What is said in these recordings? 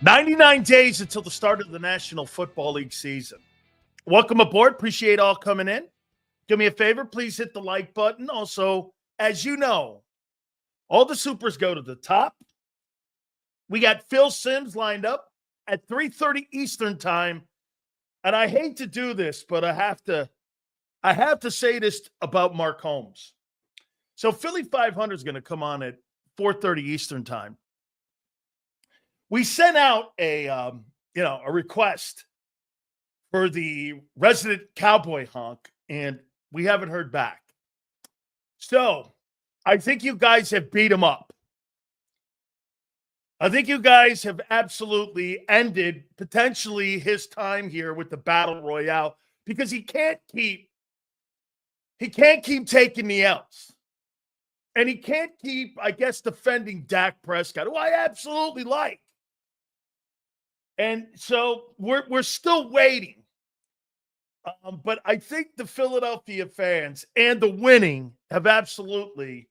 99 days until the start of the National Football League season. Welcome aboard. Appreciate all coming in. Do me a favor, please hit the like button. Also, as you know, all the supers go to the top. We got Phil Simms lined up at 3:30 Eastern time. And I hate to do this, but I have to say this about Mark Holmes. So Philly 500 is going to come on at 4:30 Eastern time. We sent out a request for the resident cowboy honk, and we haven't heard back. So I think you guys have beat him up. I think you guys have absolutely ended potentially his time here with the Battle Royale because he can't keep taking the L's. And he can't keep, I guess, defending Dak Prescott, who I absolutely like. And so we're still waiting. But I think the Philadelphia fans and the winning have absolutely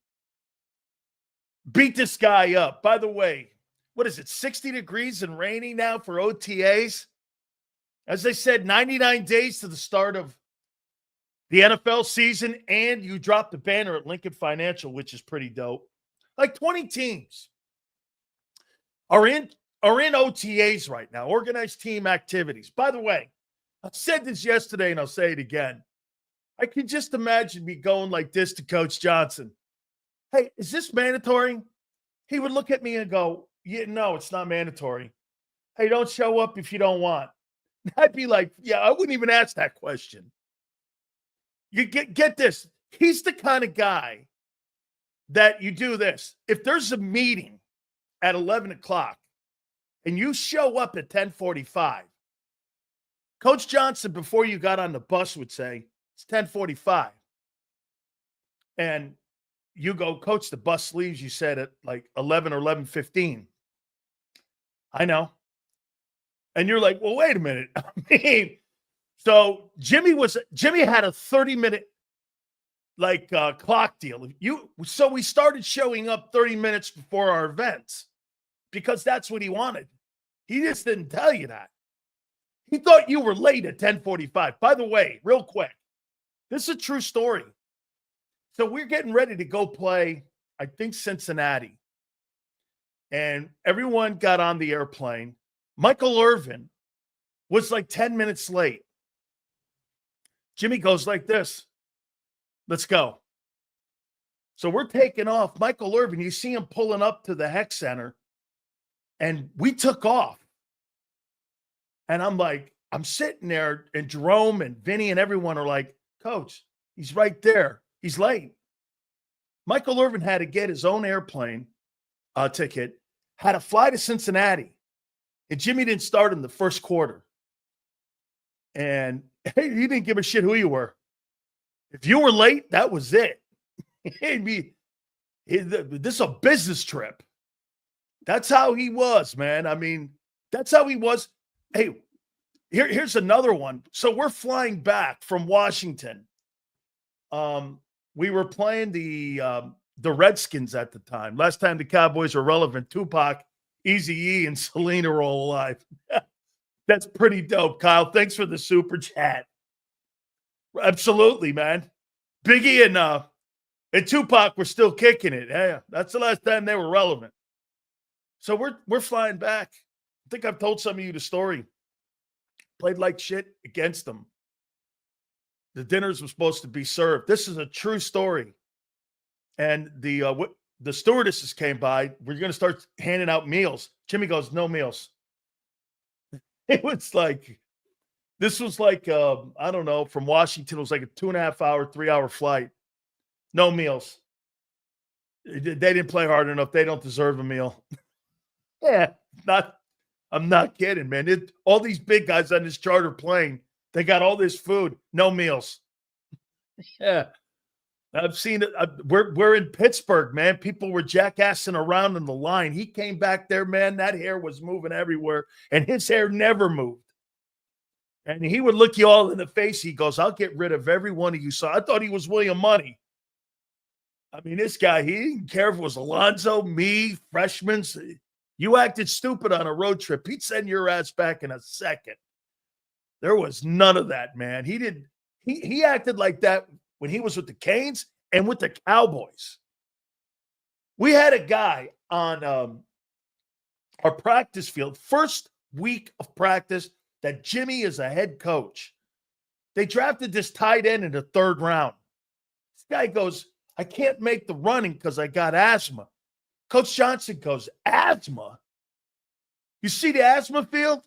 beat this guy up. By the way, what is it, 60 degrees and raining now for OTAs? As I said, 99 days to the start of the NFL season, and you dropped the banner at Lincoln Financial, which is pretty dope. Like 20 teams are in OTAs right now, organized team activities. By the way, I said this yesterday and I'll say it again. I can just imagine me going like this to Coach Johnson. Hey, is this mandatory? He would look at me and go, yeah, no, it's not mandatory. Hey, don't show up if you don't want. I'd be like, yeah, I wouldn't even ask that question. You get this. He's the kind of guy that you do this. If there's a meeting at 11 o'clock and you show up at 10:45, Coach Johnson, before you got on the bus, would say, it's 10:45. And you go, Coach, the bus leaves, you said at like 11 or 11:15. I know. And you're like, well, wait a minute. I mean, so Jimmy had a 30-minute clock deal. So we started showing up 30 minutes before our events because that's what he wanted. He just didn't tell you that. He thought you were late at 10:45. By the way, real quick, this is a true story. So we're getting ready to go play, I think, Cincinnati. And everyone got on the airplane. Michael Irvin was like 10 minutes late. Jimmy goes like this. Let's go. So we're taking off. Michael Irvin, you see him pulling up to the Heck Center. And we took off. And I'm sitting there, and Jerome and Vinny and everyone are like, Coach, he's right there. He's late. Michael Irvin had to get his own airplane ticket, had to fly to Cincinnati. And Jimmy didn't start in the first quarter. And he didn't give a shit who you were. If you were late, that was it. This is a business trip. That's how he was, man. I mean, that's how he was. Hey, here's another one. So we're flying back from Washington. We were playing the Redskins at the time. Last time the Cowboys were relevant, Tupac, Eazy-E, and Selena were all alive. That's pretty dope, Kyle. Thanks for the super chat. Absolutely, man. Biggie and Tupac were still kicking it. Yeah, that's the last time they were relevant. So we're flying back. I think I've told some of you the story. Played like shit against them. The dinners were supposed to be served. This is a true story. And the stewardesses came by. We're going to start handing out meals. Jimmy goes, no meals. It was like, this was like, I don't know, from Washington, it was like a 2.5 hour, 3 hour flight. No meals. They didn't play hard enough. They don't deserve a meal. Yeah, I'm not kidding, man. All these big guys on this charter plane, they got all this food, no meals. Yeah, I've seen it. We're in Pittsburgh, man. People were jackassing around in the line. He came back there, man. That hair was moving everywhere, and his hair never moved. And he would look you all in the face. He goes, I'll get rid of every one of you. So I thought he was William Money. I mean, this guy, he didn't care if it was Alonzo, me, freshmen. You acted stupid on a road trip. He'd send your ass back in a second. There was none of that, man. He acted like that when he was with the Canes and with the Cowboys. We had a guy on our practice field, first week of practice, that Jimmy is a head coach. They drafted this tight end in the 3rd round. This guy goes, I can't make the running because I got asthma. Coach Johnson goes, asthma? You see the asthma field?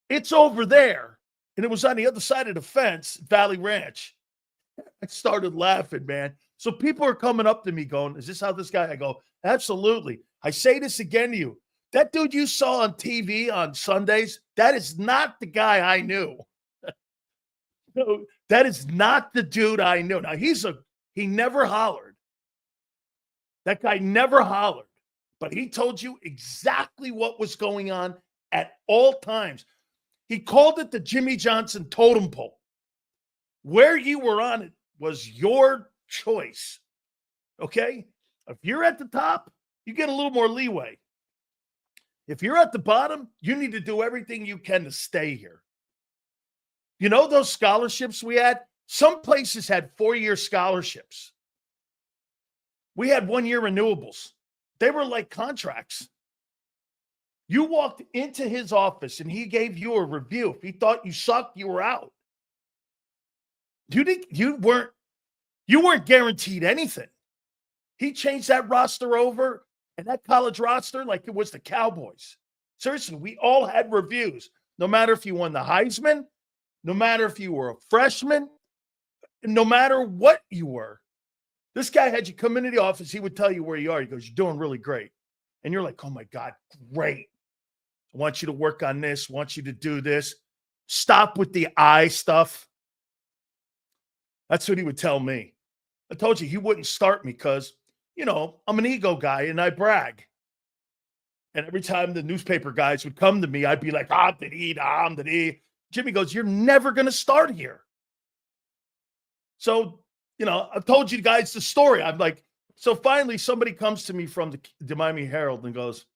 It's over there. And it was on the other side of the fence, Valley Ranch. I started laughing, man. So people are coming up to me going, is this how this guy? I go, absolutely. I say this again to you. That dude you saw on TV on Sundays, that is not the guy I knew. No, that is not the dude I knew. Now, he never hollered. That guy never hollered. But he told you exactly what was going on at all times. He called it the Jimmy Johnson totem pole. Where you were on it was your choice. Okay? If you're at the top, you get a little more leeway. If you're at the bottom, you need to do everything you can to stay here. You know those scholarships we had? Some places had 4-year scholarships. We had 1-year renewables. They were like contracts. You walked into his office and he gave you a review. If he thought you sucked, you were out. You weren't guaranteed anything. He changed that roster over and that college roster like it was the Cowboys. Seriously, we all had reviews. No matter if you won the Heisman, no matter if you were a freshman, no matter what you were. This guy had you come into the office. He would tell you where you are. He goes, you're doing really great. And you're like, oh, my God, great. I want you to work on this. I want you to do this. Stop with the I stuff. That's what he would tell me. I told you he wouldn't start me because, I'm an ego guy and I brag. And every time the newspaper guys would come to me, I'd be like, Jimmy goes, you're never going to start here. So, I've told you guys the story. I'm like, so finally somebody comes to me from the Miami Herald and goes,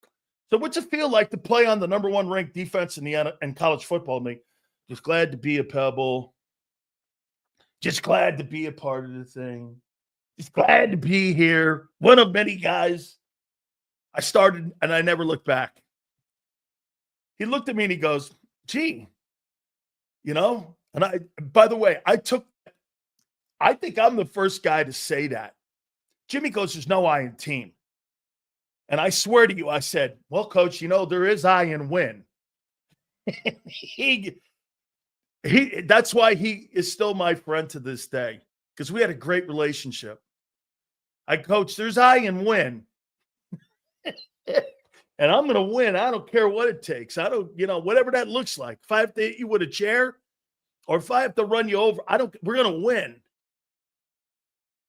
so what's it feel like to play on the number 1 ranked defense in college football? Me, just glad to be a Pebble. Just glad to be a part of the thing. Just glad to be here. One of many guys. I started and I never looked back. He looked at me and he goes, gee, and by the way, I think I'm the first guy to say that. Jimmy goes, there's no I in team. And I swear to you, I said, well, coach, there is I in win. That's why he is still my friend to this day, because we had a great relationship. Coach, there's I in win. And I'm going to win. I don't care what it takes. I don't, whatever that looks like. If I have to hit you with a chair or if I have to run you over, we're going to win.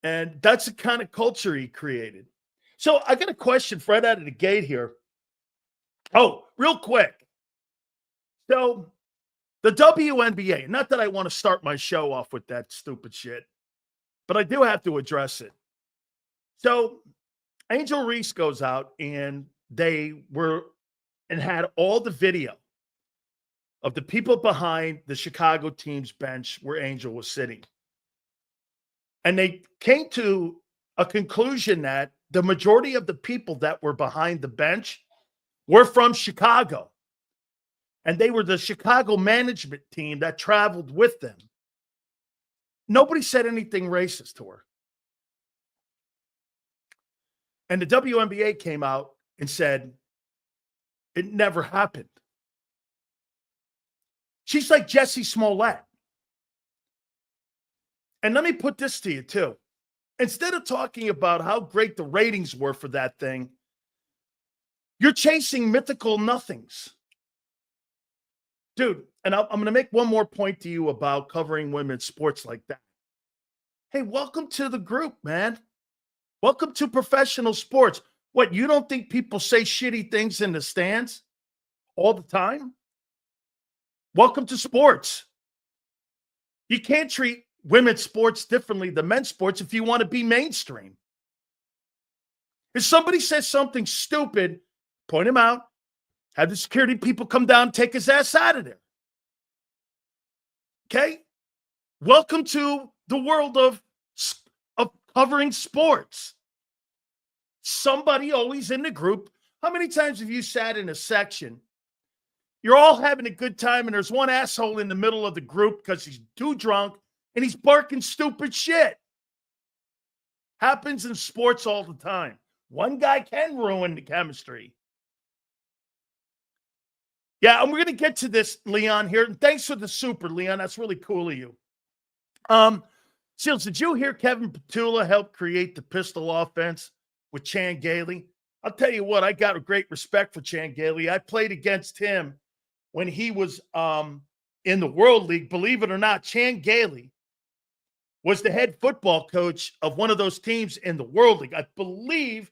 And that's the kind of culture he created. So I got a question right out of the gate here. Oh, real quick. So the WNBA, not that I want to start my show off with that stupid shit, but I do have to address it. So Angel Reese goes out and they had all the video of the people behind the Chicago team's bench where Angel was sitting. And they came to a conclusion that the majority of the people that were behind the bench were from Chicago. And they were the Chicago management team that traveled with them. Nobody said anything racist to her. And the WNBA came out and said, it never happened. She's like Jussie Smollett. And let me put this to you, too. Instead of talking about how great the ratings were for that thing, you're chasing mythical nothings. Dude, and I'm going to make one more point to you about covering women's sports like that. Hey, welcome to the group, man. Welcome to professional sports. What, you don't think people say shitty things in the stands all the time? Welcome to sports. You can't treat women's sports differently than men's sports if you want to be mainstream. If somebody says something stupid, point them out, Have the security people come down, take his ass out of there. Okay? Welcome to the world of covering sports. Somebody always in the group. How many times have you sat in a section? You're all having a good time, and there's one asshole in the middle of the group because he's too drunk, and he's barking stupid shit. Happens in sports all the time. One guy can ruin the chemistry. Yeah, and we're going to get to this, Leon, here. And thanks for the super, Leon. That's really cool of you. Seals, did you hear Kevin Petula help create the pistol offense with Chan Gailey? I'll tell you what, I got a great respect for Chan Gailey. I played against him when he was in the World League. Believe it or not, Chan Gailey was the head football coach of one of those teams in the World League. I believe,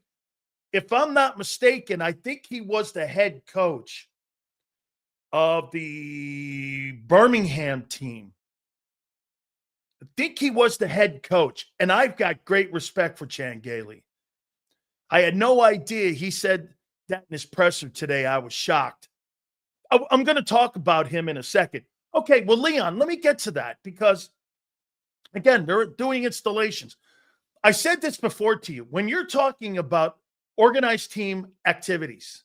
if I'm not mistaken, I think he was the head coach of the Birmingham team. I think he was the head coach, and I've got great respect for Chan Gailey. I had no idea. He said that in his presser today. I was shocked. I'm going to talk about him in a second. Okay, well, Leon, let me get to that because, again, they're doing installations. I said this before to you. When you're talking about organized team activities,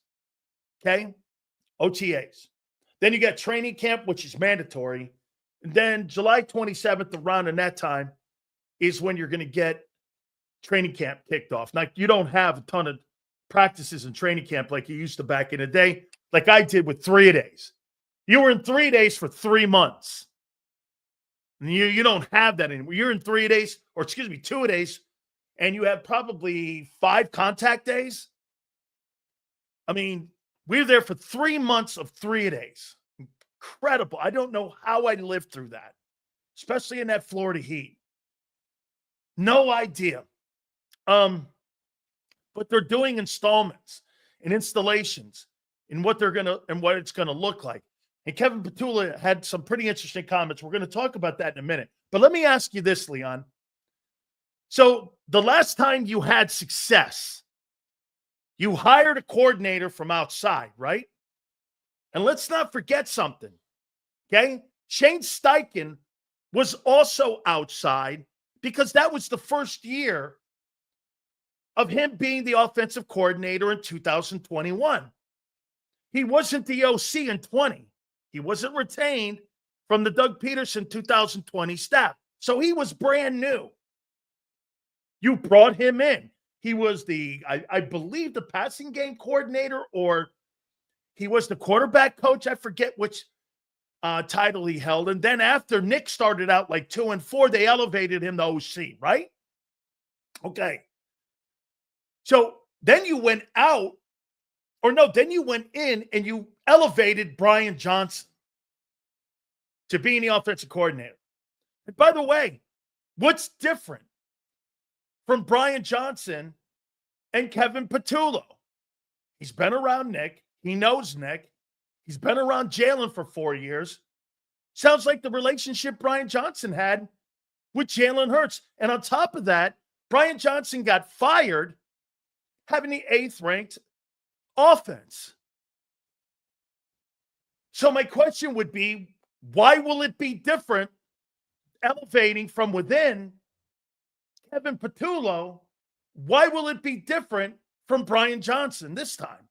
okay, OTAs, then you got training camp, which is mandatory. And then July 27th, around in that time, is when you're going to get training camp kicked off. Like, you don't have a ton of practices in training camp like you used to back in the day, like I did with 3 days. You were in 3 days for 3 months. And you don't have that anymore. You're in 3 days, or 2 days, and you have probably 5 contact days. I mean, we were there for 3 months of 3 days. Incredible. I don't know how I lived through that, especially in that Florida heat. No idea. But they're doing installments and installations and what it's gonna look like. And Kevin Petula had some pretty interesting comments. We're going to talk about that in a minute. But let me ask you this, Leon. So the last time you had success, you hired a coordinator from outside, right? And let's not forget something, okay? Shane Steichen was also outside because that was the first year of him being the offensive coordinator in 2021. He wasn't the OC in 20. He wasn't retained from the Doug Peterson 2020 staff. So he was brand new. You brought him in. He was I believe, the passing game coordinator, or he was the quarterback coach. I forget which title he held. And then after Nick started out like 2-4, they elevated him to OC, right? Okay. So then you went out, then you went in and you elevated Brian Johnson to being the offensive coordinator. And by the way, what's different from Brian Johnson and Kevin Petula? He's been around Nick. He knows Nick. He's been around Jalen for 4 years. Sounds like the relationship Brian Johnson had with Jalen Hurts. And on top of that, Brian Johnson got fired having the 8th ranked offense. So my question would be, why will it be different elevating from within Kevin Petula? Why will it be different from Brian Johnson this time?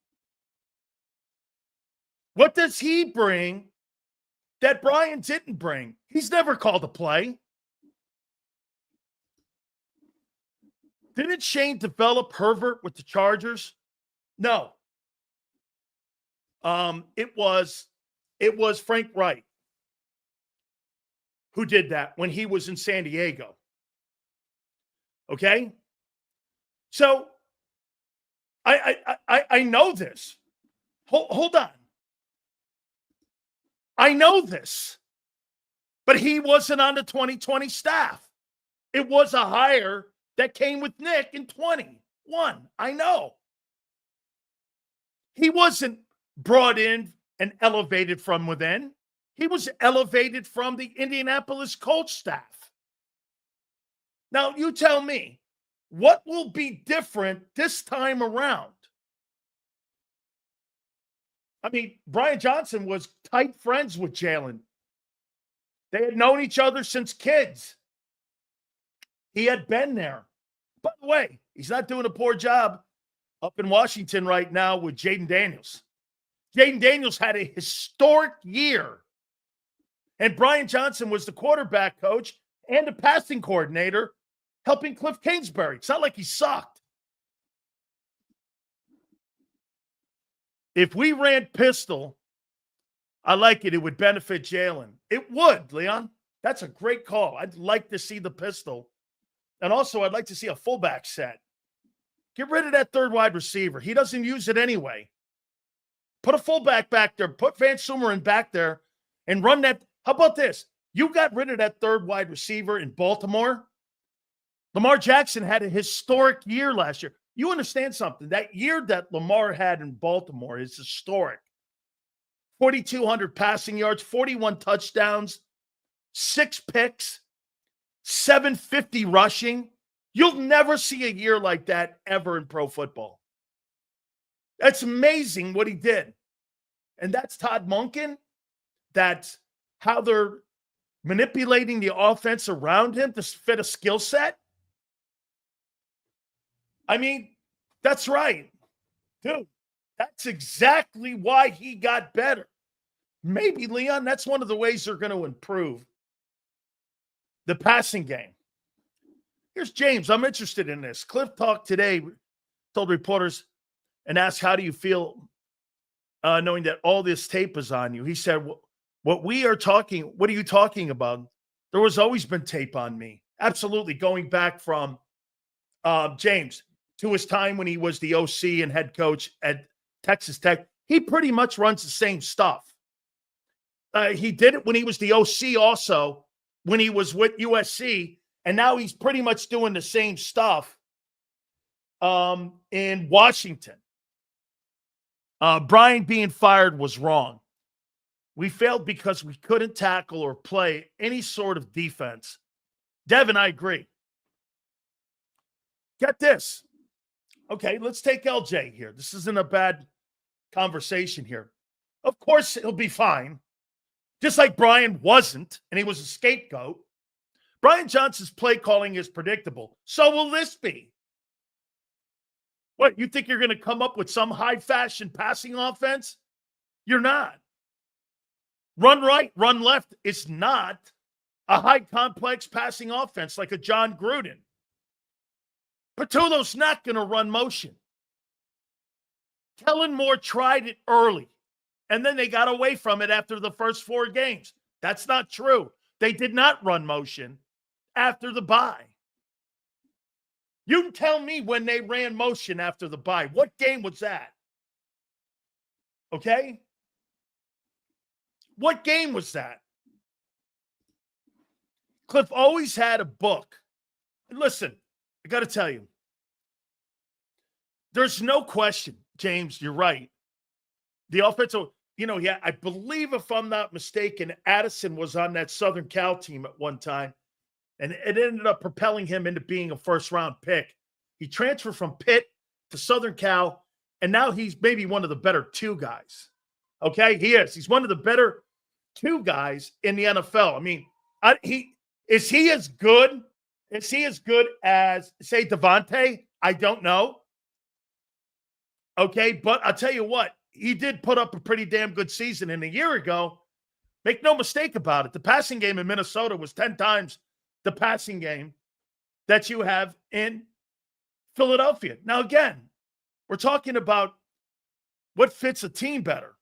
What does he bring that Brian didn't bring? He's never called a play. Didn't Shane develop Herbert with the Chargers? No. It was Frank Wright who did that when he was in San Diego. Okay? So I know this. Hold on. I know this. But he wasn't on the 2020 staff. It was a hire that came with Nick in 21. I know. He wasn't brought in and elevated from within. He was elevated from the Indianapolis Colts staff. Now, you tell me, what will be different this time around? I mean, Brian Johnson was tight friends with Jalen. They had known each other since kids. He had been there. By the way, he's not doing a poor job up in Washington right now with Jaden Daniels. Jaden Daniels had a historic year. And Brian Johnson was the quarterback coach and the passing coordinator helping Cliff Kingsbury. It's not like he sucked. If we ran pistol, I like it. It would benefit Jalen. It would, Leon. That's a great call. I'd like to see the pistol. And also, I'd like to see a fullback set. Get rid of that third wide receiver. He doesn't use it anyway. Put a fullback back there. Put Van Sumeren back there and run that. How about this? You got rid of that third wide receiver in Baltimore. Lamar Jackson had a historic year last year. You understand something? That year that Lamar had in Baltimore is historic. 4,200 passing yards, 41 touchdowns, 6 picks, 750 rushing. You'll never see a year like that ever in pro football. That's amazing what he did. And that's Todd Monken. That's how they're manipulating the offense around him to fit a skill set. I mean, that's right. Dude, that's exactly why he got better. Maybe, Leon, that's one of the ways they're going to improve the passing game. Here's James. I'm interested in this. Cliff talked today, told reporters and asked, how do you feel knowing that all this tape is on you? He said, what are you talking about? There was always been tape on me. Absolutely. Going back from James to his time when he was the OC and head coach at Texas Tech, he pretty much runs the same stuff. He did it when he was the OC also, when he was with USC, and now he's pretty much doing the same stuff in Washington. Brian being fired was wrong. We failed because we couldn't tackle or play any sort of defense. Devin, I agree. Get this. Okay, let's take LJ here. This isn't a bad conversation here. Of course, he'll be fine. Just like Brian wasn't, and he was a scapegoat. Brian Johnson's play calling is predictable. So will this be. What, you think you're going to come up with some high-fashion passing offense? You're not. Run right, run left. It's not a high-complex passing offense like a John Gruden. Patullo's not going to run motion. Kellen Moore tried it early, and then they got away from it after the first 4 games. That's not true. They did not run motion after the bye. You tell me when they ran motion after the bye. What game was that? Okay? What game was that? Cliff always had a book. And listen, I got to tell you, there's no question, James, you're right. The offensive, I believe, if I'm not mistaken, Addison was on that Southern Cal team at one time, and it ended up propelling him into being a first-round pick. He transferred from Pitt to Southern Cal, and now he's maybe one of the better 2 guys. Okay? He is. He's one of the better 2 guys in the NFL. I mean, is he as good? Is he as good as, say, Devontae? I don't know. Okay, but I'll tell you what, he did put up a pretty damn good season. And a year ago, make no mistake about it, the passing game in Minnesota was 10 times the passing game that you have in Philadelphia. Now, again, we're talking about what fits a team better.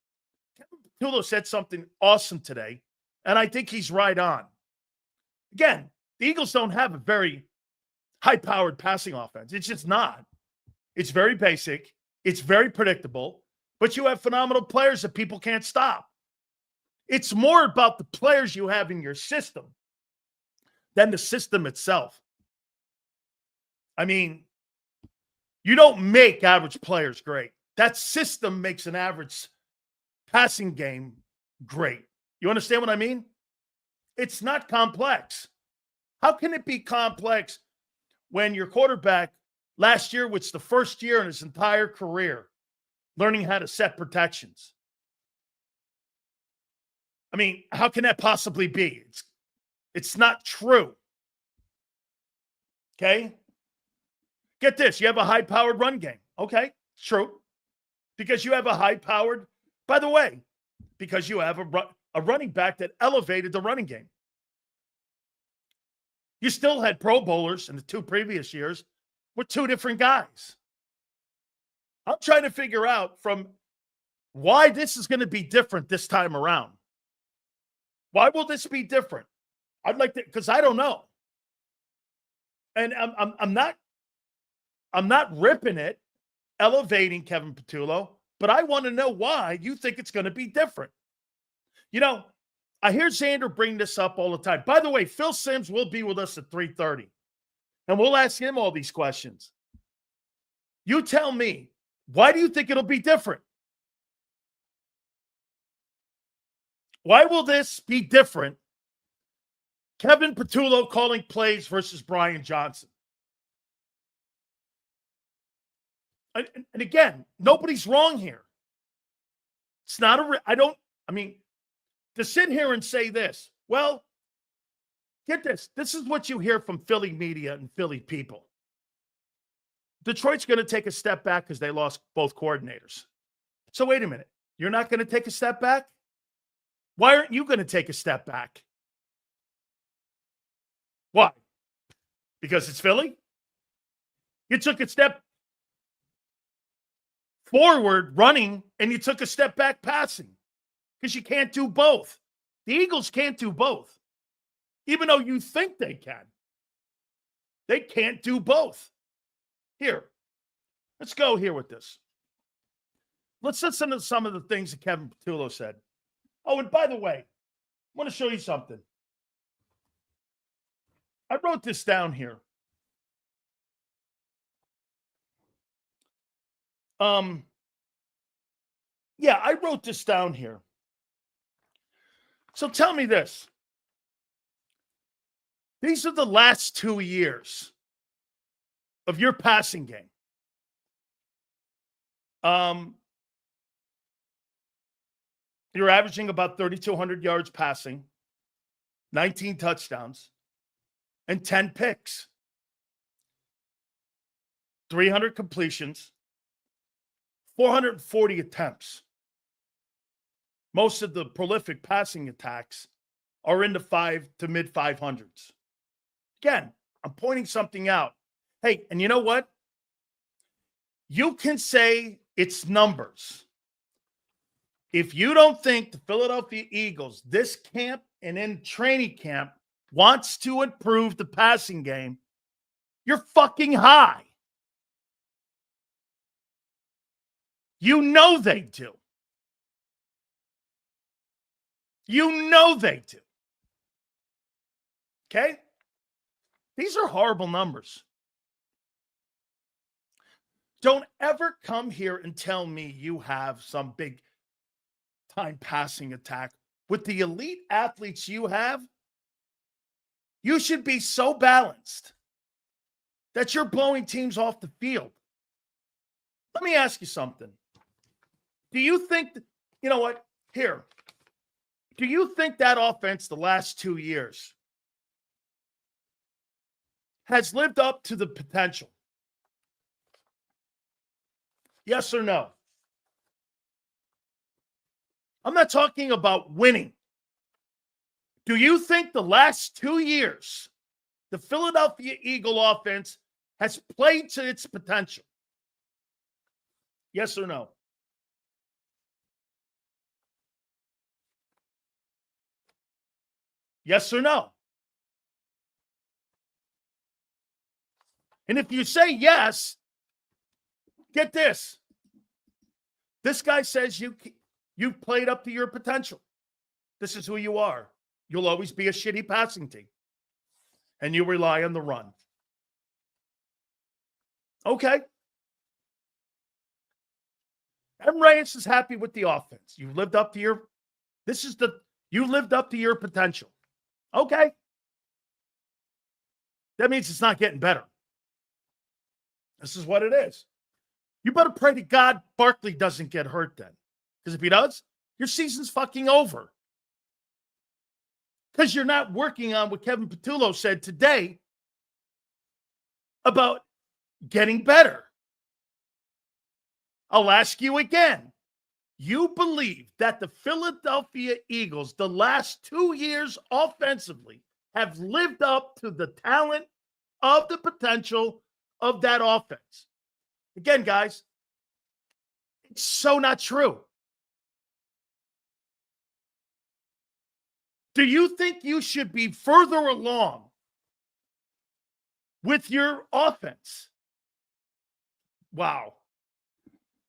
Patullo said something awesome today, and I think he's right on. Again, the Eagles don't have a very high-powered passing offense. It's just not. It's very basic. It's very predictable, but you have phenomenal players that people can't stop. It's more about the players you have in your system than the system itself. I mean, you don't make average players great. That system makes an average passing game great. You understand what I mean? It's not complex. How can it be complex when your quarterback last year, which is the first year in his entire career, learning how to set protections? I mean, how can that possibly be? It's not true. Okay? Get this. You have a high-powered run game. Okay, true. Because you have a high-powered, by the way, because you have a running back that elevated the running game. You still had Pro Bowlers in the 2 previous years with 2 different guys. I'm trying to figure out from why this is going to be different this time around. Why will this be different? I'd like to, because I don't know. And I'm not ripping it, elevating Kevin Patullo, but I want to know why you think it's going to be different. You know, I hear Xander bring this up all the time. By the way, Phil Simms will be with us at 3:30, and we'll ask him all these questions. You tell me, why do you think it'll be different? Why will this be different? Kevin Patullo calling plays versus Brian Johnson. And again, nobody's wrong here. It's not to sit here and say this, well, get this. This is what you hear from Philly media and Philly people. Detroit's going to take a step back because they lost both coordinators. So wait a minute. You're not going to take a step back? Why aren't you going to take a step back? Why? Because it's Philly? You took a step forward running and you took a step back passing because you can't do both. The Eagles can't do both, even though you think they can. They can't do both. Here, let's go here with this. Let's listen to some of the things that Kevin Patullo said. Oh, and by the way, I want to show you something. I wrote this down here. Yeah, I wrote this down here. So tell me this. These are the last 2 years of your passing game. You're averaging about 3,200 yards passing, 19 touchdowns, and 10 picks. 300 completions, 440 attempts. Most of the prolific passing attacks are in the 5 to mid 500s. Again, I'm pointing something out. Hey, and you know what? You can say it's numbers. If you don't think the Philadelphia Eagles, this camp and in training camp, wants to improve the passing game, you're fucking high. You know they do. You know they do. Okay? These are horrible numbers. Don't ever come here and tell me you have some big time passing attack. With the elite athletes you have, you should be so balanced that you're blowing teams off the field. Let me ask you something. Do you think, you know what? Here. Do you think that offense the last 2 years has lived up to the potential? Yes or no? I'm not talking about winning. Do you think the last 2 years, the Philadelphia Eagle offense has played to its potential? Yes or no? Yes or no? And if you say yes, get this. This guy says you've played up to your potential. This is who you are. You'll always be a shitty passing team. And you rely on the run. Okay. M. Reyes is happy with the offense. You lived up to your potential. Okay. That means it's not getting better. This is what it is. You better pray to God Barkley doesn't get hurt then. Because if he does, your season's fucking over. Because you're not working on what Kevin Patullo said today about getting better. I'll ask you again. You believe that the Philadelphia Eagles, the last 2 years offensively, have lived up to the talent of the potential of that offense? Again, guys, it's so not true. Do you think you should be further along with your offense? Wow.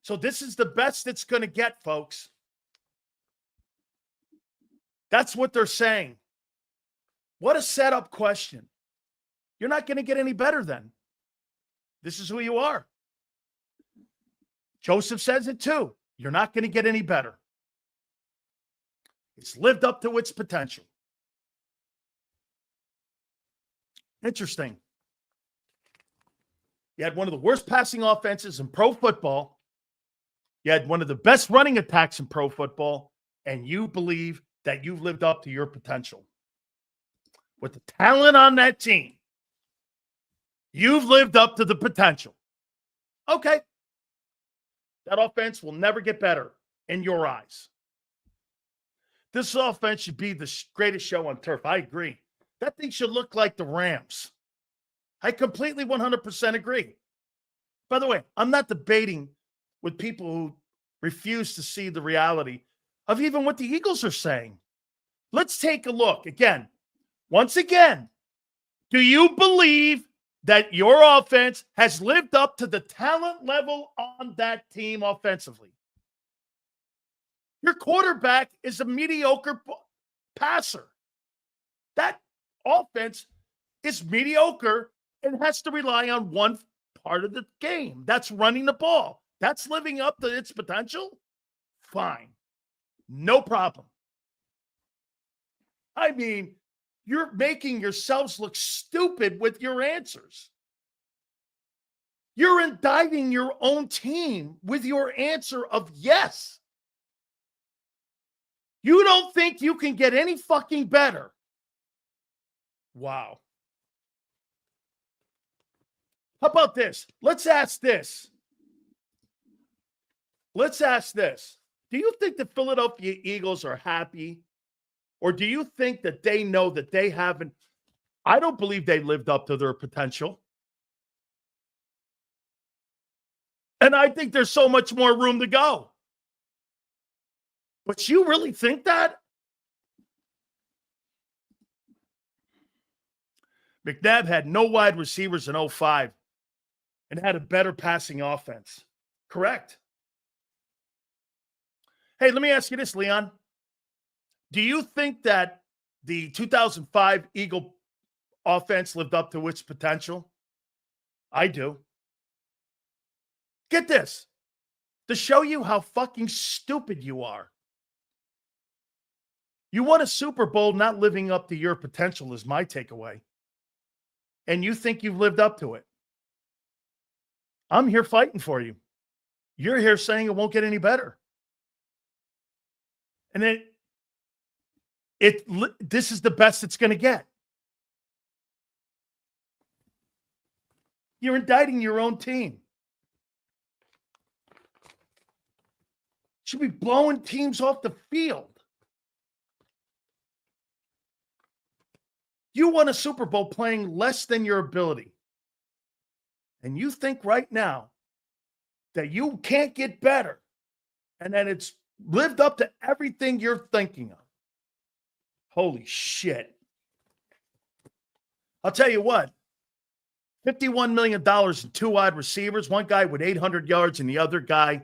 So this is the best it's going to get, folks. That's what they're saying. What a setup question. You're not going to get any better then. This is who you are. Joseph says it too. You're not going to get any better. It's lived up to its potential. Interesting. You had one of the worst passing offenses in pro football. You had one of the best running attacks in pro football, and you believe that you've lived up to your potential. With the talent on that team, you've lived up to the potential. Okay. That offense will never get better in your eyes. This offense should be the greatest show on turf. I agree. That thing should look like the Rams. I completely 100% agree. By the way, I'm not debating with people who refuse to see the reality of even what the Eagles are saying. Let's take a look. Again, once again, do you believe that your offense has lived up to the talent level on that team offensively? Your quarterback is a mediocre passer. That offense is mediocre and has to rely on one part of the game. That's running the ball. That's living up to its potential? Fine. No problem. I mean, you're making yourselves look stupid with your answers. You're indicting your own team with your answer of yes. You don't think you can get any fucking better. Wow. How about this? Let's ask this. Let's ask this. Do you think the Philadelphia Eagles are happy? Or do you think that they know that they haven't? I don't believe they lived up to their potential. And I think there's so much more room to go. But you really think that? McNabb had no wide receivers in 05 and had a better passing offense. Correct. Hey, let me ask you this, Leon. Do you think that the 2005 Eagle offense lived up to its potential? I do. Get this. To show you how fucking stupid you are. You won a Super Bowl not living up to your potential is my takeaway. And you think you've lived up to it. I'm here fighting for you. You're here saying it won't get any better. And this is the best it's going to get. You're indicting your own team. Should be blowing teams off the field. You won a Super Bowl playing less than your ability. And you think right now that you can't get better and that it's lived up to everything you're thinking of. Holy shit. I'll tell you what, $51 million in two wide receivers, one guy with 800 yards and the other guy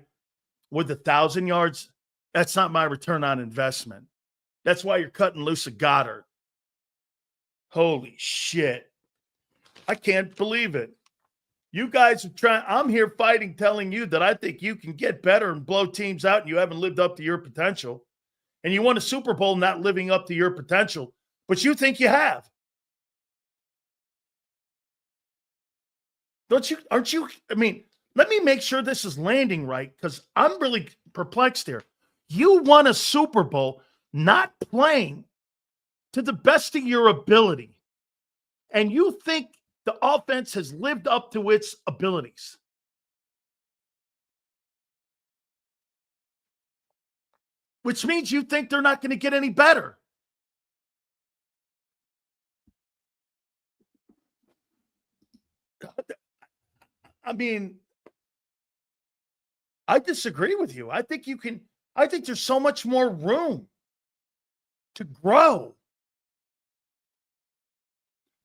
with 1,000 yards. That's not my return on investment. That's why you're cutting loose a Goddard. Holy shit. I can't believe it. You guys are trying. I'm here fighting, telling you that I think you can get better and blow teams out and you haven't lived up to your potential. And you won a Super Bowl not living up to your potential, but you think you have. Aren't you? I mean, let me make sure this is landing right because I'm really perplexed here. You won a Super Bowl not playing to the best of your ability, and you think the offense has lived up to its abilities, which means you think they're not going to get any better. I mean, I disagree with you. I think there's so much more room to grow.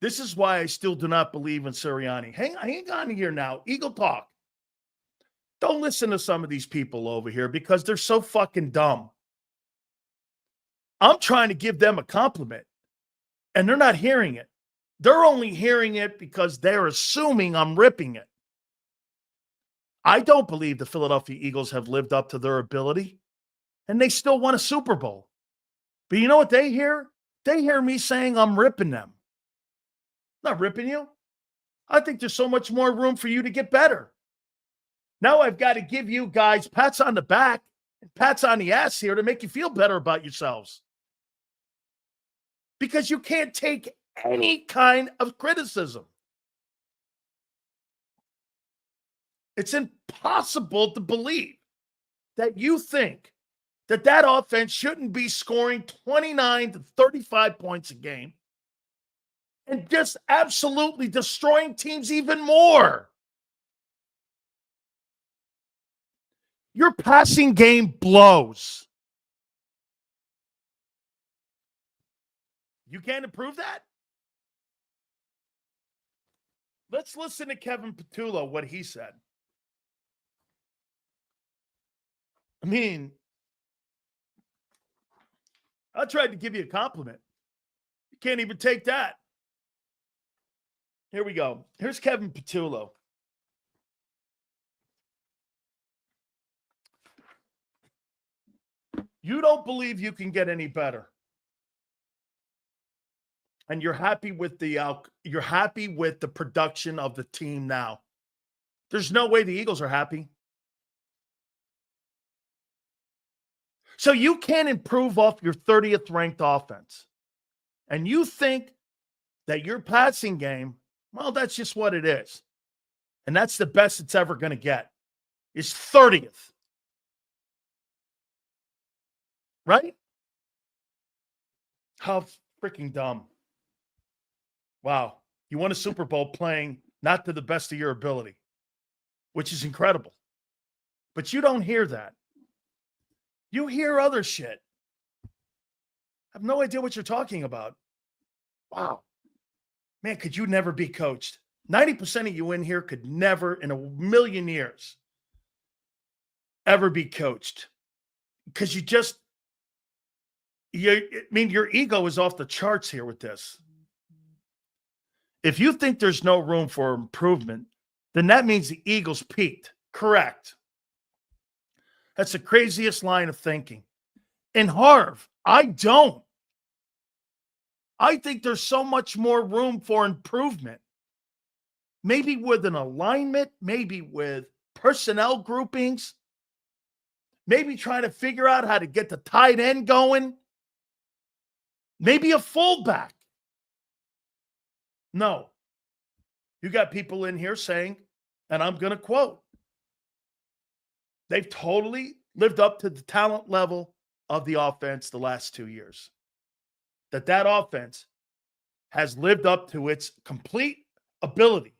This is why I still do not believe in Sirianni. Hang on here now. Eagle Talk. Don't listen to some of these people over here because they're so fucking dumb. I'm trying to give them a compliment, and they're not hearing it. They're only hearing it because they're assuming I'm ripping it. I don't believe the Philadelphia Eagles have lived up to their ability, and they still won a Super Bowl. But you know what they hear? They hear me saying I'm ripping them. I'm not ripping you. I think there's so much more room for you to get better. Now I've got to give you guys pats on the back and pats on the ass here to make you feel better about yourselves. Because you can't take any kind of criticism. It's impossible to believe that you think that offense shouldn't be scoring 29 to 35 points a game and just absolutely destroying teams even more. Your passing game blows. You can't improve that? Let's listen to Kevin Petullo, what he said. I mean, I tried to give you a compliment. You can't even take that. Here we go. Here's Kevin Petullo. You don't believe you can get any better. And you're happy with the production of the team now. There's no way the Eagles are happy. So you can't improve off your 30th ranked offense. And you think that your passing game, well, that's just what it is. And that's the best it's ever going to get. It's 30th. Right? How freaking dumb. Wow. You won a Super Bowl playing not to the best of your ability, which is incredible. But you don't hear that. You hear other shit. I have no idea what you're talking about. Wow. Man, could you never be coached? 90% of you in here could never in a million years ever be coached. Because your ego is off the charts here with this. If you think there's no room for improvement, then that means the Eagles peaked. Correct. That's the craziest line of thinking. In Harv, I don't. I think there's so much more room for improvement. Maybe with an alignment, maybe with personnel groupings, maybe trying to figure out how to get the tight end going, maybe a fullback. No. You got people in here saying, and I'm going to quote, they've totally lived up to the talent level of the offense the last 2 years. That offense has lived up to its complete ability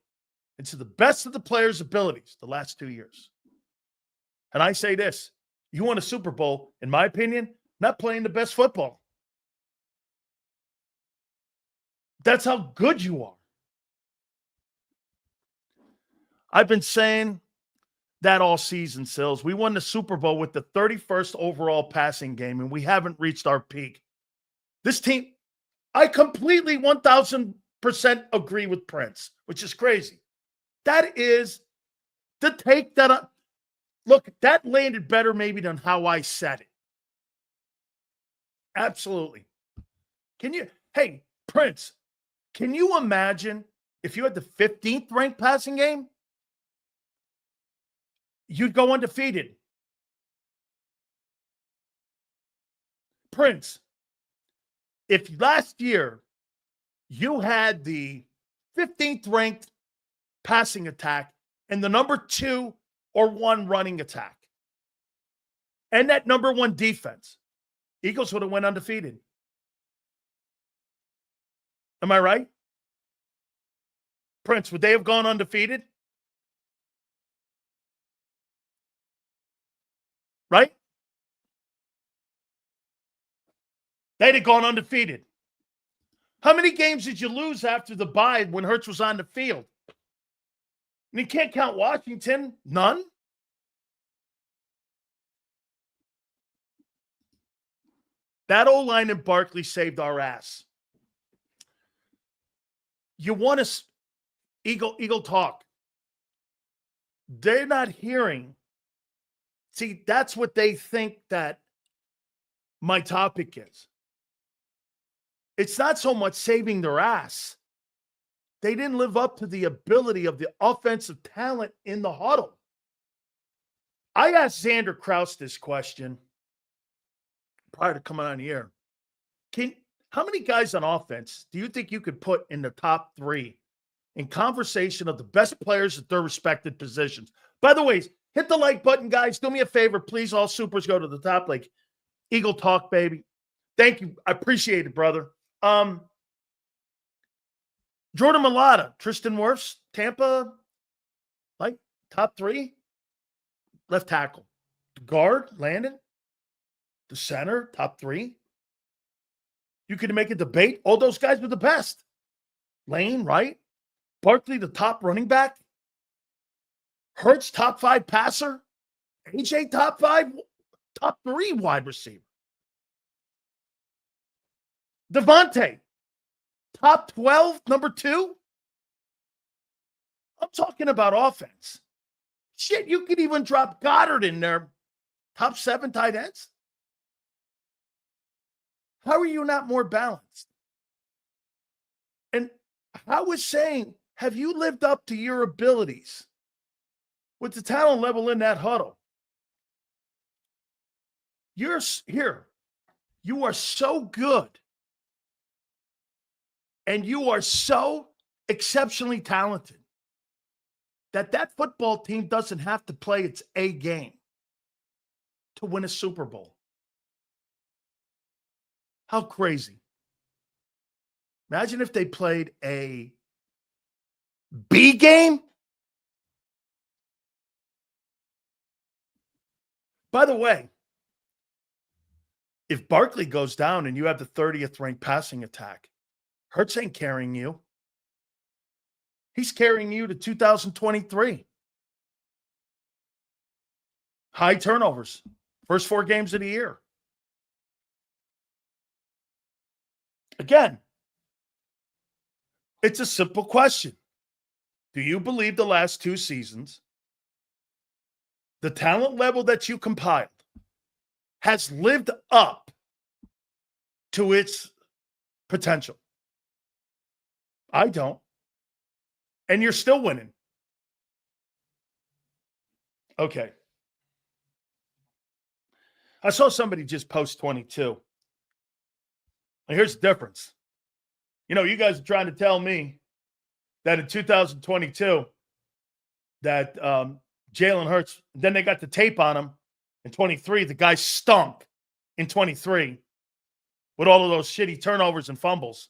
and to the best of the players' abilities the last 2 years. And I say this, you won a Super Bowl, in my opinion, not playing the best football. That's how good you are. I've been saying that all season, Sills. We won the Super Bowl with the 31st overall passing game, and we haven't reached our peak. This team, I completely 1,000% agree with Prince, which is crazy. That is the take that look, that landed better maybe than how I said it. Absolutely. Hey, Prince, can you imagine if you had the 15th ranked passing game? You'd go undefeated. Prince, if last year you had the 15th ranked passing attack and the number 2 or 1 running attack and that number 1 defense, Eagles would have went undefeated. Am I right? Prince, would they have gone undefeated? Right? They'd have gone undefeated. How many games did you lose after the bye when Hurts was on the field? And you can't count Washington. None. That O-line in Barkley saved our ass. You want to Eagle talk. They're not hearing. See, that's what they think that my topic is. It's not so much saving their ass. They didn't live up to the ability of the offensive talent in the huddle. I asked Xander Krause this question prior to coming on the air. How many guys on offense do you think you could put in the top 3 in conversation of the best players at their respected positions? By the way, hit the like button, guys. Do me a favor, please. All supers go to the top. Like Eagle Talk, baby. Thank you. I appreciate it, brother. Jordan Mailata, Tristan Wirfs, Tampa, like top 3. Left tackle. The guard, Landon. The center, top 3. You could make a debate. All those guys were the best. Lane, right? Barkley, the top running back. Hurts, top 5 passer. AJ, top 3 wide receiver. Devontae, top 12, number 2. I'm talking about offense. Shit, you could even drop Goddard in there. Top 7 tight ends. How are you not more balanced? And I was saying, have you lived up to your abilities with the talent level in that huddle? You're here. You are so good. And you are so exceptionally talented that football team doesn't have to play its A game to win a Super Bowl. How crazy. Imagine if they played a B game. By the way, if Barkley goes down and you have the 30th ranked passing attack, Hurts ain't carrying you. He's carrying you to 2023. High turnovers. First 4 games of the year. Again, it's a simple question. Do you believe the last 2 seasons, the talent level that you compiled has lived up to its potential? I don't. And you're still winning. Okay. I saw somebody just post 22. And here's the difference. You know, you guys are trying to tell me that in 2022 that Jalen Hurts, then they got the tape on him in 23. The guy stunk in 23 with all of those shitty turnovers and fumbles.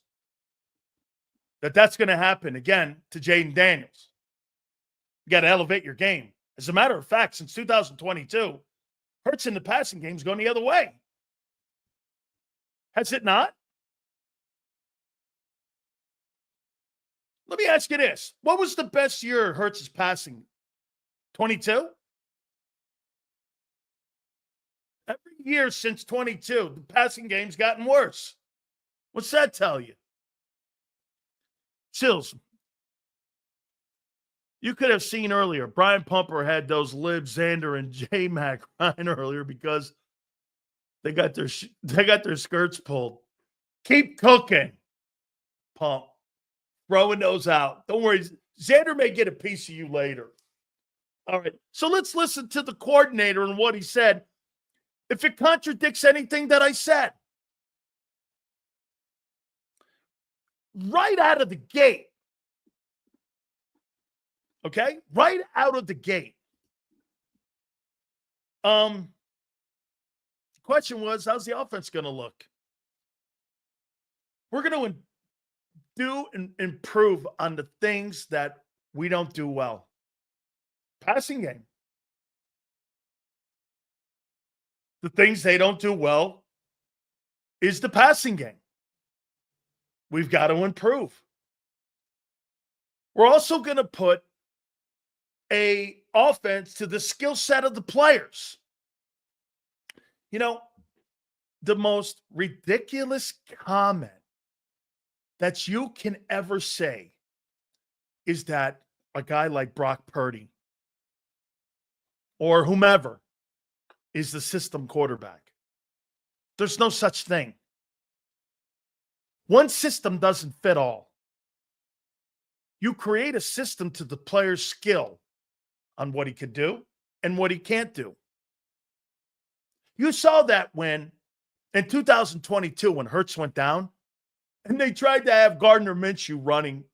That's going to happen again to Jaden Daniels. You got to elevate your game. As a matter of fact, since 2022, Hurts in the passing game is going the other way. Has it not? Let me ask you this. What was the best year Hurts is passing? 22? Every year since 22, the passing game's gotten worse. What's that tell you? Sills, you could have seen earlier, Brian Pumper had those Lib, Xander, and J-Mac crying earlier because they got their skirts pulled. Keep cooking, Pump. Throwing those out. Don't worry. Xander may get a piece of you later. All right. So let's listen to the coordinator and what he said. If it contradicts anything that I said. right out of the gate. Okay? Right out of the gate. The question was, how's the offense going to look? We're going to do and improve on the things that we don't do well. Passing game. The things they don't do well is the passing game. We've got to improve. We're also going to put a offense to the skill set of the players. You know, the most ridiculous comment that you can ever say is that a guy like Brock Purdy or whomever is the system quarterback. There's no such thing. One system doesn't fit all. You create a system to the player's skill on what he can do and what he can't do. You saw that when, in 2022, when Hurts went down, and they tried to have Gardner Minshew running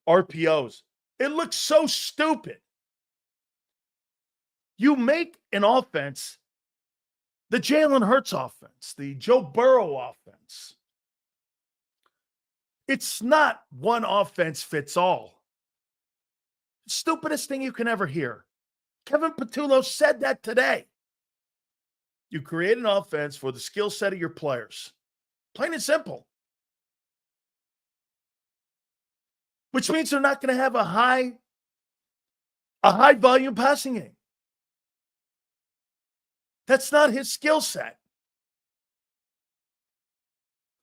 RPOs. It looks so stupid. You make an offense, the Jalen Hurts offense, the Joe Burrow offense. It's not one offense fits all. Stupidest thing you can ever hear. Kevin Patullo said that today. You create an offense for the skill set of your players. Plain and simple. Which means they're not going to have a high volume passing game. That's not his skill set.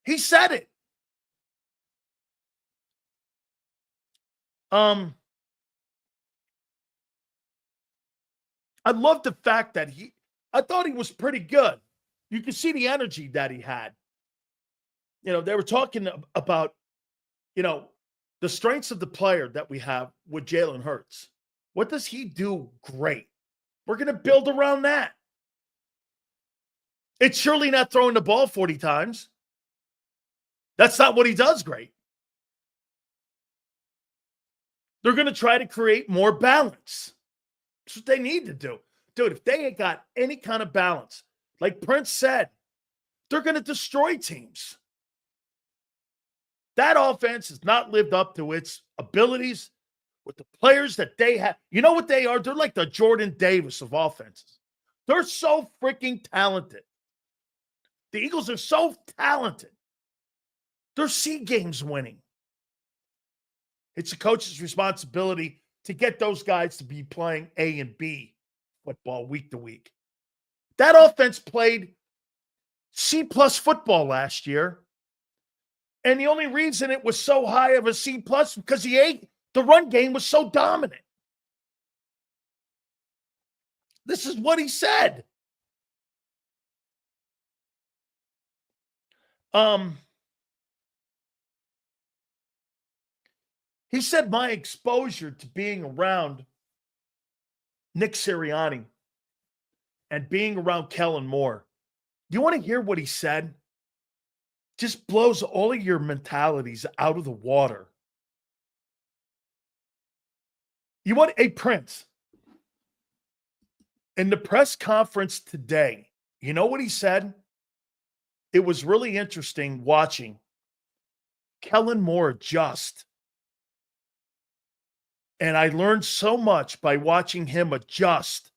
He said it. I love the fact that I thought he was pretty good. You can see the energy that he had. You know, they were talking about, you know, the strengths of the player that we have with Jalen Hurts. What does he do great? We're going to build around that. It's surely not throwing the ball 40 times. That's not what he does great. They're going to try to create more balance. That's what they need to do. Dude, if they ain't got any kind of balance, like Prince said, they're going to destroy teams. That offense has not lived up to its abilities with the players that they have. You know what they are? They're like the Jordan Davis of offenses. They're so freaking talented. The Eagles are so talented. They're SEA games winning. It's a coach's responsibility to get those guys to be playing A and B football week to week. That offense played C+ football last year. And the only reason it was so high of a C+ because the run game was so dominant. This is what he said. He said my exposure to being around Nick Sirianni and being around Kellen Moore. Do you want to hear what he said? Just blows all of your mentalities out of the water. You want a Prince. In the press conference today, you know what he said? It was really interesting watching Kellen Moore adjust. And I learned so much by watching him adjust.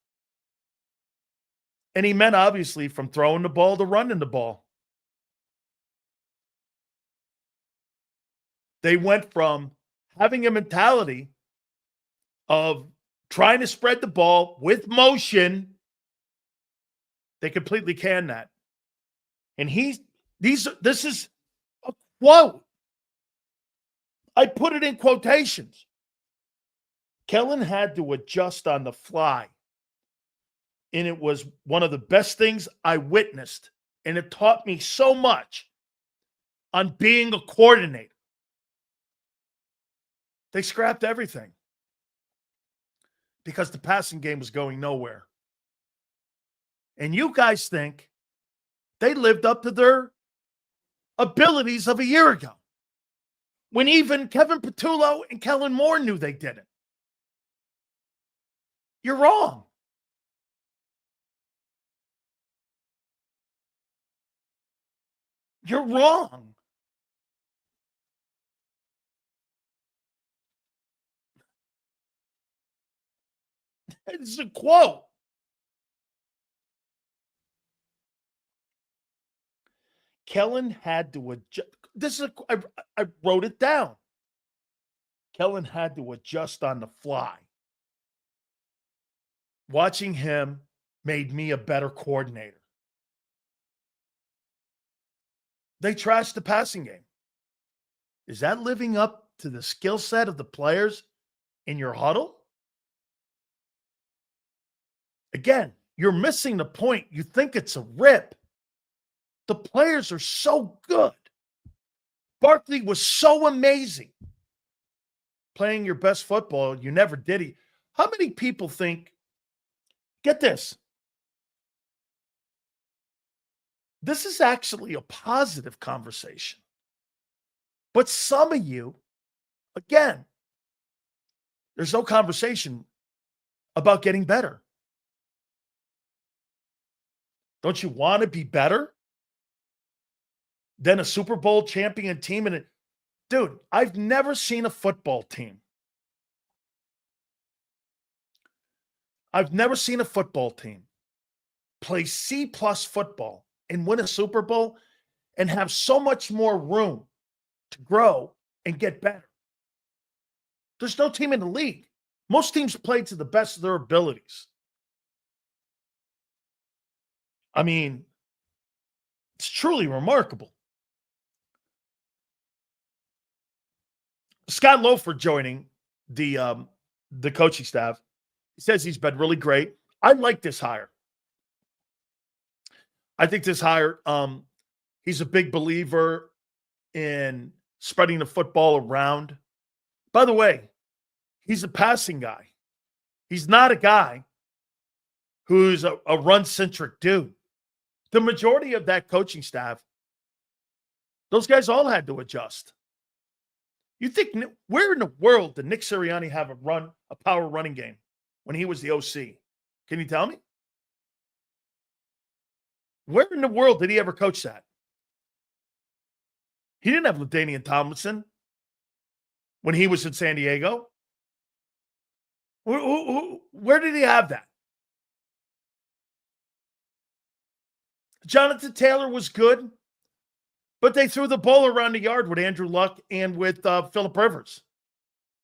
And he meant, obviously, from throwing the ball to running the ball. They went from having a mentality of trying to spread the ball with motion. They completely can that. And this is a quote. I put it in quotations. Kellen had to adjust on the fly. And it was one of the best things I witnessed. And it taught me so much on being a coordinator. They scrapped everything because the passing game was going nowhere. And you guys think they lived up to their abilities of a year ago when even Kevin Patullo and Kellen Moore knew they didn't. You're wrong. You're wrong. It's a quote. Kellen had to adjust. I wrote it down. Kellen had to adjust on the fly. Watching him made me a better coordinator. They trashed the passing game. Is that living up to the skill set of the players in your huddle? Again, you're missing the point. You think it's a rip. The players are so good. Barkley was so amazing. Playing your best football, you never did it. How many people think, get this, this is actually a positive conversation. But some of you, again, there's no conversation about getting better. Don't you want to be better than a Super Bowl champion team? And dude, I've never seen a football team. I've never seen a football team play C-plus football and win a Super Bowl and have so much more room to grow and get better. There's no team in the league. Most teams play to the best of their abilities. I mean, it's truly remarkable. Scott Lofer joining the coaching staff. He says he's been really great. I like this hire. I think this hire, he's a big believer in spreading the football around. By the way, he's a passing guy. He's not a guy who's a run-centric dude. The majority of that coaching staff, those guys all had to adjust. You think, where in the world did Nick Sirianni have a power running game when he was the OC? Can you tell me? Where in the world did he ever coach that? He didn't have LaDainian Tomlinson when he was in San Diego. Where did he have that? Jonathan Taylor was good, but they threw the ball around the yard with Andrew Luck and with Phillip Rivers.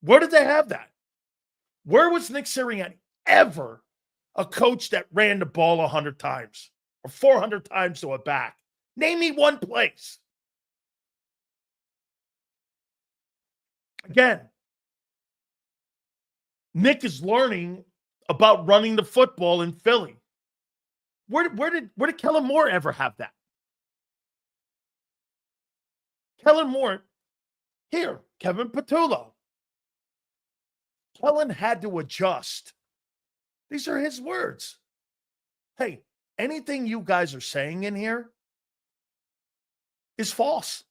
Where did they have that? Where was Nick Sirianni ever a coach that ran the ball 100 times or 400 times to a back? Name me one place. Again, Nick is learning about running the football in Philly. Where did Kellen Moore ever have that? Kellen Moore, here, Kevin Patullo. Kellen had to adjust. These are his words. Hey, anything you guys are saying in here is false.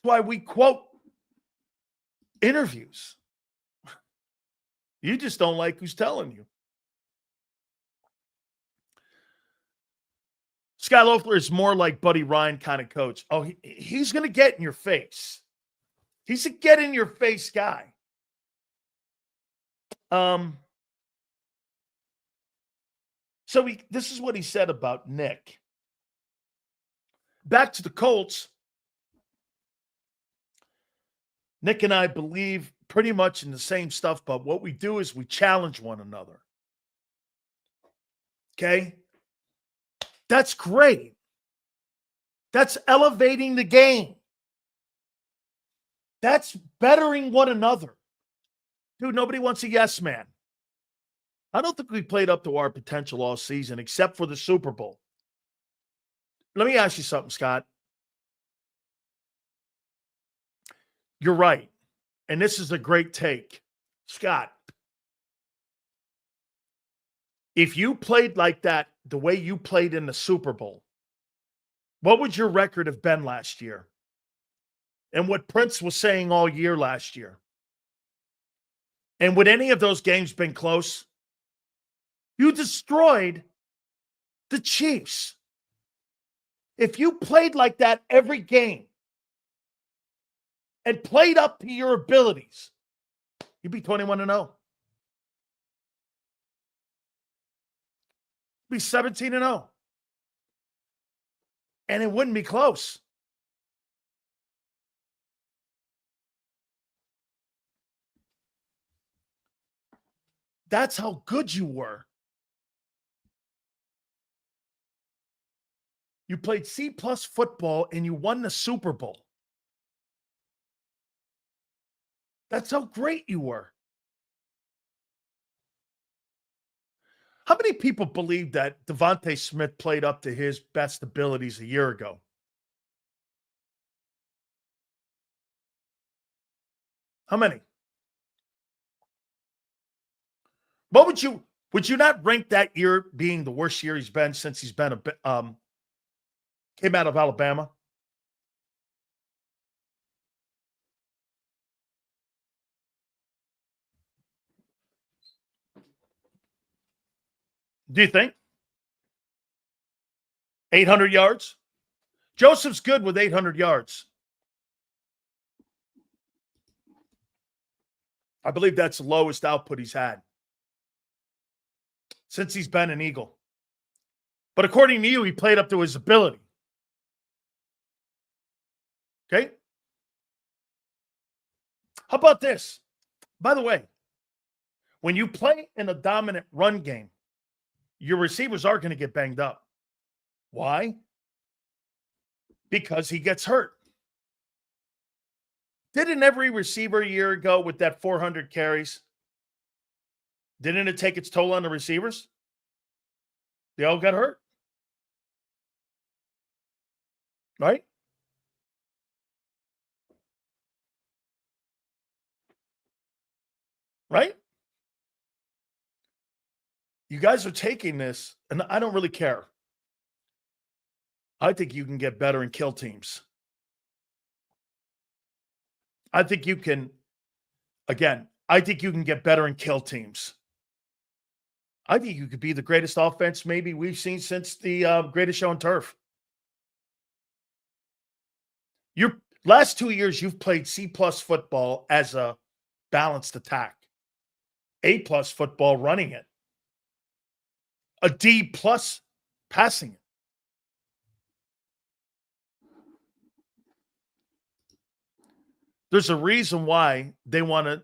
That's why we quote interviews. You just don't like who's telling you. Scott Loeffler is more like Buddy Ryan kind of coach. Oh, he's going to get in your face. He's a get-in-your-face guy. So this is what he said about Nick. Back to the Colts. Nick and I believe pretty much in the same stuff, but what we do is we challenge one another. Okay? That's great. That's elevating the game. That's bettering one another. Dude, nobody wants a yes man. I don't think we played up to our potential all season except for the Super Bowl. Let me ask you something, Scott. You're right. And this is a great take. Scott, if you played like that, the way you played in the Super Bowl, what would your record have been last year? and what Prince was saying all year last year. And would any of those games been close? You destroyed the Chiefs. If you played like that every game and played up to your abilities, you'd be 21-0. Be 17-0. And it wouldn't be close. That's how good you were. You played C-plus football and you won the Super Bowl. That's how great you were. How many people believe that Devontae Smith played up to his best abilities a year ago? How many? What would you not rank that year being the worst year he's been since he's been came out of Alabama? Do you think? 800 yards? Joseph's good with 800 yards. I believe that's the lowest output he's had since he's been an Eagle. But according to you, he played up to his ability. Okay? How about this? By the way, when you play in a dominant run game, your receivers are going to get banged up. Why? Because he gets hurt. Didn't every receiver a year ago with that 400 carries, didn't it take its toll on the receivers? They all got hurt. Right? Right? You guys are taking this, and I don't really care. I think you can get better and kill teams. I think you can, again, I think you can get better and kill teams. I think you could be the greatest offense maybe we've seen since the greatest show on turf. Your last 2 years, you've played C-plus football as a balanced attack. A-plus football running it. A D-plus passing it. There's a reason why they want to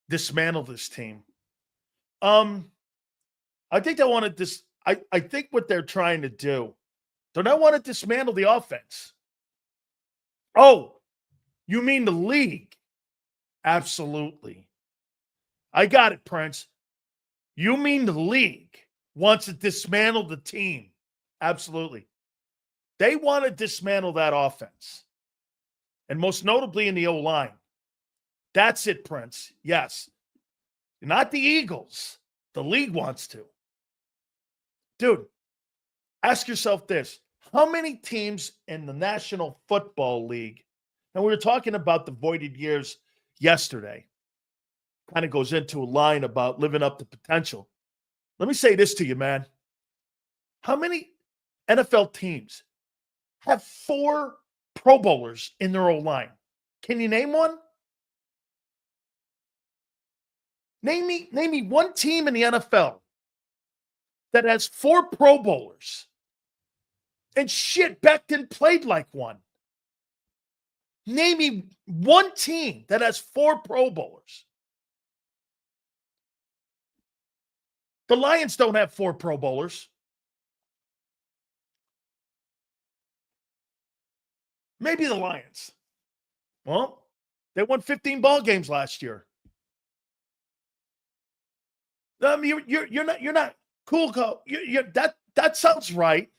dismantle this team. I think they want to I think what they're trying to do, they don't want to dismantle the offense. Oh, you mean the league? Absolutely. I got it, Prince. You mean the league wants to dismantle the team? Absolutely. They want to dismantle that offense. And most notably in the O-line. That's it, Prince. Yes. Not the Eagles. The league wants to. Dude, ask yourself this. How many teams in the National Football League, and we were talking about the voided years yesterday, kind of goes into a line about living up to potential. Let me say this to you, man. How many NFL teams have 4 Pro Bowlers in their O-line? Can you name one? Name me one team in the NFL that has 4 Pro Bowlers. And shit, Becton played like one. Name me one team that has 4 Pro Bowlers. The Lions don't have 4 Pro Bowlers. Maybe the Lions. Well, they won 15 ball games last year. You're not cool. That sounds right.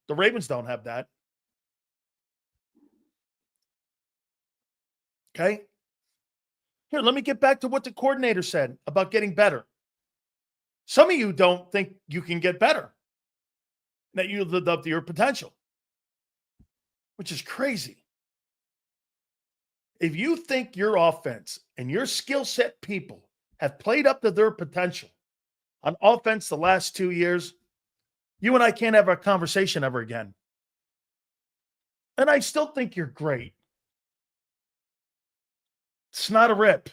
The Ravens don't have that. Okay. Here, let me get back to what the coordinator said about getting better. Some of you don't think you can get better, that you lived up to your potential, which is crazy. if you think your offense and your skill set people have played up to their potential on offense the last 2 years, you and I can't have a conversation ever again. And I still think you're great. It's not a rip.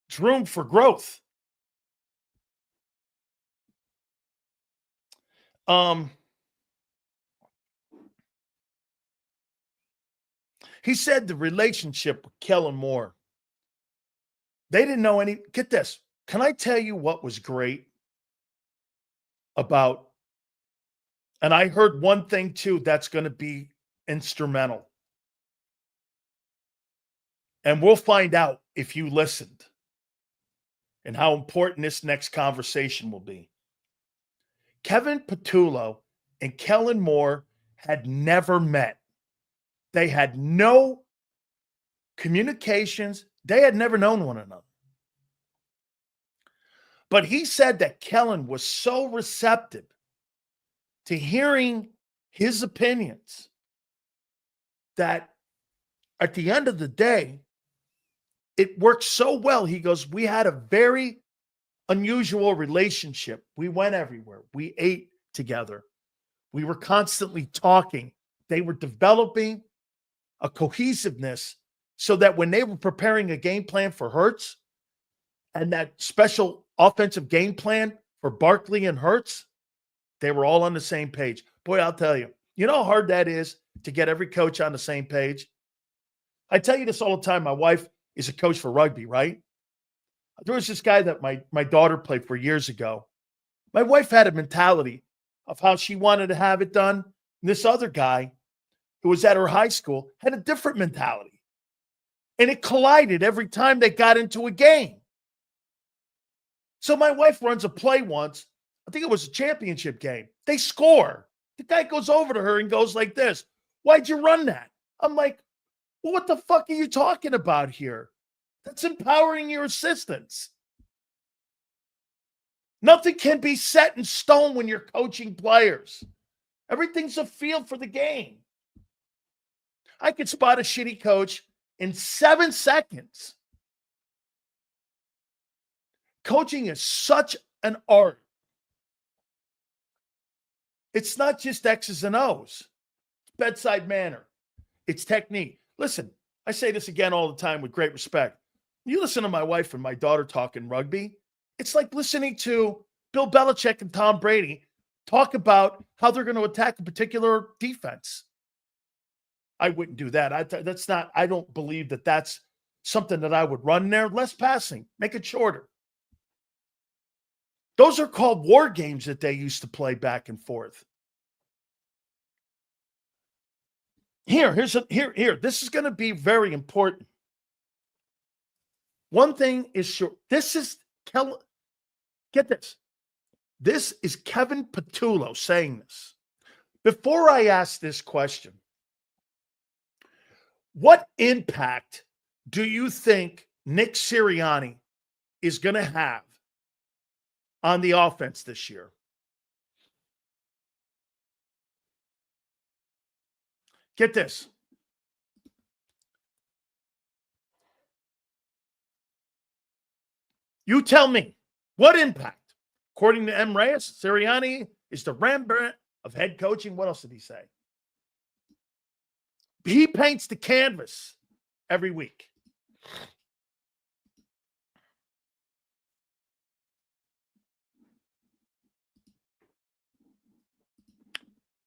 It's room for growth. He said the relationship with Kellen Moore, they didn't know any. Get this. Can I tell you what was great about, and I heard one thing too that's going to be instrumental. And we'll find out if you listened and how important this next conversation will be. Kevin Patullo and Kellen Moore had never met. They had no communications. They had never known one another. But he said that Kellen was so receptive to hearing his opinions that at the end of the day, it worked so well. He goes, we had a very unusual relationship. We went everywhere. We ate together. We were constantly talking. They were developing a cohesiveness so that when they were preparing a game plan for Hurts and that special offensive game plan for Barkley and Hurts, they were all on the same page. Boy, I'll tell you, you know how hard that is to get every coach on the same page? I tell you this all the time. My wife is a coach for rugby, right? There was this guy that my daughter played for years ago. My wife had a mentality of how she wanted to have it done. And this other guy who was at her high school had a different mentality. And it collided every time they got into a game. So my wife runs a play once. I think it was a championship game. They score. The guy goes over to her and goes like this, "Why'd you run that?" I'm like, well, what the fuck are you talking about here? That's empowering your assistants. Nothing can be set in stone when you're coaching players. Everything's a feel for the game. I could spot a shitty coach in 7 seconds. Coaching is such an art. It's not just X's and O's. It's bedside manner. It's technique. Listen, I say this again all the time with great respect. You listen to my wife and my daughter talking rugby, it's like listening to Bill Belichick and Tom Brady talk about how they're going to attack a particular defense. I wouldn't do that. I don't believe that that's something that I would run there. Less passing, make it shorter. Those are called war games that they used to play back and forth. Here. This is going to be very important. One thing is sure. Get this. This is Kevin Patullo saying this. Before I ask this question, what impact do you think Nick Sirianni is going to have on the offense this year? Get this. You tell me, what impact? According to M. Reyes, Sirianni is the Rembrandt of head coaching. What else did he say? He paints the canvas every week.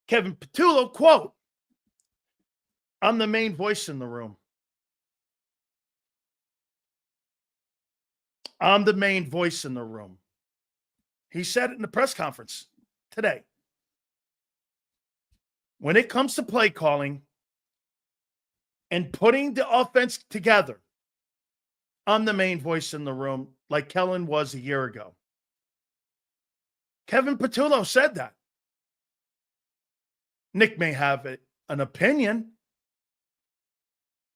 Kevin Patullo, quote, "I'm the main voice in the room. I'm the main voice in the room." He said it in the press conference today. When it comes to play calling and putting the offense together, I'm the main voice in the room, like Kellen was a year ago. Kevin Patullo said that. Nick may have an opinion,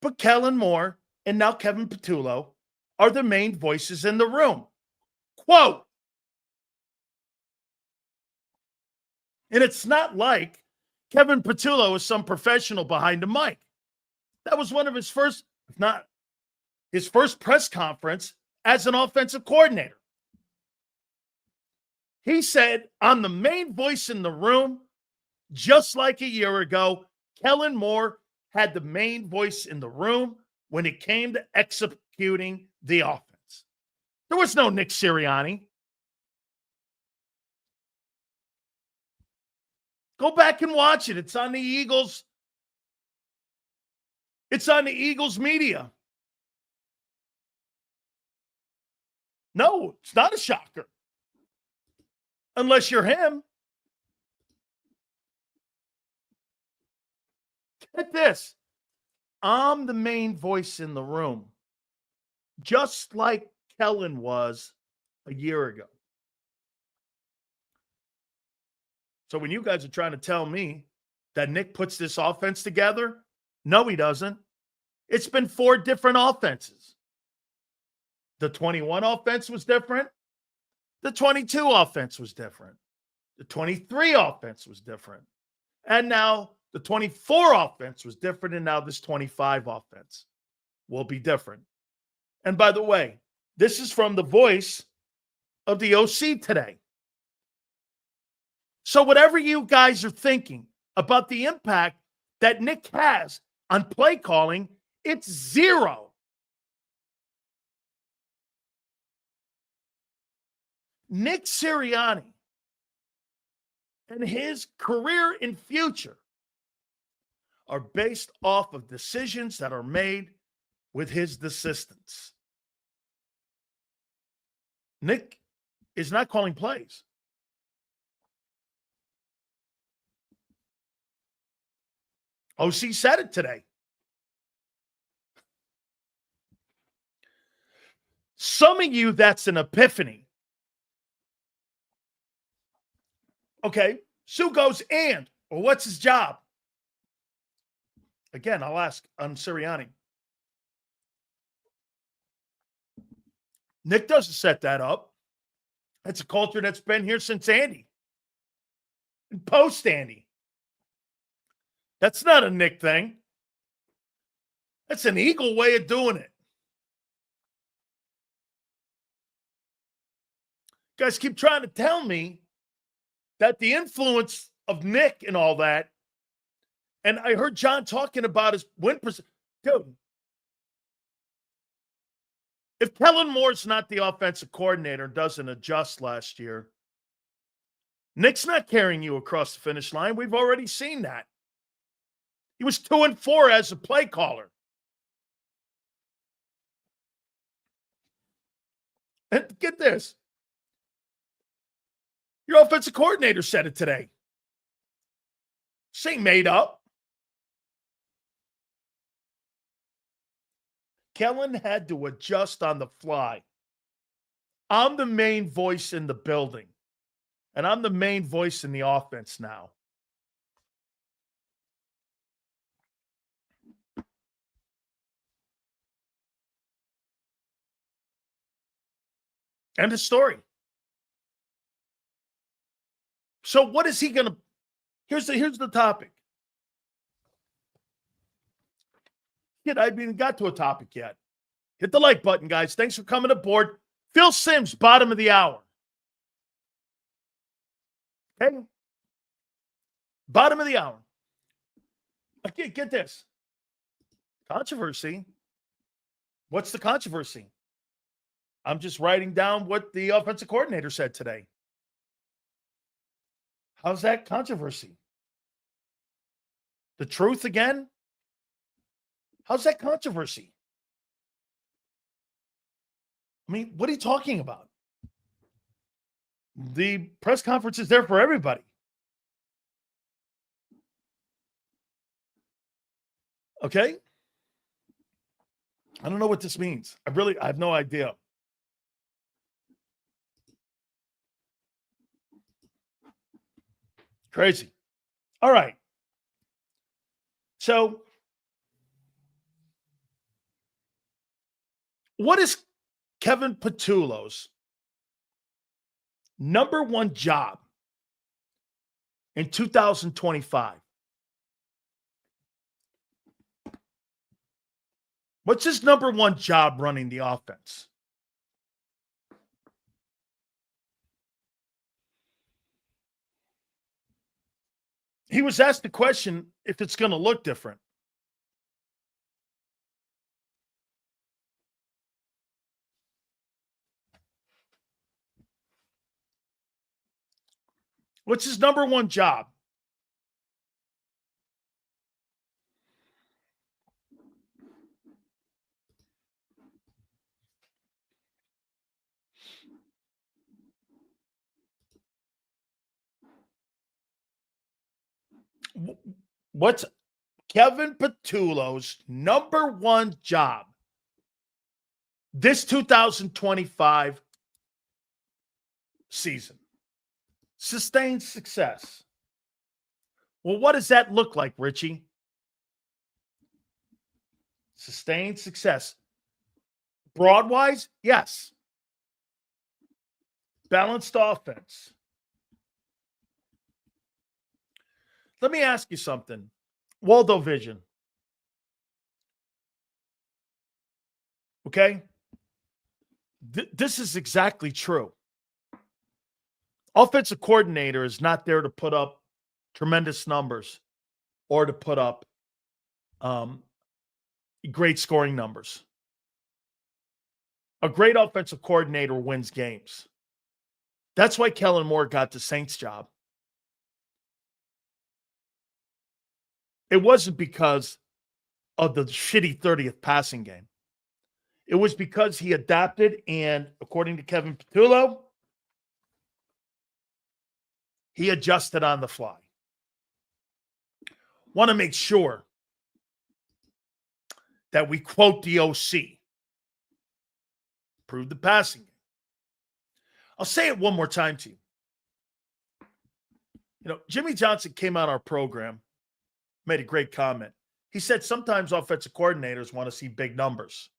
but Kellen Moore and now Kevin Patullo are the main voices in the room. Quote. And it's not like Kevin Patullo is some professional behind a mic. That was one of his first, if not his first press conference as an offensive coordinator. He said, I'm the main voice in the room, just like a year ago. Kellen Moore had the main voice in the room when it came to executing the offense. There was no Nick Sirianni. Go back and watch it. It's on the Eagles. It's on the Eagles media. No, it's not a shocker. Unless you're him. Get this. I'm the main voice in the room, just like Kellen was a year ago. So when you guys are trying to tell me that Nick puts this offense together, no, he doesn't. It's been 4 different offenses. The 21 offense was different. The 22 offense was different. The 23 offense was different. And now the 24 offense was different, and now this 25 offense will be different. And by the way, this is from the voice of the OC today. So whatever you guys are thinking about the impact that Nick has on play calling, it's 0. Nick Sirianni and his career and future are based off of decisions that are made with his assistants. Nick is not calling plays. OC said it today. Some of you, that's an epiphany. Okay, Sue goes, well, what's his job? Again, I'll ask on Sirianni. Nick doesn't set that up. That's a culture that's been here since Andy. And post Andy. That's not a Nick thing. That's an Eagle way of doing it. You guys keep trying to tell me that the influence of Nick and all that, and I heard John talking about his win percent. Dude, if Kellen Moore's not the offensive coordinator, doesn't adjust last year, Nick's not carrying you across the finish line. We've already seen that. He was 2-4 as a play caller. And get this. Your offensive coordinator said it today. This ain't made up. Kellen had to adjust on the fly. I'm the main voice in the building, and I'm the main voice in the offense now. End of story. So what is he going to – here's the topic. I haven't even got to a topic yet. Hit the like button, guys. Thanks for coming aboard. Phil Simms, bottom of the hour. Okay? Bottom of the hour. Okay, get this. Controversy. What's the controversy? I'm just writing down what the offensive coordinator said today. How's that controversy? The truth again? How's that controversy? I mean, what are you talking about? The press conference is there for everybody. Okay? I don't know what this means. I have no idea. Crazy. All right. So, what is Kevin Patullo's number one job in 2025? What's his number one job running the offense? He was asked the question if it's going to look different. What's his number one job? What's Kevin Patullo's number one job this 2025 season? Sustained success. Well, what does that look like, Richie? Sustained success. Broadwise, yes. Balanced offense. Let me ask you something. Waldo Vision. Okay? This is exactly true. Offensive coordinator is not there to put up tremendous numbers or to put up great scoring numbers. A great offensive coordinator wins games. That's why Kellen Moore got the Saints job. It wasn't because of the shitty 30th passing game. It was because he adapted, and according to Kevin Patullo, he adjusted on the fly. Want to make sure that we quote the OC. Improve the passing game. I'll say it one more time to you. Jimmy Johnson came on our program, made a great comment. He said sometimes offensive coordinators want to see big numbers.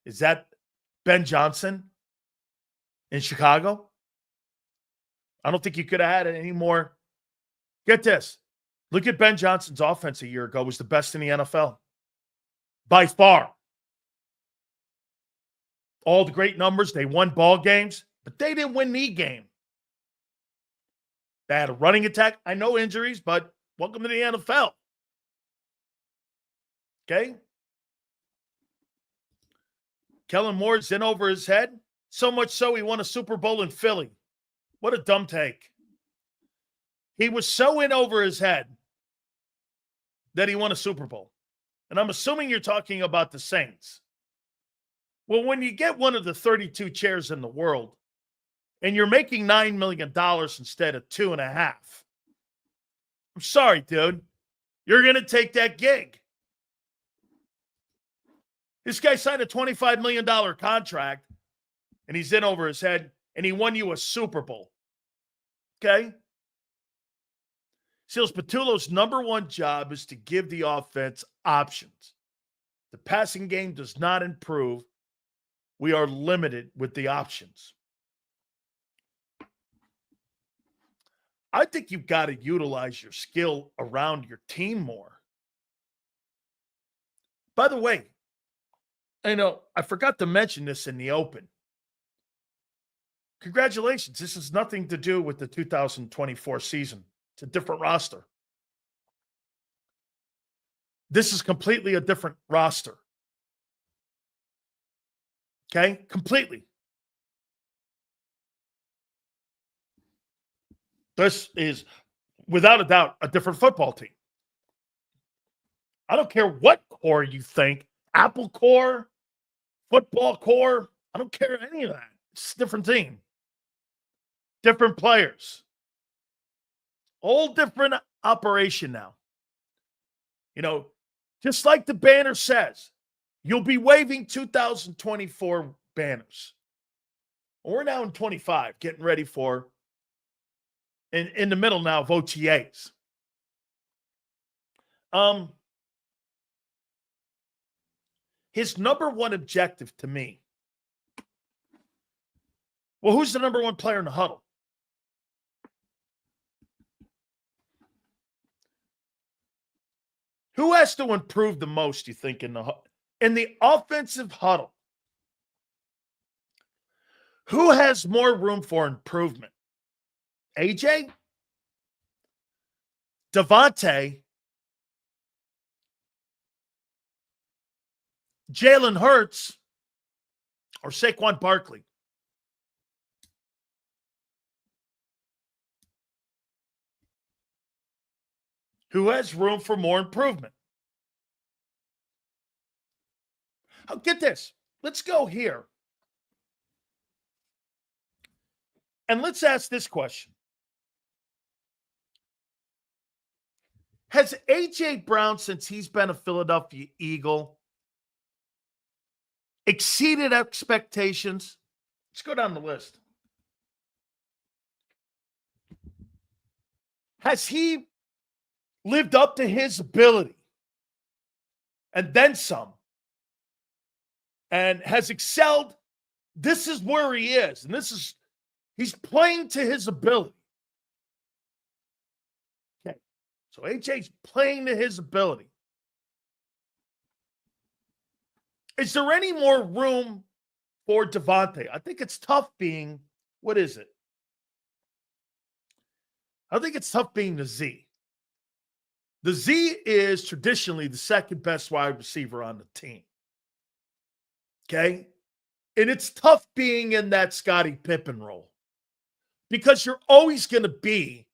Is that Ben Johnson in Chicago? I don't think you could have had it anymore. Get this. Look at Ben Johnson's offense a year ago. It was the best in the NFL. By far. All the great numbers. They won ball games, but they didn't win the game. They had a running attack. I know injuries, but welcome to the NFL. Okay? Kellen Moore's in over his head. So much so he won a Super Bowl in Philly. What a dumb take. He was so in over his head that he won a Super Bowl. And I'm assuming you're talking about the Saints. Well, when you get one of the 32 chairs in the world and you're making $9 million instead of $2.5 million, I'm sorry, dude. You're going to take that gig. This guy signed a $25 million contract, and he's in over his head, and he won you a Super Bowl. Okay? Seals, Patullo's number one job is to give the offense options. The passing game does not improve. We are limited with the options. I think you've got to utilize your skill around your team more. By the way, I forgot to mention this in the open. Congratulations. This has nothing to do with the 2024 season. It's a different roster. This is completely a different roster. Okay? Completely. This is, without a doubt, a different football team. I don't care what core you think. Apple core, football core. I don't care any of that. It's a different team. Different players. Whole different operation now. Just like the banner says, you'll be waving 2024 banners. We're now in 25, getting ready for, in the middle now of OTAs. His number one objective to me. Well, who's the number one player in the huddle? Who has to improve the most, you think, in the in the offensive huddle, who has more room for improvement? AJ, Devontae, Jalen Hurts, or Saquon Barkley? Who has room for more improvement? Oh, get this. Let's go here. And let's ask this question. Has A.J. Brown, since he's been a Philadelphia Eagle, exceeded expectations? Let's go down the list. Has he lived up to his ability and then some? And has excelled? This is where he is. And he's playing to his ability. Okay. So AJ's playing to his ability. Is there any more room for Devontae? I think it's tough being, what is it? I think it's tough being the Z. The Z is traditionally the second best wide receiver on the team. Okay? And it's tough being in that Scottie Pippen role because you're always going to be,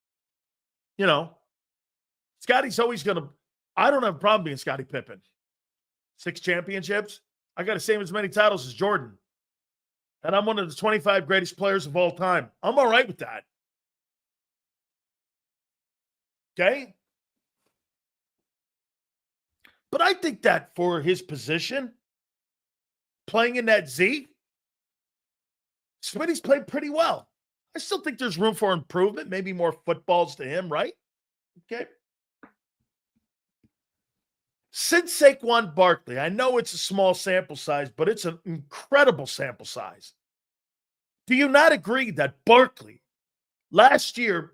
Scotty's always going to, I don't have a problem being Scottie Pippen. 6 championships. I got the same as many titles as Jordan. And I'm one of the 25 greatest players of all time. I'm all right with that. Okay? But I think that for his position, playing in that Z, Smitty's played pretty well. I still think there's room for improvement, maybe more footballs to him, right? Okay. Since Saquon Barkley, I know it's a small sample size, but it's an incredible sample size. Do you not agree that Barkley last year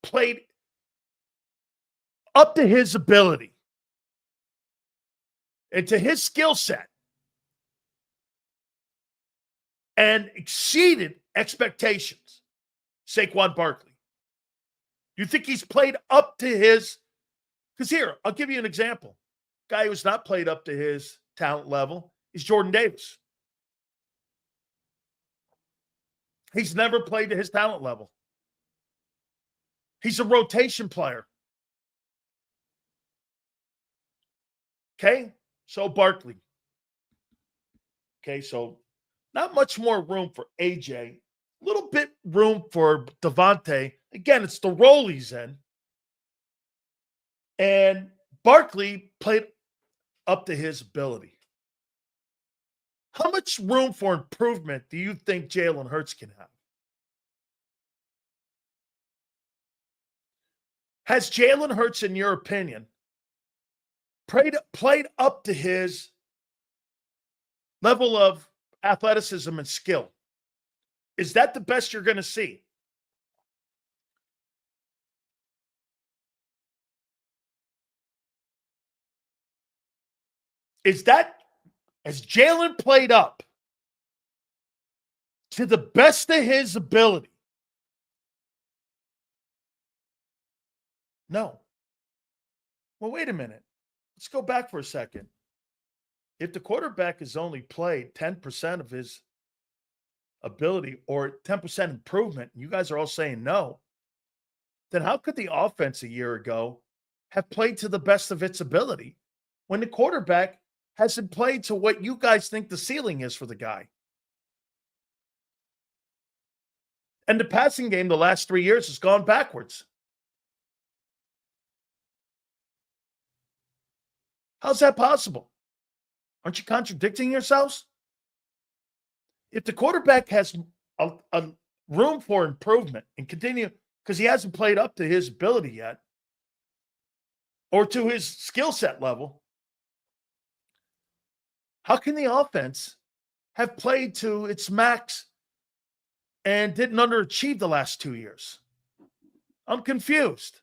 played up to his ability and to his skill set and exceeded expectations? Saquon Barkley. Do you think he's played up to his? Because here, I'll give you an example. Guy who's not played up to his talent level is Jordan Davis. He's never played to his talent level. He's a rotation player. Okay? So Barkley. Okay, so not much more room for AJ. A little bit room for Devontae. Again, it's the role he's in. And Barkley played up to his ability. How much room for improvement do you think Jalen Hurts can have? Has Jalen Hurts, in your opinion, played up to his level of athleticism and skill? Is that the best you're going to see? Has Jalen played up to the best of his ability? No. Well, wait a minute. Let's go back for a second. If the quarterback has only played 10% of his ability or 10% improvement, and you guys are all saying no, then how could the offense a year ago have played to the best of its ability when the quarterback hasn't played to what you guys think the ceiling is for the guy? And the passing game the last 3 years has gone backwards. How's that possible? Aren't you contradicting yourselves? If the quarterback has a room for improvement and continue, because he hasn't played up to his ability yet or to his skill set level, how can the offense have played to its max and didn't underachieve the last 2 years? I'm confused.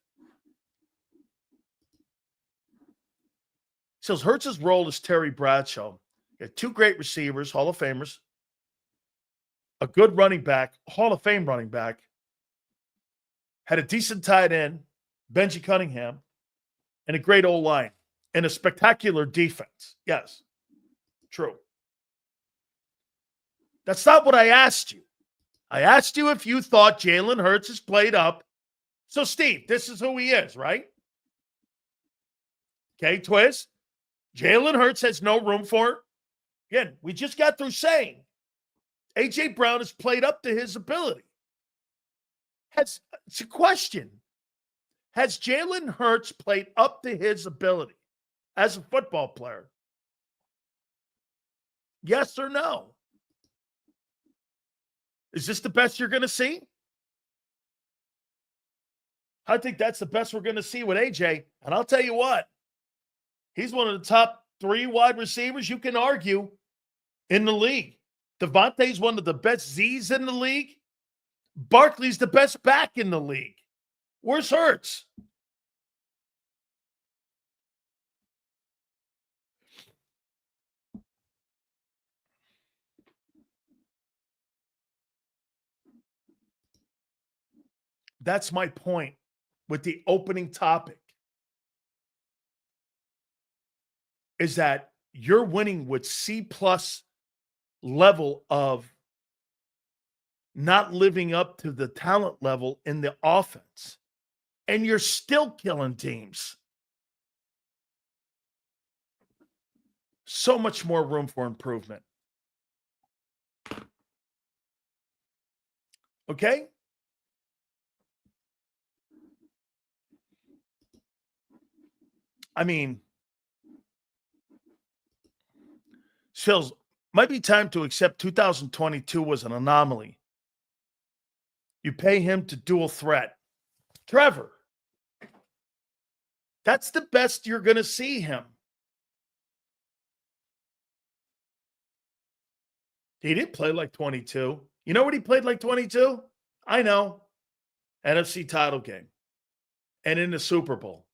So Hurts' role is Terry Bradshaw. He had 2 great receivers, Hall of Famers, a good running back, Hall of Fame running back, had a decent tight end, Benji Cunningham, and a great O-line, and a spectacular defense. Yes, true. That's not what I asked you. I asked you if you thought Jalen Hurts has played up. So, Steve, this is who he is, right? Okay, Twiz. Jalen Hurts has no room for. Again, we just got through saying A.J. Brown has played up to his ability. It's a question. Has Jalen Hurts played up to his ability as a football player? Yes or no? Is this the best you're going to see? I think that's the best we're going to see with AJ. And I'll tell you what, he's one of the top 3 wide receivers you can argue in the league. Devontae's one of the best Z's in the league. Barkley's the best back in the league. Where's Hurts? That's my point with the opening topic, is that you're winning with C+ level of not living up to the talent level in the offense, and you're still killing teams. So much more room for improvement. Okay? I mean, Sills, might be time to accept 2022 was an anomaly. You pay him to dual threat. Trevor, that's the best you're going to see him. He didn't play like 22. You know what he played like 22? I know. NFC title game. And in the Super Bowl.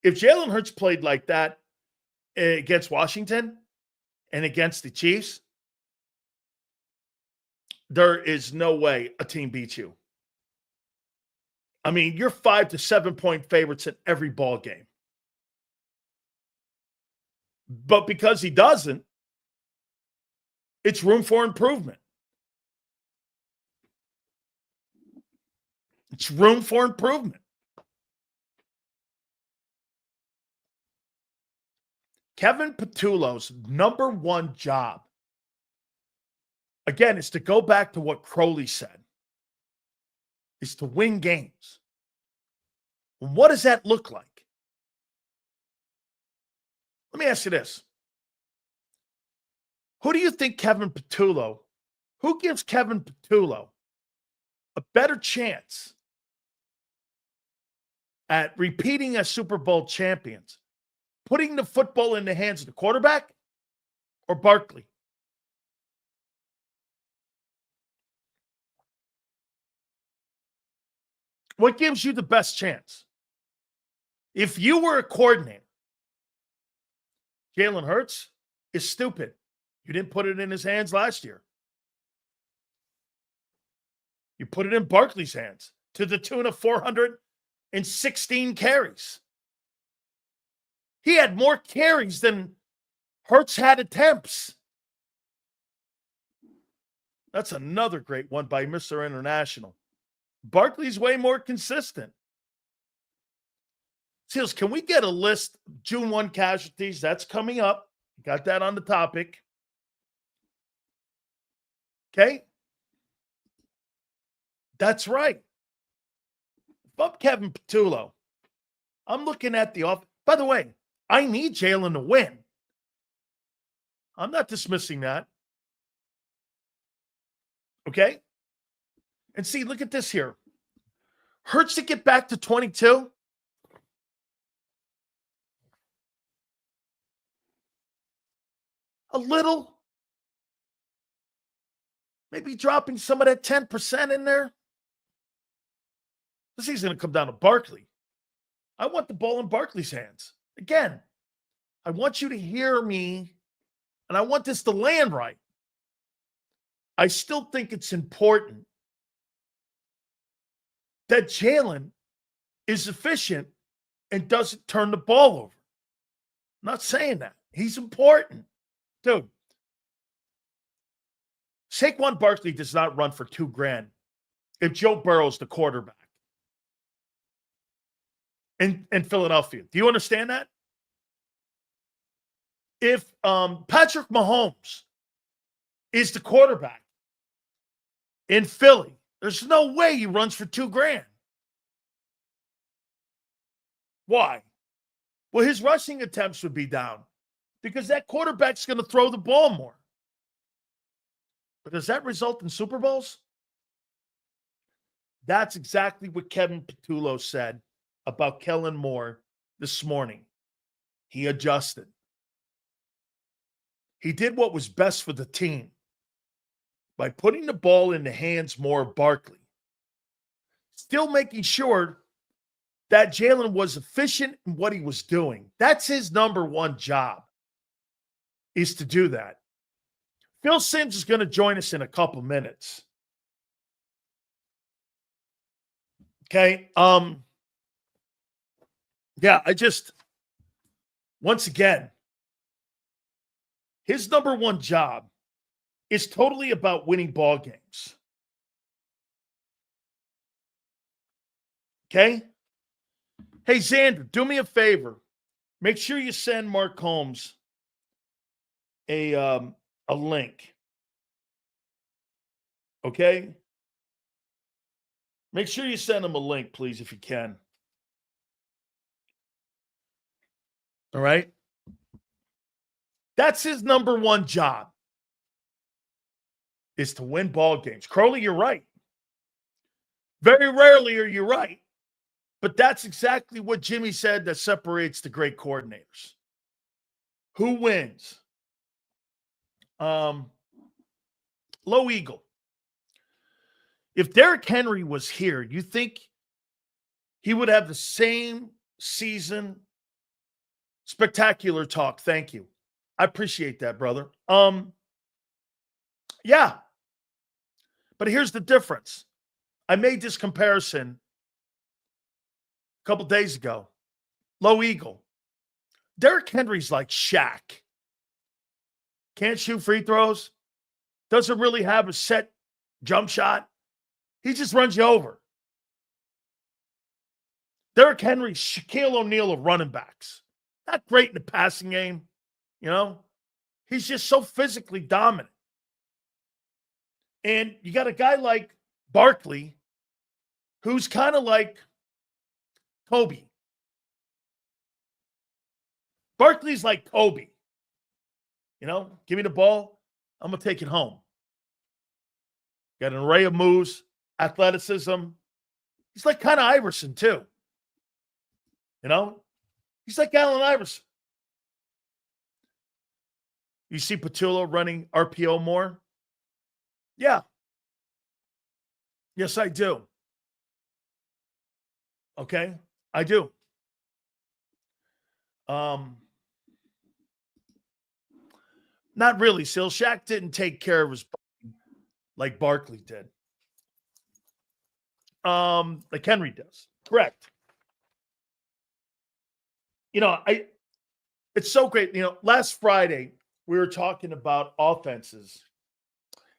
If Jalen Hurts played like that against Washington and against the Chiefs, there is no way a team beats you. I mean, you're 5 to 7 point favorites in every ball game. But because he doesn't, it's room for improvement. It's room for improvement. Kevin Patullo's number 1 job, again, is to go back to what Crowley said, is to win games. What does that look like? Let me ask you this. Who do you think who gives Kevin Patullo a better chance at repeating as Super Bowl champions? Putting the football in the hands of the quarterback or Barkley? What gives you the best chance? If you were a coordinator, Jalen Hurts is stupid. You didn't put it in his hands last year. You put it in Barkley's hands to the tune of 416 carries. He had more carries than Hurts had attempts. That's another great one by Mr. International. Barkley's way more consistent. Seals, can we get a list of June 1 casualties? That's coming up. Got that on the topic. Okay? That's right. Bump Kevin Patullo. I'm looking at the off. By the way, I need Jalen to win. I'm not dismissing that. Okay? And see, look at this here. Hurts to get back to 22. A little. Maybe dropping some of that 10% in there. This is going to come down to Barkley. I want the ball in Barkley's hands. Again, I want you to hear me, and I want this to land right. I still think it's important that Jalen is efficient and doesn't turn the ball over. I'm not saying that. He's important. Dude, Saquon Barkley does not run for $2,000 if Joe Burrow's the quarterback in Philadelphia. Do you understand that? If Patrick Mahomes is the quarterback in Philly, there's no way he runs for $2,000. Why? Well, his rushing attempts would be down because that quarterback's going to throw the ball more. But does that result in Super Bowls? That's exactly what Kevin Patullo said about Kellen Moore this morning. He adjusted. He did what was best for the team by putting the ball in the hands more of Barkley, still making sure that Jalen was efficient in what he was doing. That's his number one job, is to do that. Phil Simms is going to join us in a couple minutes. Okay. Yeah, once again, his number one job is totally about winning ball games. Okay? Hey, Xander, do me a favor. Make sure you send Mark Holmes a link. Okay? Make sure you send him a link, please, if you can. All right? That's his number one job, is to win ball games. Crowley, you're right. Very rarely are you right. But that's exactly what Jimmy said that separates the great coordinators. Who wins? Low Eagle. If Derrick Henry was here, you think he would have the same season? Spectacular talk. Thank you. I appreciate that, brother. Yeah. But here's the difference. I made this comparison a couple days ago. Low Eagle. Derrick Henry's like Shaq. Can't shoot free throws. Doesn't really have a set jump shot. He just runs you over. Derrick Henry's Shaquille O'Neal of running backs. Not great in the passing game, you know. He's just so physically dominant. And you got a guy like Barkley, who's kind of like Kobe. Barkley's like Kobe. You know, give me the ball, I'm going to take it home. Got an array of moves, athleticism. He's like kind of Iverson, too. You know, he's like Allen Iverson. You see Patullo running RPO more? Yeah. Yes, I do. Okay, I do. Not really, Sil. Shaq didn't take care of his body like Barkley did. Like Henry does. Correct. You know, it's so great. You know, last Friday we were talking about offenses.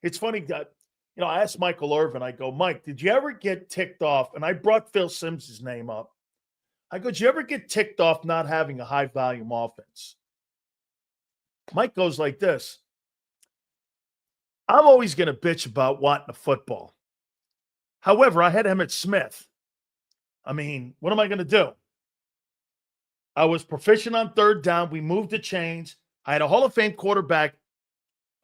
It's funny that, you know, I asked Michael Irvin, I go, Mike, did you ever get ticked off? And I brought Phil Simms' name up. I go, did you ever get ticked off not having a high volume offense? Mike goes like this. I'm always going to bitch about wanting a football. However, I had Emmitt Smith. I mean, what am I going to do? I was proficient on third down. We moved the chains. I had a Hall of Fame quarterback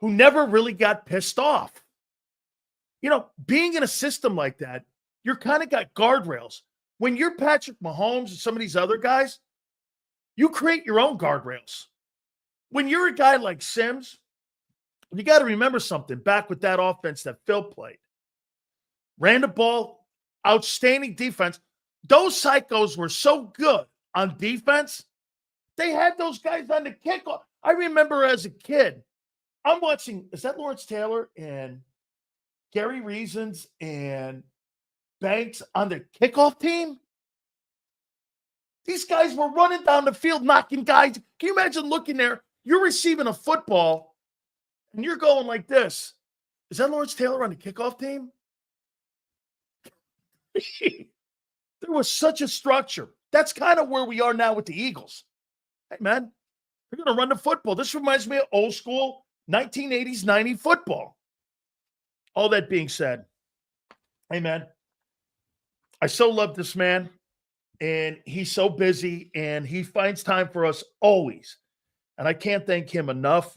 who never really got pissed off. You know, being in a system like that, you're kind of got guardrails. When you're Patrick Mahomes and some of these other guys, you create your own guardrails. When you're a guy like Simms, you got to remember something back with that offense that Phil played. Ran the ball, outstanding defense. Those psychos were so good on defense They had those guys on the kickoff. I remember as a kid, I'm watching, is that Lawrence Taylor and Gary Reasons and Banks on the kickoff team? These guys were running down the field, knocking guys. Can you imagine looking there? You're receiving a football, and you're going like this. Is that Lawrence Taylor on the kickoff team? There was such a structure. That's kind of where we are now with the Eagles. Hey, man, they're going to run the football. This reminds me of old school 1980s, 90s football. All that being said, hey, man, I so love this man, and he's so busy, and he finds time for us always. And I can't thank him enough.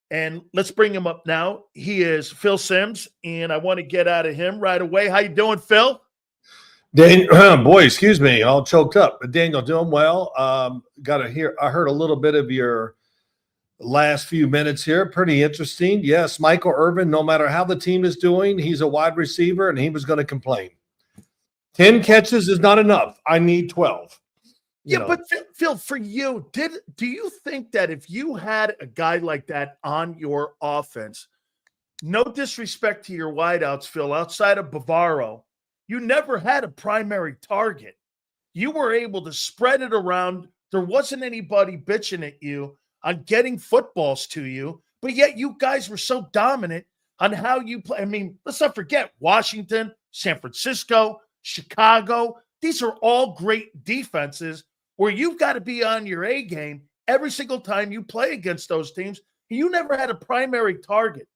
And let's bring him up now. He is Phil Simms, and I want to get out of him right away. How you doing, Phil? Boy, excuse me, all choked up. But Daniel, doing well. I heard a little bit of your last few minutes here. Pretty interesting. Yes, Michael Irvin, no matter how the team is doing, he's a wide receiver, and he was going to complain. 10 catches is not enough. I need 12. But Phil, for you, do you think that if you had a guy like that on your offense, no disrespect to your wideouts, Phil, outside of Bavaro, you never had a primary target. You were able to spread it around. There wasn't anybody bitching at you on getting footballs to you, but yet you guys were so dominant on how you play. I mean, let's not forget Washington, San Francisco, Chicago. These are all great defenses where you've got to be on your A game every single time you play against those teams. You never had a primary target.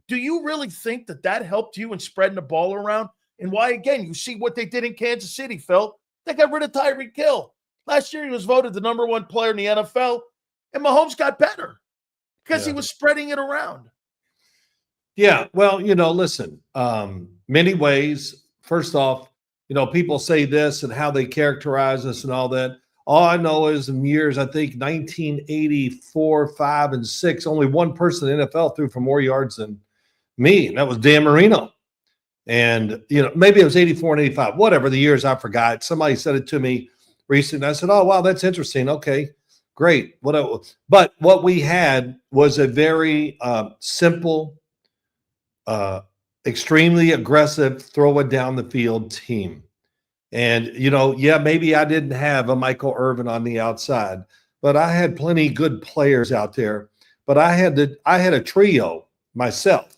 Do you really think that helped you in spreading the ball around? And why, again, you see what they did in Kansas City, Phil. They got rid of Tyreek Hill. Last year, he was voted the #1 player in the NFL, and Mahomes got better because he was spreading it around. Yeah, well, listen, many ways. First off, people say this and how they characterize us and all that. All I know is in years, I think 1984, 5, and 6, only one person in the NFL threw for more yards than me, and that was Dan Marino. And, maybe it was 84 and 85, whatever the years, I forgot. Somebody said it to me recently. I said, oh, wow, that's interesting. Okay, great. But what we had was a very simple, extremely aggressive, throw it down the field team. And, maybe I didn't have a Michael Irvin on the outside, but I had plenty good players out there. But I had a trio myself,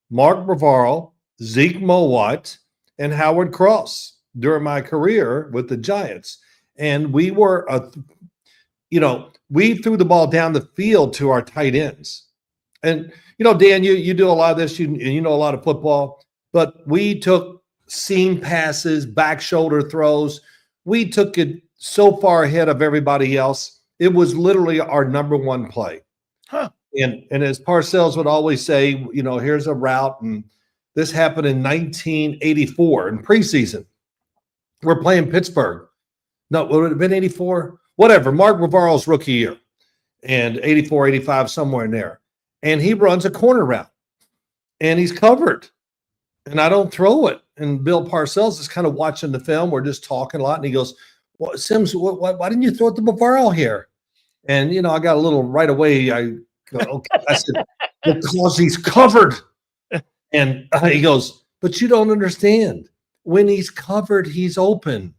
Mark Bavaro, Zeke Mowat, and Howard Cross during my career with the Giants. And we were, we threw the ball down the field to our tight ends. And, Dan, you do a lot of this, you know a lot of football, but we took seam passes, back shoulder throws. We took it so far ahead of everybody else. It was literally our #1 play. Huh. And as Parcells would always say, here's a route, and this happened in 1984 in preseason. We're playing Pittsburgh. No, would it have been 84? Whatever. Mark Bavaro's rookie year. And 84, 85, somewhere in there. And he runs a corner route. And he's covered. And I don't throw it. And Bill Parcells is kind of watching the film. We're just talking a lot. And he goes, well, Sims, why didn't you throw it to Bavaro here? And, I got a little right away. I go, okay. I said, because he's covered. And he goes, but you don't understand. When he's covered, he's open.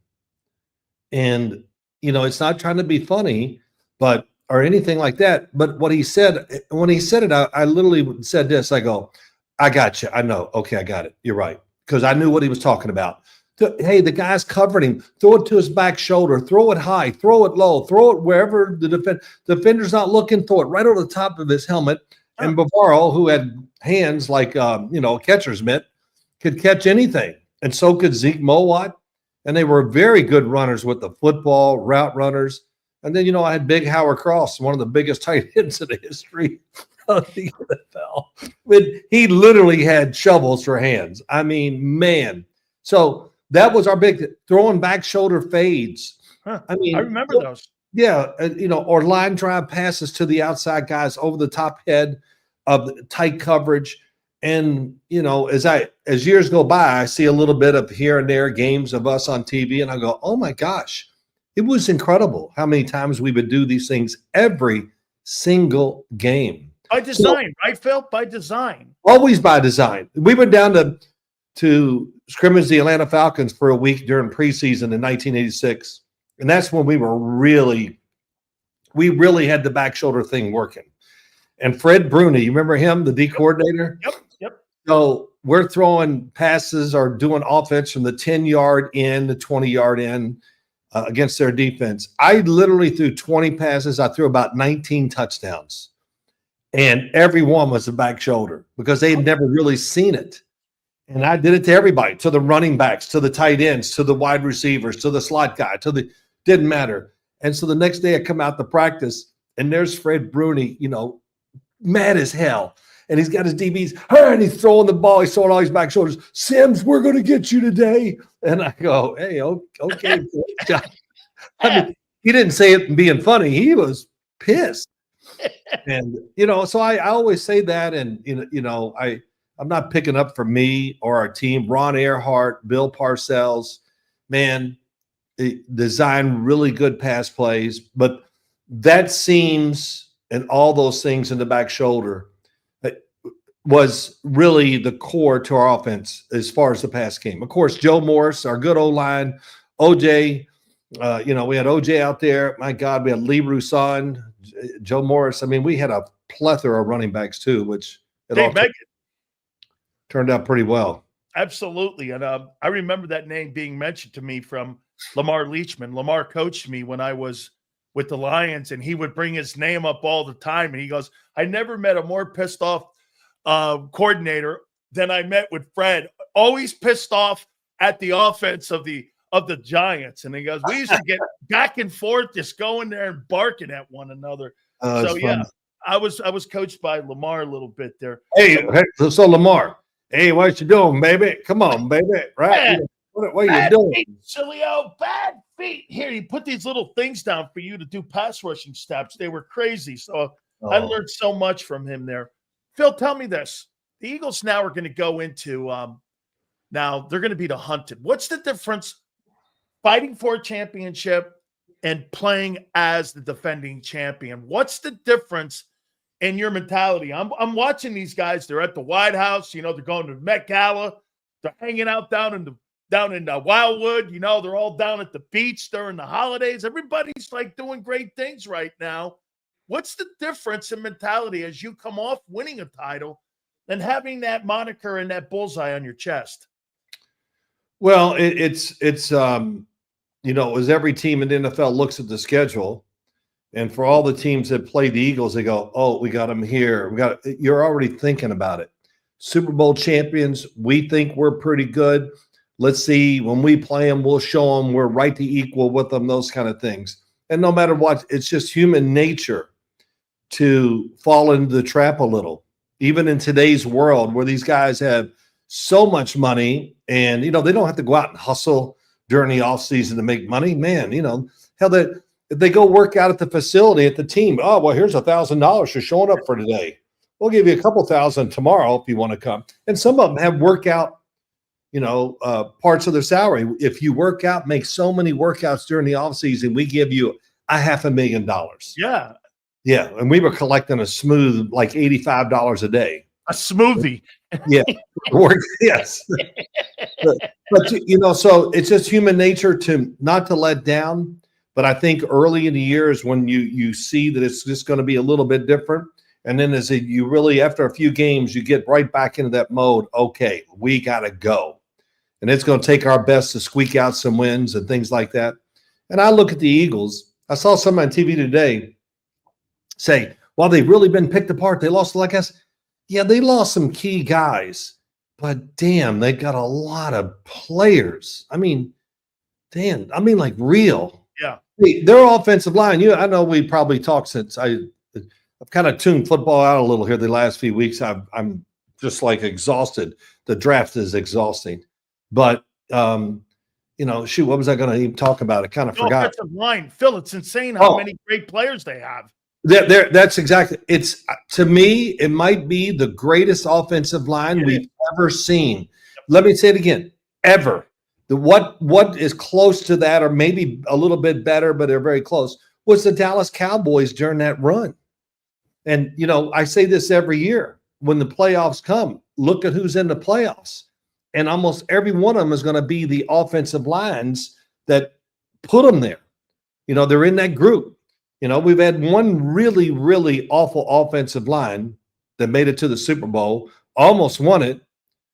And, it's not trying to be funny, or anything like that. But what he said, when he said it, I literally said this. I go, I got you. I know. Okay, I got it. You're right. Because I knew what he was talking about. Hey, the guy's covered him. Throw it to his back shoulder. Throw it high. Throw it low. Throw it wherever the defender's not looking. Throw it right over the top of his helmet. And Bavaro, who had hands like, a catcher's mitt, could catch anything. And so could Zeke Mowat. And they were very good runners with the football, route runners. And then, I had Big Howard Cross, one of the biggest tight ends in the history of the NFL. But he literally had shovels for hands. I mean, man. So that was our big throwing back shoulder fades. Huh. I remember those. Yeah, or line drive passes to the outside guys over the top head of the tight coverage. And, as years go by, I see a little bit of here and there games of us on TV, and I go, oh my gosh, It was incredible how many times we would do these things every single game. By design, right, Phil? By design. Always by design. We went down to scrimmage the Atlanta Falcons for a week during preseason in 1986. And that's when we really had the back shoulder thing working. And Fred Bruni, you remember him, the D coordinator? Yep. So we're throwing passes or doing offense from the 10-yard in, the 20-yard in against their defense. I literally threw 20 passes. I threw about 19 touchdowns. And every one was a back shoulder because they had never really seen it. And I did it to everybody, to the running backs, to the tight ends, to the wide receivers, to the slot guy, didn't matter. And so the next day I come out to practice and there's Fred Bruni, mad as hell. And he's got his DBs, and he's throwing the ball. He's throwing all his back shoulders. Sims, we're going to get you today. And I go, hey, okay. I mean, he didn't say it being funny. He was pissed. And, so I always say that. And, I'm not picking up for me or our team. Ron Earhart, Bill Parcells, man, they design really good pass plays. But that seems and all those things in the back shoulder was really the core to our offense as far as the pass game. Of course, Joe Morris, our good O-line, OJ, we had OJ out there. My God, we had Lee Roussan, Joe Morris. I mean, we had a plethora of running backs too, which turned out pretty well. Absolutely. And I remember that name being mentioned to me from Lamar Leachman. Lamar coached me when I was with the Lions, and he would bring his name up all the time. And he goes, I never met a more pissed off coordinator than I met with Fred. Always pissed off at the offense of the Giants. And he goes, we used to get back and forth, just going there and barking at one another. So yeah, I was coached by Lamar a little bit there. Hey, so Lamar, hey, what you doing, baby? Come on, baby. Right? What are you doing? Sileo, bad feet. Here, you put these little things down for you to do pass rushing steps. They were crazy. So I learned so much from him there. Phil, tell me this. The Eagles now are going to go into now they're going to be the hunted. What's the difference fighting for a championship and playing as the defending champion? What's the difference in your mentality? I'm watching these guys. They're at the White House. They're going to Met Gala. They're hanging out down in Wildwood. They're all down at the beach during the holidays. Everybody's like doing great things right now. What's the difference in mentality as you come off winning a title and having that moniker and that bullseye on your chest? Well, it's as every team in the NFL looks at the schedule, and for all the teams that play the Eagles, they go, oh, we got them here. You're already thinking about it. Super Bowl champions, we think we're pretty good. Let's see, when we play them, we'll show them we're right to equal with them, those kind of things. And no matter what, it's just human nature to fall into the trap a little, even in today's world where these guys have so much money and, they don't have to go out and hustle during the offseason to make money. Man, hell, if they go work out at the facility at the team, oh, well, here's $1,000 for showing up for today. We'll give you a couple thousand tomorrow if you want to come. And some of them have workout, parts of their salary. If you work out, make so many workouts during the offseason, we give you $500,000. Yeah. Yeah. And we were collecting a smooth, like $85 a day. A smoothie. Yeah. Yes. but so it's just human nature to not to let down. But I think early in the years when you see that it's just going to be a little bit different. And then you really, after a few games, you get right back into that mode. Okay, we got to go. And it's going to take our best to squeak out some wins and things like that. And I look at the Eagles. I saw someone on TV today say, well, they've really been picked apart. They lost, like us. Yeah, they lost some key guys. But, damn, they got a lot of players. I mean, like real. Yeah. Their offensive line, I know we probably talked since I've kind of tuned football out a little here the last few weeks. I'm just like exhausted. The draft is exhausting. But, shoot, what was I going to even talk about? I kind of forgot. Offensive line. Phil, it's insane how many great players they have. That's exactly. It's to me, it might be the greatest offensive line we've ever seen. Let me say it again. Ever. What is close to that, or maybe a little bit better, but they're very close, was the Dallas Cowboys during that run. And, I say this every year. When the playoffs come, look at who's in the playoffs. And almost every one of them is going to be the offensive lines that put them there. They're in that group. We've had one really, really awful offensive line that made it to the Super Bowl, almost won it,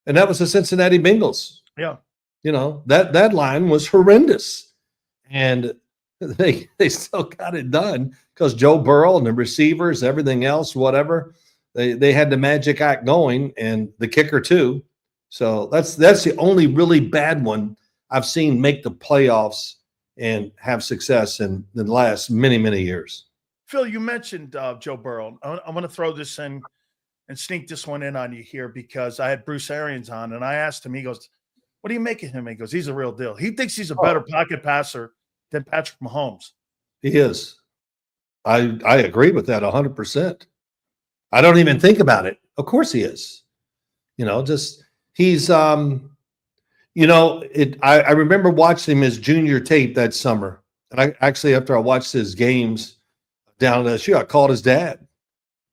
and that was the Cincinnati Bengals. Yeah. That line was horrendous. And they still got it done because Joe Burrow and the receivers, everything else, whatever, they had the magic act going, and the kicker too. So that's the only really bad one I've seen make the playoffs and have success in the last many, many years. Phil, you mentioned Joe Burrow. I'm going to throw this in and sneak this one in on you here because I had Bruce Arians on, and I asked him, he goes, what do you make of him? He goes, he's a real deal. He thinks he's a better pocket passer than Patrick Mahomes. He is. I agree with that 100%. I don't even think about it. Of course he is. He's I remember watching him his junior tape that summer. And I actually, after I watched his games down at LSU, I called his dad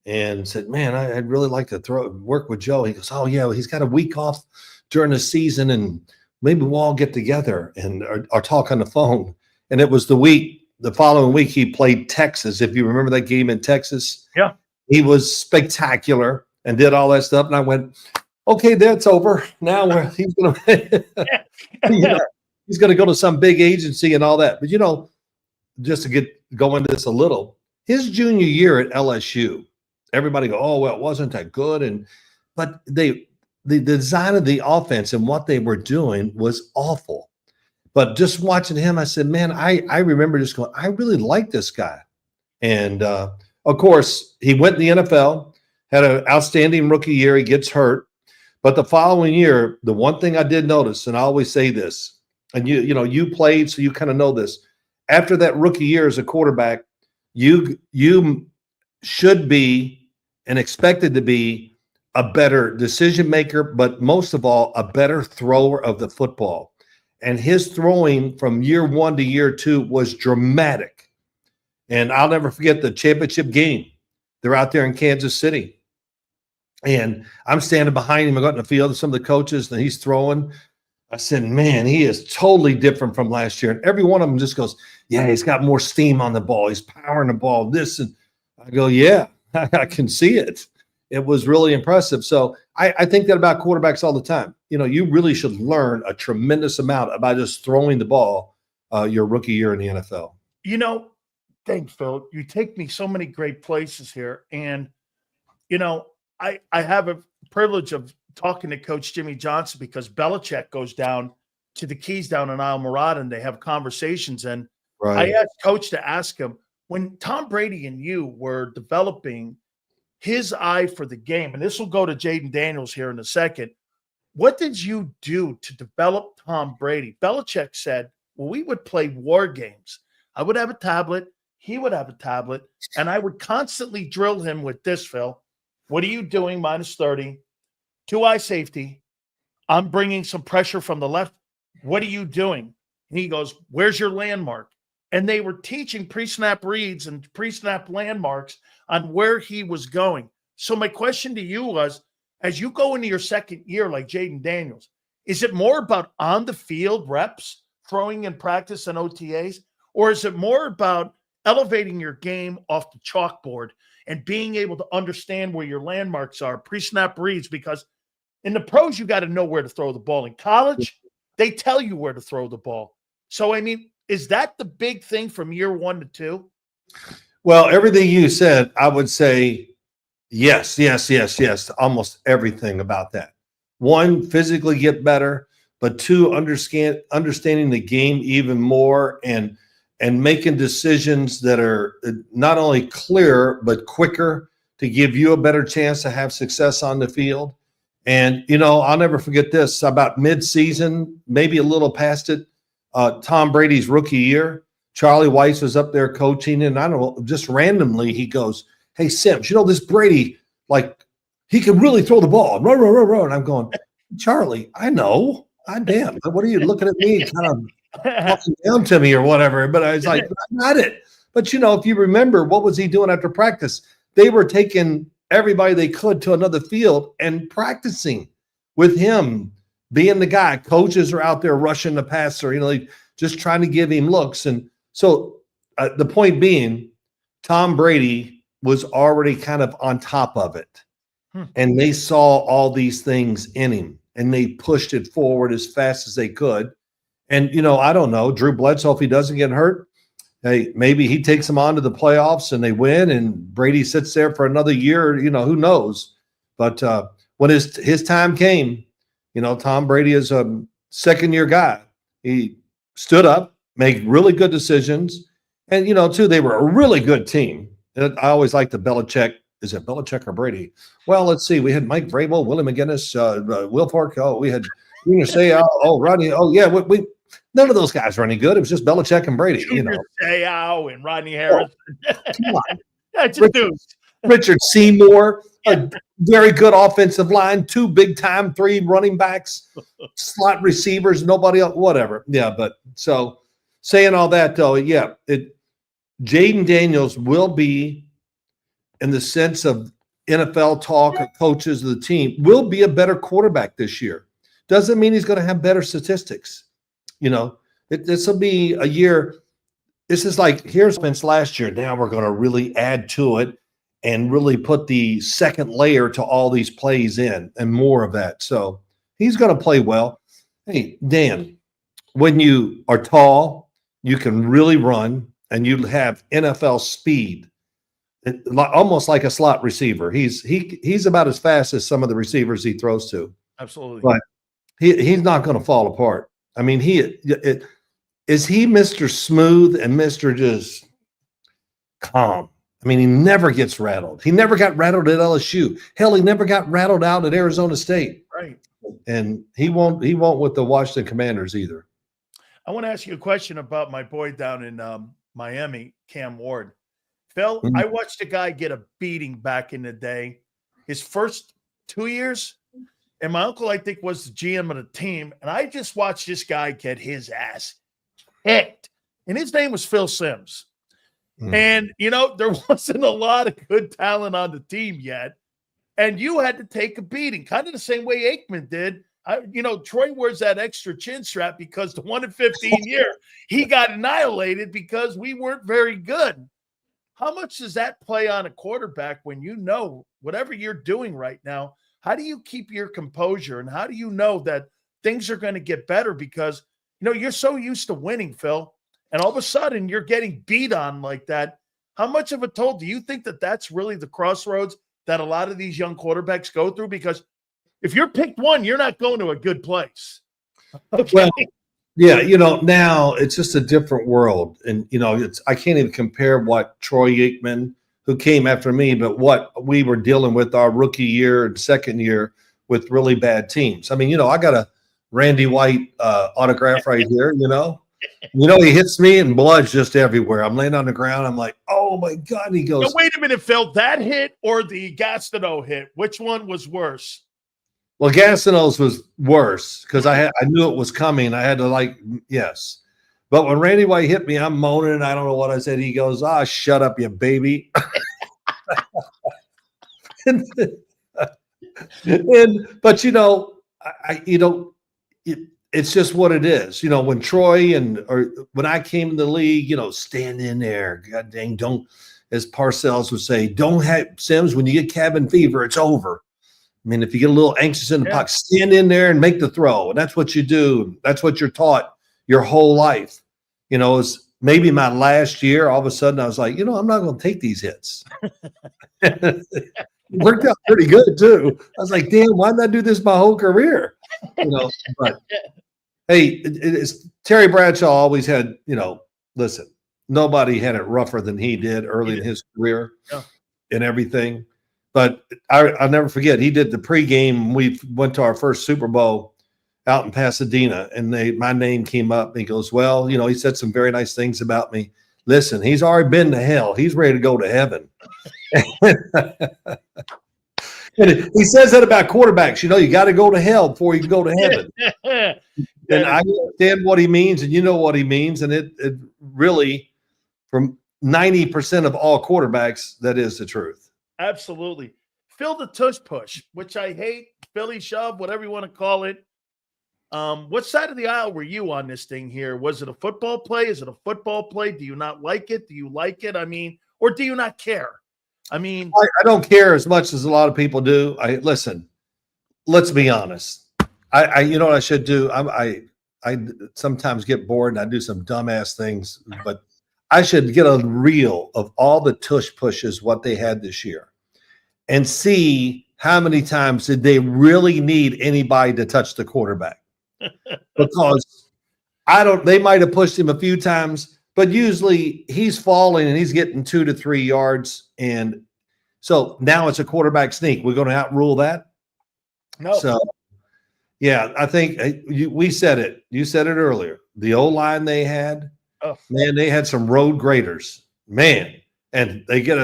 and said, man, I'd really like to work with Joe. He goes, oh yeah, he's got a week off during the season and maybe we'll all get together and or talk on the phone. And it was the following week he played Texas. If you remember that game in Texas. Yeah. He was spectacular and did all that stuff. And I went, okay, that's over. Now he's going to he's going to go to some big agency and all that. But, just to go into this a little, his junior year at LSU, everybody go, oh, well, it wasn't that good. But the design of the offense and what they were doing was awful. But just watching him, I said, man, I remember just going, I really like this guy. And, of course, he went in the NFL, had an outstanding rookie year. He gets hurt. But the following year, the one thing I did notice, and I always say this, and you played, so you kind of know this. After that rookie year as a quarterback, you should be and expected to be a better decision maker, but most of all, a better thrower of the football. And his throwing from year one to year two was dramatic. And I'll never forget the championship game. They're out there in Kansas City. And I'm standing behind him. I got in the field with some of the coaches, and he's throwing. I said, man, he is totally different from last year. And every one of them just goes, yeah, he's got more steam on the ball. He's powering the ball, this. And I go, yeah, I can see it. It was really impressive. So I think that about quarterbacks all the time. You really should learn a tremendous amount about just throwing the ball your rookie year in the NFL. Thanks, Phil. You take me so many great places here. And, I have a privilege of talking to Coach Jimmy Johnson because Belichick goes down to the Keys down in Isle Morada and they have conversations. And right. I asked Coach to ask him, when Tom Brady and you were developing his eye for the game, and this will go to Jaden Daniels here in a second, what did you do to develop Tom Brady? Belichick said, well, we would play war games. I would have a tablet. He would have a tablet, and I would constantly drill him with this, Phil. What are you doing? -30, 2-eye safety. I'm bringing some pressure from the left. What are you doing? And he goes, where's your landmark? And they were teaching pre-snap reads and pre-snap landmarks on where he was going. So my question to you was, as you go into your second year like Jaden Daniels, is it more about on the field reps, throwing in practice and OTAs, or is it more about elevating your game off the chalkboard and being able to understand where your landmarks are, pre-snap reads? Because in the pros, you got to know where to throw the ball. In college, they tell you where to throw the ball. So, is that the big thing from year 1 to 2? Well, everything you said, I would say yes, to almost everything about that. 1, physically get better, but 2, understanding the game even more and making decisions that are not only clearer, but quicker to give you a better chance to have success on the field. And, I'll never forget this. About mid-season, maybe a little past it, Tom Brady's rookie year, Charlie Weiss was up there coaching, and I don't know, just randomly he goes, hey, Sims, this Brady, he can really throw the ball. And I'm going, Charlie, I know. damn, what are you looking at me kind of talking down to me or whatever? But I was like, not it. But, if you remember, what was he doing after practice? They were taking everybody they could to another field and practicing with him being the guy. Coaches are out there rushing the passer, like just trying to give him looks. And so the point being, Tom Brady was already kind of on top of it. And they saw all these things in him, and they pushed it forward as fast as they could. And, I don't know, Drew Bledsoe, if he doesn't get hurt, hey, maybe he takes them on to the playoffs and they win, and Brady sits there for another year, who knows. But when his time came, Tom Brady is a second-year guy. He stood up, made really good decisions. And, too, they were a really good team. And I always like the Belichick. Is it Belichick or Brady? Well, let's see. We had Mike Vrabel, Willie McGinnis, Will Fork. Oh, we had Junior Seau. Oh, Rodney. Oh, yeah. We none of those guys were any good. It was just Belichick and Brady. Junior Seau and Rodney Harris. Come on. That's just Richard Seymour, a very good offensive line, 2 big-time 3 running backs, slot receivers, nobody else, whatever. Yeah, but so saying all that, though, yeah, Jaden Daniels will be, in the sense of NFL talk or coaches of the team, will be a better quarterback this year. Doesn't mean he's going to have better statistics. This will be a year. This is like, here's Spence last year. Now we're going to really add to it and really put the second layer to all these plays in and more of that. So he's going to play well. Hey, Dan, when you are tall, you can really run, and you have NFL speed. Almost like a slot receiver. He's about as fast as some of the receivers he throws to. Absolutely. But he's not going to fall apart. I mean, is he Mr. Smooth and Mr. just calm? I mean, he never gets rattled. He never got rattled at LSU. Hell, he never got rattled out at Arizona State. Right. And he won't with the Washington Commanders either. I want to ask you a question about my boy down in Miami, Cam Ward. Phil, I watched a guy get a beating back in the day, his first 2 years, and my uncle, I think, was the GM of the team, and I just watched this guy get his ass kicked, and his name was Phil Simms. And, there wasn't a lot of good talent on the team yet, and you had to take a beating, kind of the same way Aikman did. Troy wears that extra chin strap because the 1-15 year, he got annihilated because we weren't very good. How much does that play on a quarterback when whatever you're doing right now, how do you keep your composure, and how do you know that things are going to get better? Because, you're so used to winning, Phil, and all of a sudden you're getting beat on like that. How much of a toll do you think that that's really the crossroads that a lot of these young quarterbacks go through? Because if you're picked one, you're not going to a good place. Okay. Well, yeah, now it's just a different world. And, I can't even compare what Troy Aikman, who came after me, but what we were dealing with our rookie year and second year with really bad teams. I mean, I got a Randy White autograph right here, he hits me and blood's just everywhere. I'm laying on the ground. I'm like, oh, my God. And he goes. Now, wait a minute, Phil, that hit or the Gastineau hit? Which one was worse? Well, Gastineau's was worse because I knew it was coming. I had to yes. But when Randy White hit me, I'm moaning, and I don't know what I said. He goes, shut up, you baby. But it's just what it is. When Troy or when I came in the league, stand in there. God dang, don't, as Parcells would say, don't have Sims, when you get cabin fever, it's over. I mean, if you get a little anxious in the pocket, stand in there and make the throw. And that's what you do. That's what you're taught your whole life. It's maybe my last year, all of a sudden I was like, I'm not going to take these hits. It worked out pretty good too. I was like, damn, why didn't I do this my whole career? But hey, it's Terry Bradshaw always had, listen, nobody had it rougher than he did early in his career and everything. But I'll never forget, he did the pregame. We went to our first Super Bowl out in Pasadena, and my name came up. And he goes, well, he said some very nice things about me. Listen, he's already been to hell. He's ready to go to heaven. And he says that about quarterbacks. You got to go to hell before you can go to heaven. And I understand what he means, and you know what he means. And it really, from 90% of all quarterbacks, that is the truth. Absolutely. Phil the tush push, which I hate, Philly shove, whatever you want to call it. What side of the aisle were you on this thing here? Was it a football play? Is it a football play? Do you not like it? Do you like it? I mean, or do you not care? I mean, I don't care as much as a lot of people do. Listen, let's be honest. You know what I should do? I sometimes get bored and I do some dumbass things, but I should get a reel of all the tush pushes, what they had this year, and see how many times did they really need anybody to touch the quarterback. Because they might have pushed him a few times, but usually he's falling and he's getting 2 to 3 yards. And so now it's a quarterback sneak. We're going to outrule that? No. So, yeah, I think we said it. You said it earlier. The O-line they had, man, they had some road graders. Man, and they get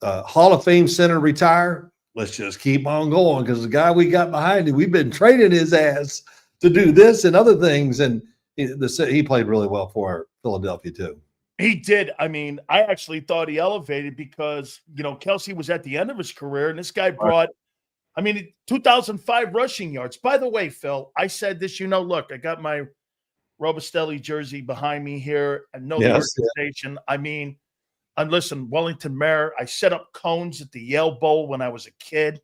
a Hall of Fame center retire. Let's just keep on going because the guy we got behind him, we've been training his ass to do this and other things. And he played really well for Philadelphia too. He did. I mean, I actually thought he elevated because, Kelsey was at the end of his career and this guy brought, 2005 rushing yards. By the way, Phil, I said this, look, I got my Robustelli jersey behind me here and know the organization. Yeah. I mean, and listen, Wellington Mayor, I set up cones at the Yale Bowl when I was a kid.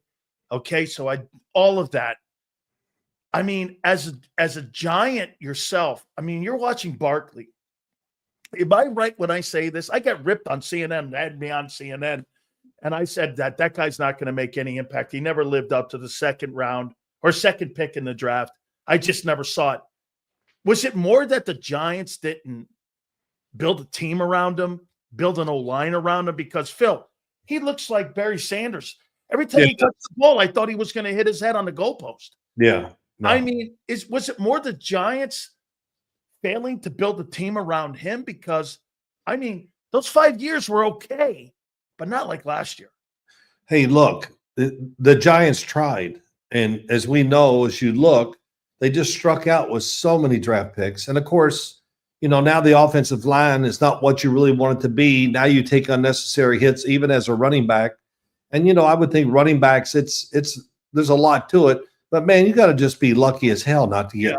Okay. So all of that. I mean, as a Giant yourself, you're watching Barkley. Am I right when I say this? I got ripped on CNN, they had me on CNN, and I said that guy's not going to make any impact. He never lived up to the second round or second pick in the draft. I just never saw it. Was it more that the Giants didn't build a team around him, build an O-line around him? Because, Phil, he looks like Barry Sanders. Every time he touched the ball, I thought he was going to hit his head on the goalpost. Yeah. No. Was it more the Giants failing to build a team around him? Because, those 5 years were okay, but not like last year. Hey, look, the Giants tried. And as we know, as you look, they just struck out with so many draft picks. And, of course, now the offensive line is not what you really want it to be. Now you take unnecessary hits, even as a running back. And, I would think running backs, there's a lot to it. But, man, you got to just be lucky as hell not to get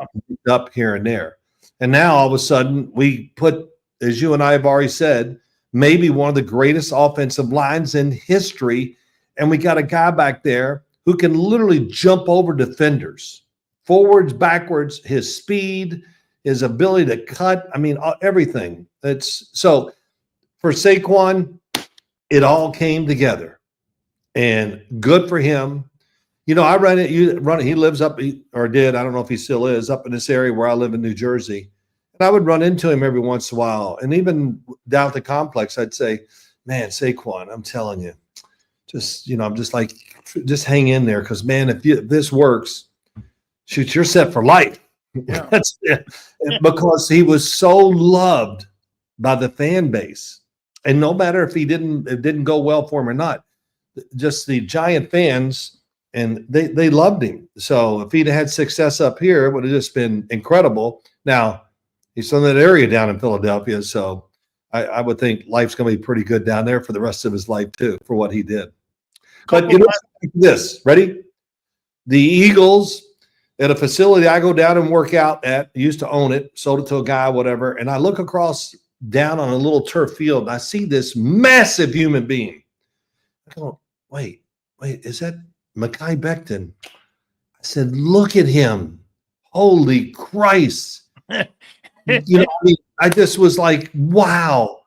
up here and there. And now, all of a sudden, we put, as you and I have already said, maybe one of the greatest offensive lines in history. And we got a guy back there who can literally jump over defenders, forwards, backwards, his speed, his ability to cut. Everything. So for Saquon, it all came together. And good for him. I run it. He lives up, or did. I don't know if he still is up in this area where I live in New Jersey. And I would run into him every once in a while. And even down at the complex, I'd say, man, Saquon, I'm telling you, I'm just like, just hang in there. Because, man, if this works, shoot, you're set for life. Yeah. That's it. Because he was so loved by the fan base. And no matter if it didn't go well for him or not, just the Giant fans, and they loved him. So if he'd had success up here, it would have just been incredible. Now, he's from that area down in Philadelphia, so I would think life's going to be pretty good down there for the rest of his life, too, for what he did. But this, ready? The Eagles, at a facility I go down and work out at, used to own it, sold it to a guy, whatever, and I look across down on a little turf field, and I see this massive human being. I go, wait, is that Mekhi Becton? I said, look at him. Holy Christ. I just was like, wow.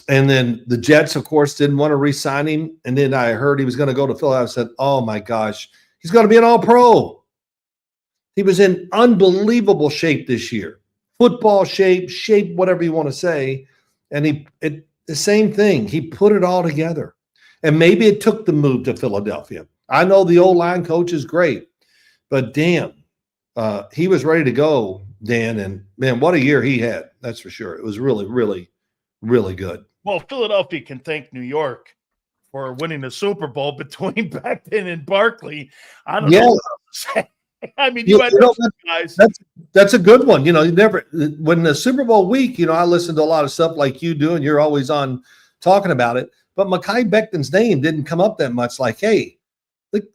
And then the Jets, of course, didn't want to re-sign him. And then I heard he was going to go to Philadelphia. I said, oh my gosh, he's going to be an all-pro. He was in unbelievable shape this year. Football shape, whatever you want to say. And the same thing. He put it all together. And maybe it took the move to Philadelphia. I know the O-line coach is great, but damn, he was ready to go, Dan. And, man, what a year he had. That's for sure. It was really, really, really good. Well, Philadelphia can thank New York for winning the Super Bowl between Becton and Barkley. I don't Yeah. know what else to say. I mean, you had those guys. That's a good one. You know, you never when the Super Bowl week, you know, I listen to a lot of stuff like you do, and you're always on talking about it. But Mekhi Becton's name didn't come up that much. Like, hey,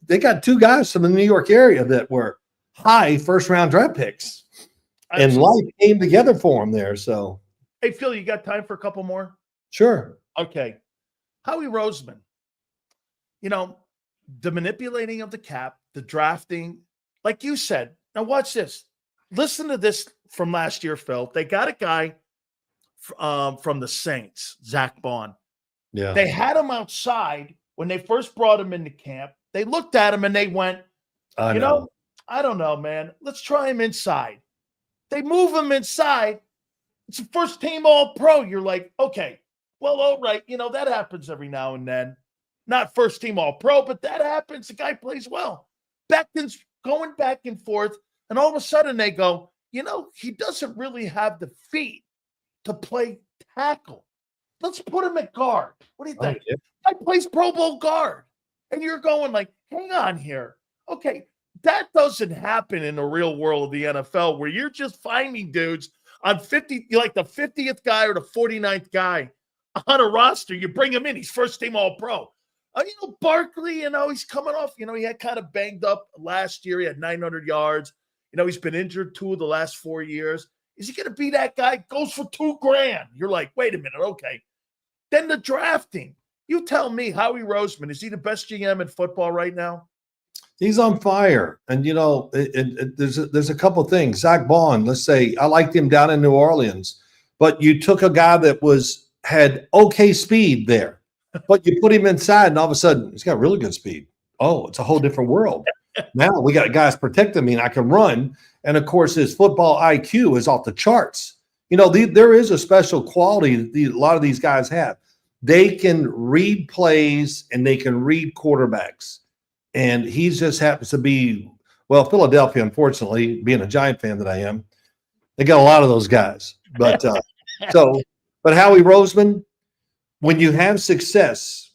they got two guys from the New York area that were high first-round draft picks, and life came together for them there. So, hey, Phil, you got time for a couple more? Sure. Okay. Howie Roseman, you know, the manipulating of the cap, the drafting, like you said. Now watch this. Listen to this from last year, Phil. They got a guy from the Saints, Zach Bond. Yeah. They had him outside when they first brought him into camp. They looked at him and they went, I don't know, man. Let's try him inside. They move him inside. It's a first team All-Pro. You're like, okay, well, all right. You know, that happens every now and then. Not first team All-Pro, but that happens. The guy plays well. Becton's going back and forth, and all of a sudden they go, you know, he doesn't really have the feet to play tackle. Let's put him at guard. What do you think? Guy plays Pro Bowl guard. And you're going like, hang on here. Okay, that doesn't happen in the real world of the NFL where you're just finding dudes on 50, like the 50th guy or the 49th guy on a roster. You bring him in. He's first team All-Pro. You know, Barkley, you know, he's coming off. You know, he had kind of banged up last year. He had 900 yards. You know, he's been injured 2 of the last 4 years. Is he going to be that guy? Goes for $2,000. You're like, wait a minute. Okay. Then the drafting. You tell me, Howie Roseman, is he the best GM in football right now? He's on fire. And, you know, there's a couple things. Zach Bond, let's say, I liked him down in New Orleans, but you took a guy that had okay speed there, but you put him inside and all of a sudden he's got really good speed. Oh, it's a whole different world. Now we got guys protecting me and I can run. And, of course, his football IQ is off the charts. You know, there is a special quality a lot of these guys have. They can read plays and they can read quarterbacks. And he just happens to be, well, Philadelphia, unfortunately, being a Giant fan that I am, they got a lot of those guys. But but Howie Roseman, when you have success,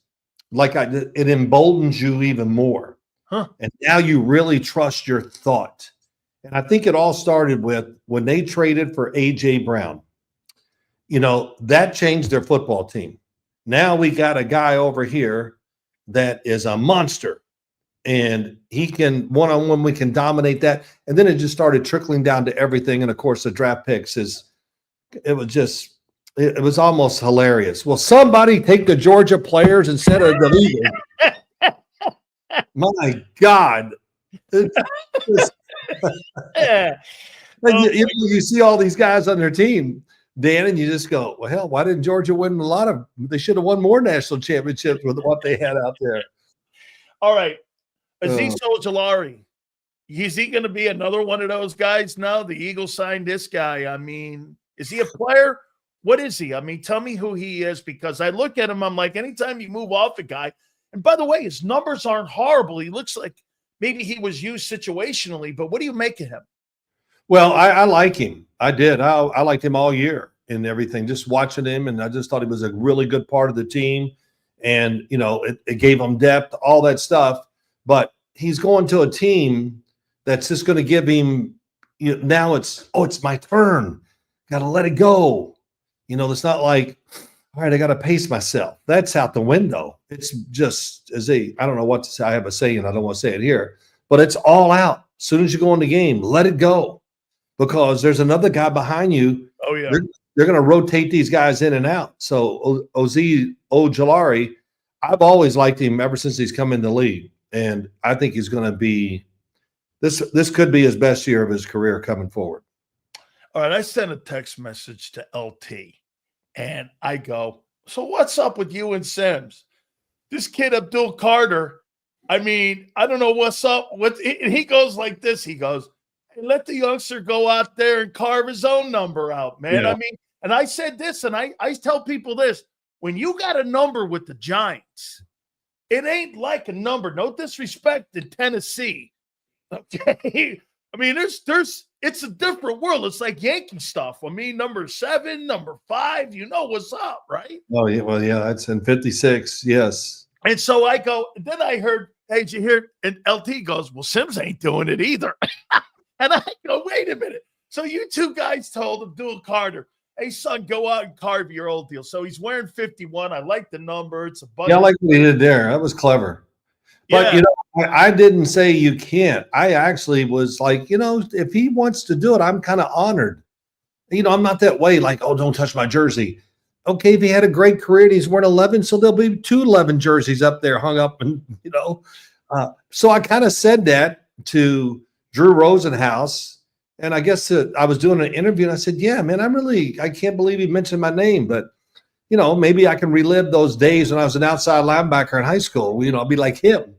it emboldens you even more. And now you really trust your thought. And I think it all started with when they traded for A.J. Brown. You know, that changed their football team. Now we got a guy over here that is a monster. And he can one-on-one, we can dominate that. And then it just started trickling down to everything. And of course, the draft picks it was almost hilarious. Will somebody take the Georgia players instead of the Eagles? My God. You see all these guys on their team, Dan, and you just go, well, hell, why didn't Georgia win they should have won more national championships with what they had out there. All right. Azeez Ojulari, is he going to be another one of those guys now? The Eagles signed this guy. I mean, is he a player? What is he? I mean, tell me who he is, because I look at him, I'm like, anytime you move off a guy, and by the way, his numbers aren't horrible. He looks like maybe he was used situationally, but what do you make of him? Well, I like him. I did. I liked him all year and everything, just watching him, and I just thought he was a really good part of the team. And, you know, it gave him depth, all that stuff. But he's going to a team that's just going to give him, you know, now it's my turn. Got to let it go. You know, it's not like, all right, I got to pace myself. That's out the window. It's just I don't know what to say. I have a saying. I don't want to say it here, but it's all out. As soon as you go in the game, let it go, because there's another guy behind you. Oh, yeah. They're going to rotate these guys in and out. So Azeez Ojulari, I've always liked him ever since he's come in the league. And I think he's going to be this could be his best year of his career coming forward. All right, I sent a text message to LT, and I go, so what's up with you and Sims? This kid, Abdul Carter, I mean, I don't know what's up. He goes like this. He goes, hey, let the youngster go out there and carve his own number out, man. Yeah. I mean, and I said this, and I tell people this. When you got a number with the Giants, it ain't like a number. No disrespect in Tennessee. Okay. I mean, it's a different world. It's like Yankee stuff. I mean, number 7, number 5, you know what's up, right? Oh, yeah. Well, yeah, that's in 56. Yes. And so I go, then I heard, hey, did you hear? And LT goes, well, Sims ain't doing it either. And I go, wait a minute. So you two guys told Abdul Carter, hey, son, go out and carve your old deal. So he's wearing 51. I like the number. It's a bunch. Yeah, I like what he did there. That was clever. But, Yeah. I didn't say you can't. I actually was like, if he wants to do it, I'm kind of honored. I'm not that way, like, oh, don't touch my jersey. Okay, if he had a great career and he's wearing 11, so there'll be 2 11 jerseys up there hung up. And, so I kind of said that to Drew Rosenhaus. And I guess I was doing an interview and I said, yeah, man, I can't believe he mentioned my name. But, maybe I can relive those days when I was an outside linebacker in high school. I'll be like him.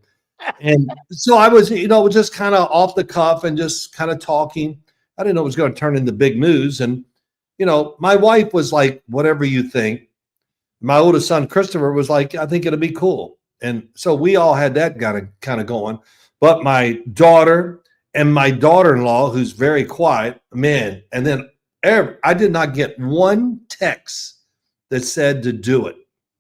And so I was, just kind of off the cuff and just kind of talking. I didn't know it was going to turn into big news. And, my wife was like, whatever you think. My oldest son, Christopher, was like, I think it'll be cool. And so we all had that kind of going. But my daughter and my daughter-in-law, who's very quiet, man, and then I did not get one text that said to do it.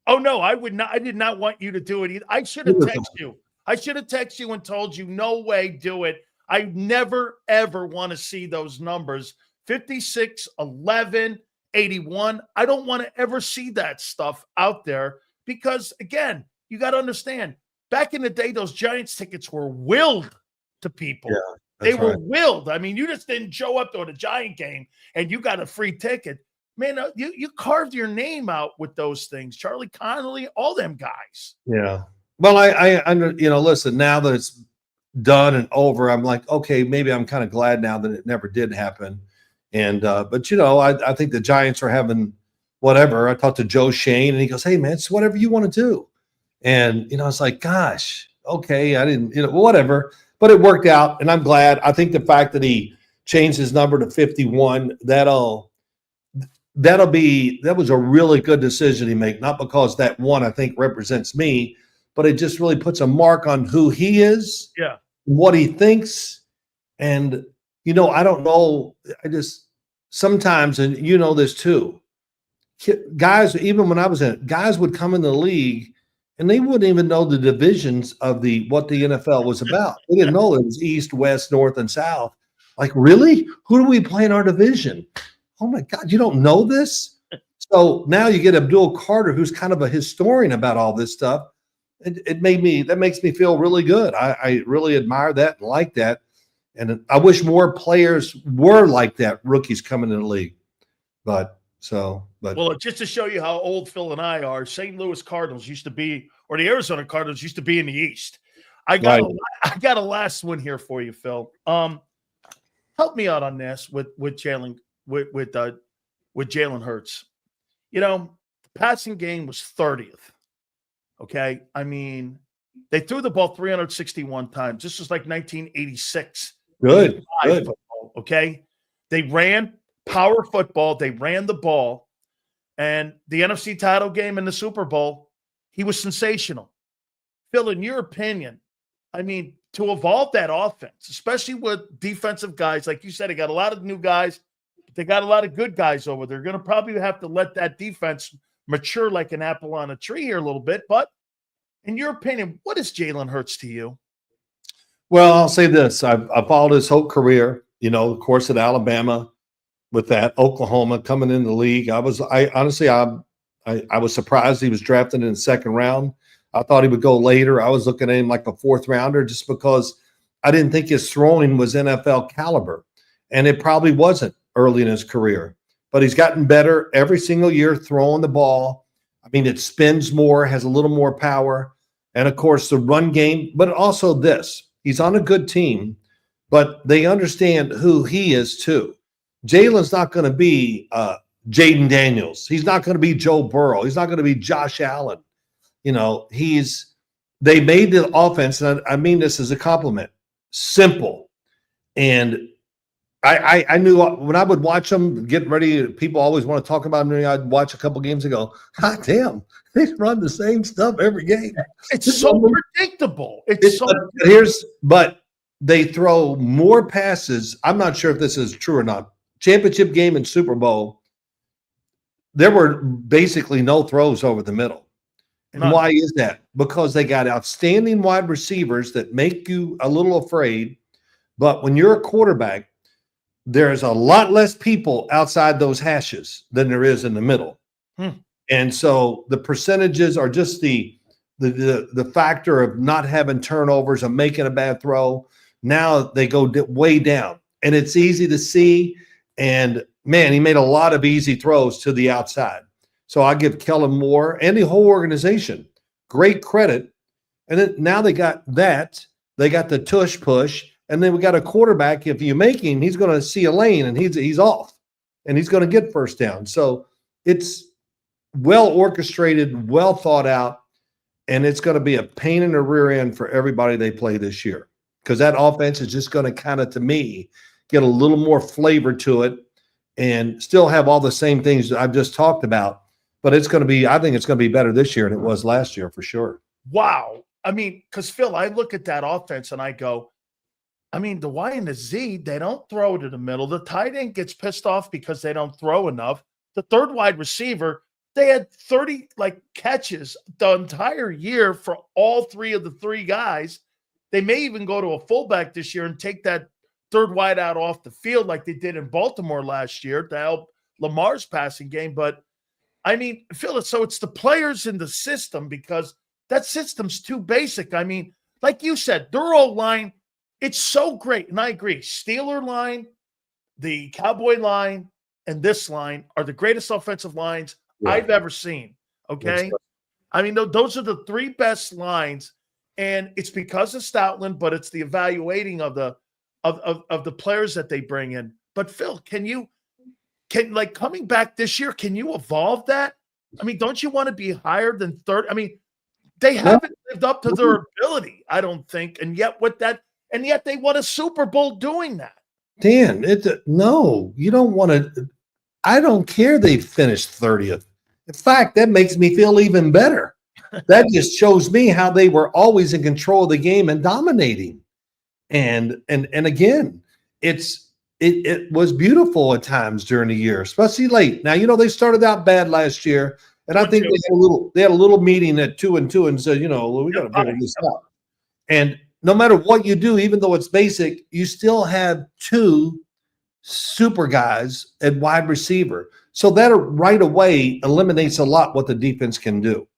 Oh, no, I would not. I did not want you to do it either. I should have texted you. I should have texted you and told you, no way, do it. I never, ever want to see those numbers. 56, 11, 81. I don't want to ever see that stuff out there because, again, you got to understand, back in the day, those Giants tickets were willed to people. Yeah, they were willed. I mean, you just didn't show up to a Giant game and you got a free ticket. Man, you carved your name out with those things. Charlie Connolly, all them guys. Yeah. Well, I listen, now that it's done and over, I'm like, okay, maybe I'm kind of glad now that it never did happen. And, but I think the Giants are having whatever. I talked to Joe Shane and he goes, hey man, it's whatever you want to do. And, it's like, gosh, okay. I didn't, whatever, but it worked out and I'm glad. I think the fact that he changed his number to 51, that was a really good decision he made, not because that one I think represents me, but it just really puts a mark on who he is, what he thinks. And, I don't know. I just sometimes, and this too, guys, even when I was in it, guys would come in the league and they wouldn't even know the divisions of what the NFL was about. They didn't know it was East, West, North, and South. Like, really? Who do we play in our division? Oh my God, you don't know this? So now you get Abdul Carter, who's kind of a historian about all this stuff. That makes me feel really good. I really admire that and like that. And I wish more players were like that, rookies coming in the league. But well, just to show you how old Phil and I are, St. Louis Cardinals used to be, or the Arizona Cardinals used to be in the East. I got a last one here for you, Phil. Help me out on this with Jalen with Jalen Hurts. The passing game was 30th. Okay, I mean, they threw the ball 361 times. This was like 1986. Good. Football, okay, they ran power football. They ran the ball, and the NFC title game in the Super Bowl, he was sensational. Phil, in your opinion, I mean, to evolve that offense, especially with defensive guys, like you said, they got a lot of new guys. They got a lot of good guys over there. They're going to probably have to let that defense mature like an apple on a tree here a little bit. But in your opinion, what is Jalen Hurts to you? Well, I'll say this. I've followed his whole career, of course, at Alabama, with that, Oklahoma coming in the league. I was surprised he was drafted in the second round. I thought he would go later. I was looking at him like a fourth rounder just because I didn't think his throwing was NFL caliber. And it probably wasn't early in his career. But he's gotten better every single year throwing the ball. I mean, it spins more, has a little more power. And, of course, the run game. But also this. He's on a good team, but they understand who he is too. Jalen's not going to be Jaden Daniels. He's not going to be Joe Burrow. He's not going to be Josh Allen. They made the offense, and I mean this as a compliment, simple. And I knew when I would watch them get ready, people always want to talk about them. I'd watch a couple games ago. God damn, they run the same stuff every game. It's so predictable. But they throw more passes. I'm not sure if this is true or not. Championship game and Super Bowl, there were basically no throws over the middle. And why is that? Because they got outstanding wide receivers that make you a little afraid. But when you're a quarterback, there's a lot less people outside those hashes than there is in the middle. And so the percentages are just the factor of not having turnovers and making a bad throw. Now they go way down, and it's easy to see. And man, he made a lot of easy throws to the outside. So I give Kellen Moore and the whole organization great credit. And then now they got that. They got the tush push. And then we got a quarterback. If you make him, he's going to see a lane and he's off. And he's going to get first down. So it's well orchestrated, well thought out. And it's going to be a pain in the rear end for everybody they play this year. Because that offense is just going to kind of, to me, get a little more flavor to it and still have all the same things that I've just talked about. But it's going to be, I think it's going to be better this year than it was last year for sure. Wow. I mean, because Phil, I look at that offense and I go, I mean, the Y and the Z, they don't throw it in the middle. The tight end gets pissed off because they don't throw enough. The third wide receiver, they had 30 catches the entire year for all three of the three guys. They may even go to a fullback this year and take that third wide out off the field like they did in Baltimore last year to help Lamar's passing game. But I mean, Phil, so it's the players in the system because that system's too basic. I mean, like you said, their old line, it's so great. And I agree. Steeler line, the Cowboy line, and this line are the greatest offensive lines I've ever seen. Okay. I mean, those are the three best lines. And it's because of Stoutland, but it's the evaluating of the players that they bring in. But Phil, can coming back this year, can you evolve that? I mean, don't you want to be higher than third? I mean, they haven't lived up to their ability, I don't think. And yet they won a Super Bowl doing that. Dan, no, you don't want to. I don't care they finished 30th. In fact, that makes me feel even better. That just shows me how they were always in control of the game and dominating. And again, it was beautiful at times during the year, especially late. Now, they started out bad last year, and I think they had a little meeting at 2-2 and said, we got to figure this out. And no matter what you do, even though it's basic, you still have two super guys at wide receiver. So that right away eliminates a lot what the defense can do.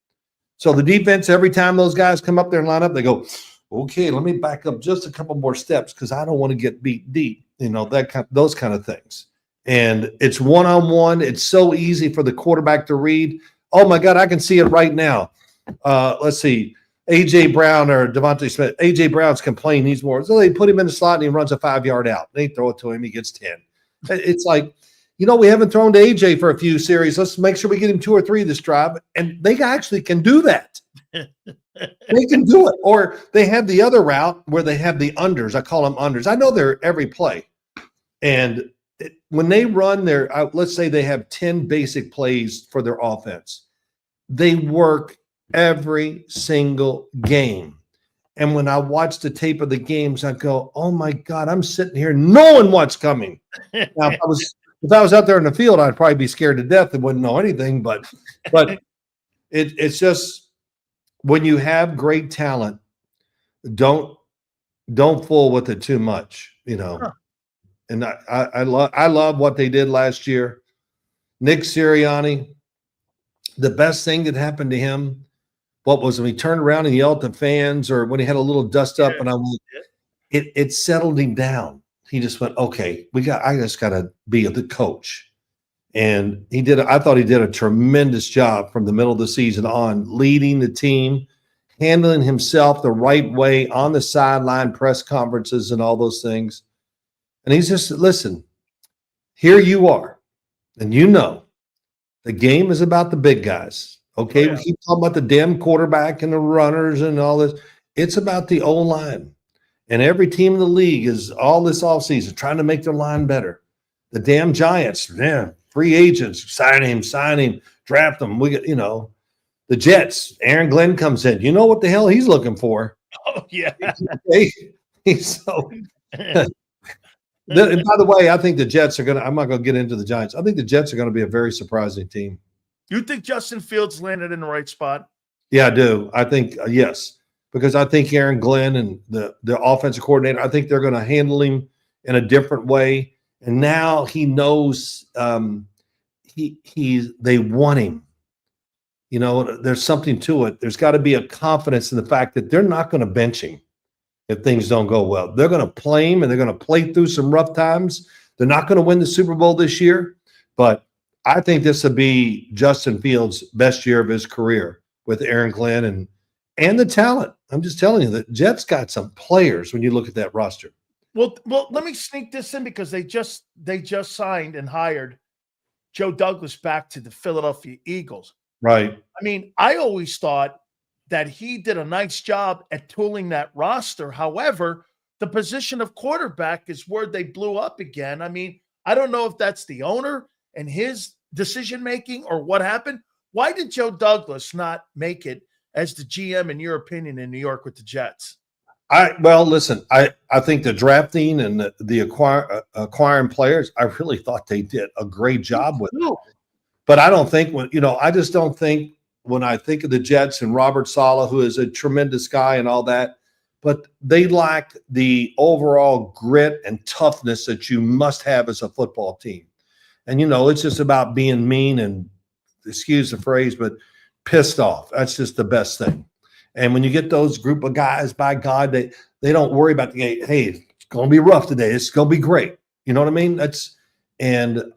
So the defense, every time those guys come up there and line up, they go, okay, let me back up just a couple more steps because I don't want to get beat deep, those kind of things. And it's one-on-one. It's so easy for the quarterback to read. Oh, my God, I can see it right now. Let's see. A.J. Brown or Devontae Smith. A.J. Brown's complaining he's more. So they put him in the slot and he runs a 5-yard out. They throw it to him. He gets 10. It's like, we haven't thrown to A.J. for a few series. Let's make sure we get him 2 or 3 this drive. And they actually can do that. They can do it. Or they have the other route where they have the unders. I call them unders. I know they're every play. And when they run let's say they have 10 basic plays for their offense. They work every single game. And when I watch the tape of the games, I go, oh my God, I'm sitting here knowing what's coming. Now, if I was out there in the field, I'd probably be scared to death and wouldn't know anything. But it's just when you have great talent, don't fool with it too much, Sure. And I love what they did last year. Nick Sirianni, the best thing that happened to him, what was when he turned around and yelled at the fans, or when he had a little dust up, and it settled him down. He just went, okay, I just got to be the coach. And I thought he did a tremendous job from the middle of the season on, leading the team, handling himself the right way on the sideline, press conferences and all those things. And he's just, listen, here you are. And the game is about the big guys. Okay, we keep talking about the damn quarterback and the runners and all this. It's about the O-line. And every team in the league is all this offseason trying to make their line better. The damn Giants, free agents, sign him, draft them. We get, the Jets, Aaron Glenn comes in. You know what the hell he's looking for? Oh, yeah. So, and by the way, I think the Jets are I'm not going to get into the Giants. I think the Jets are going to be a very surprising team. You think Justin Fields landed in the right spot? Yeah, I do. I think yes, because I think Aaron Glenn and the offensive coordinator, I think they're going to handle him in a different way. And now he knows they want him. You know, there's something to it. There's got to be a confidence in the fact that they're not going to bench him if things don't go well. They're going to play him, and they're going to play through some rough times. They're not going to win the Super Bowl this year, but I think this will be Justin Fields' best year of his career with Aaron Glenn and the talent. I'm just telling you that Jets got some players when you look at that roster. Well, let me sneak this in because they just signed and hired Joe Douglas back to the Philadelphia Eagles. Right. I mean, I always thought that he did a nice job at tooling that roster. However, the position of quarterback is where they blew up again. I mean, I don't know if that's the owner and his decision-making or what happened. Why did Joe Douglas not make it as the GM, in your opinion, in New York with the Jets? Listen, I think the drafting and the acquiring players, I really thought they did a great job with it. But I don't think I just don't think when I think of the Jets and Robert Saleh, who is a tremendous guy and all that, but they lack the overall grit and toughness that you must have as a football team. And, it's just about being mean and, excuse the phrase, but pissed off. That's just the best thing. And when you get those group of guys, by God, they don't worry about hey, it's going to be rough today. It's going to be great. You know what I mean?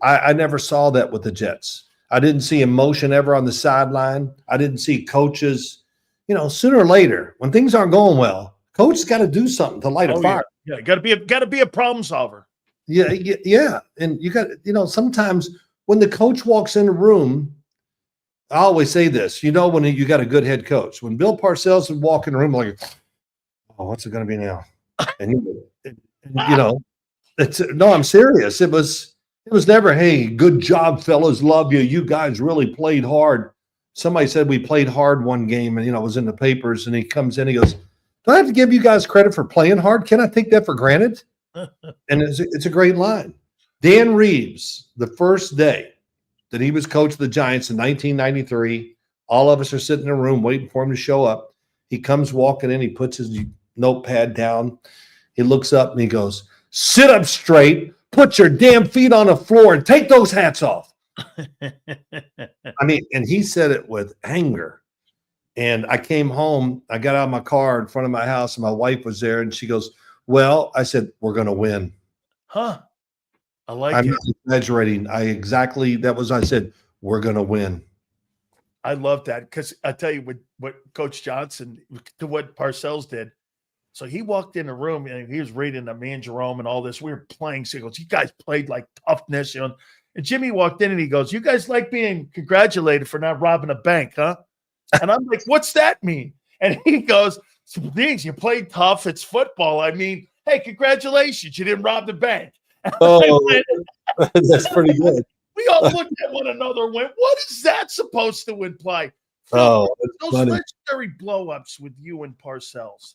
I never saw that with the Jets. I didn't see emotion ever on the sideline. I didn't see coaches, sooner or later, when things aren't going well, coach's got to do something to light a fire. Yeah, got to be a problem solver. Yeah. And you got, sometimes when the coach walks in the room, I always say this, when you got a good head coach, when Bill Parcells would walk in the room like, oh, what's it going to be now? And I'm serious. It was never, hey, good job, fellas, love you. You guys really played hard. Somebody said we played hard one game, and it was in the papers. And he comes in, he goes, do I have to give you guys credit for playing hard? Can I take that for granted? And it's a great line. Dan Reeves, the first day that he was coach of the Giants in 1993, all of us are sitting in a room waiting for him to show up. He comes walking in, he puts his notepad down. He looks up and he goes, sit up straight, put your damn feet on the floor and take those hats off. And he said it with anger. And I came home, I got out of my car in front of my house, and my wife was there, and she goes, well, I said, we're going to win. Huh. I'm not exaggerating. I said, we're going to win. I love that because I tell you what Coach Johnson, to what Parcells did. So he walked in the room and he was reading to me and Jerome and all this. We were playing. So he goes, you guys played like toughness, And Jimmy walked in and he goes, you guys like being congratulated for not robbing a bank, huh? And I'm like, what's that mean? And he goes, things, you played tough. It's football. I mean, hey, congratulations. You didn't rob the bank. Oh, that's pretty good. We all looked at one another and went, what is that supposed to imply? Oh, those funny. legendary blow-ups with you and Parcells.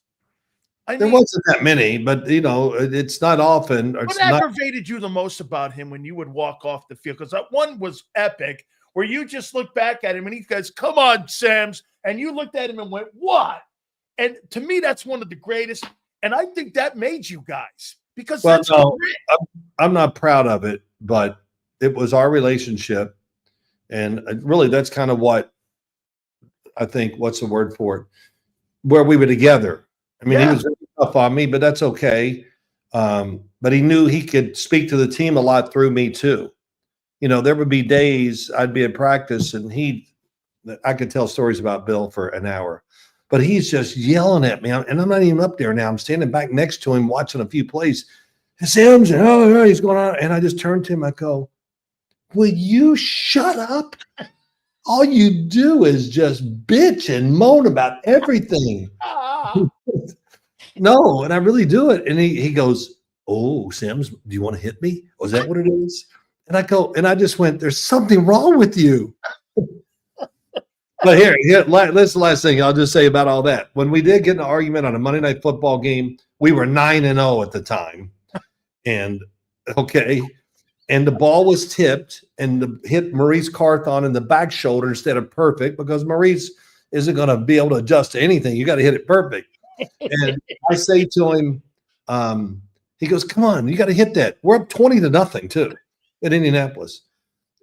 There wasn't that many, but, it's not often. What aggravated you the most about him when you would walk off the field? Because that one was epic, where you just looked back at him and he goes, come on, Sams. And you looked at him and went, what? And to me, that's one of the greatest. And I think that made you guys. Because I'm not proud of it, but it was our relationship. And really, that's kind of what I think, what's the word for it? Where we were together. He was very tough on me, but that's okay. But he knew he could speak to the team a lot through me too. There would be days I'd be at practice and I could tell stories about Bill for an hour, but he's just yelling at me. And I'm not even up there now. I'm standing back next to him watching a few plays. Sam's, he's going on. And I just turned to him. I go, will you shut up? All you do is just bitch and moan about everything. No, and I really do it. And he goes, oh, Sims, do you want to hit me? Oh, is that what it is? And I go, and I just went, there's something wrong with you. But here, this is the last thing I'll just say about all that. When we did get in an argument on a Monday Night Football game, we were 9-0 at the time. And and the ball was tipped and hit Maurice Carthon in the back shoulder instead of perfect, because Maurice isn't going to be able to adjust to anything. You got to hit it perfect. And I say to him, he goes, come on, you got to hit that. We're up 20-0 too at Indianapolis.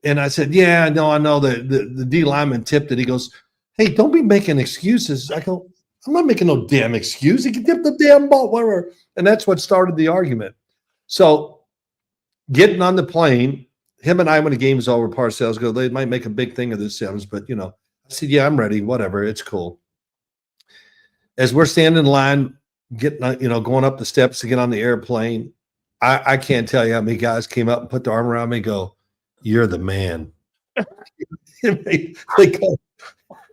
And I said, yeah, no, I know the D lineman tipped it. He goes, hey, don't be making excuses. I go, I'm not making no damn excuse. He can tip the damn ball, whatever. And that's what started the argument. So getting on the plane, him and I, when the game is over, Parcells go, they might make a big thing of this, Sims, but, you know, I said, yeah, I'm ready, whatever, it's cool. As we're standing in line, getting, you know, going up the steps to get on the airplane, I can't tell you how many guys came up and put their arm around me and go, you're the man. They go,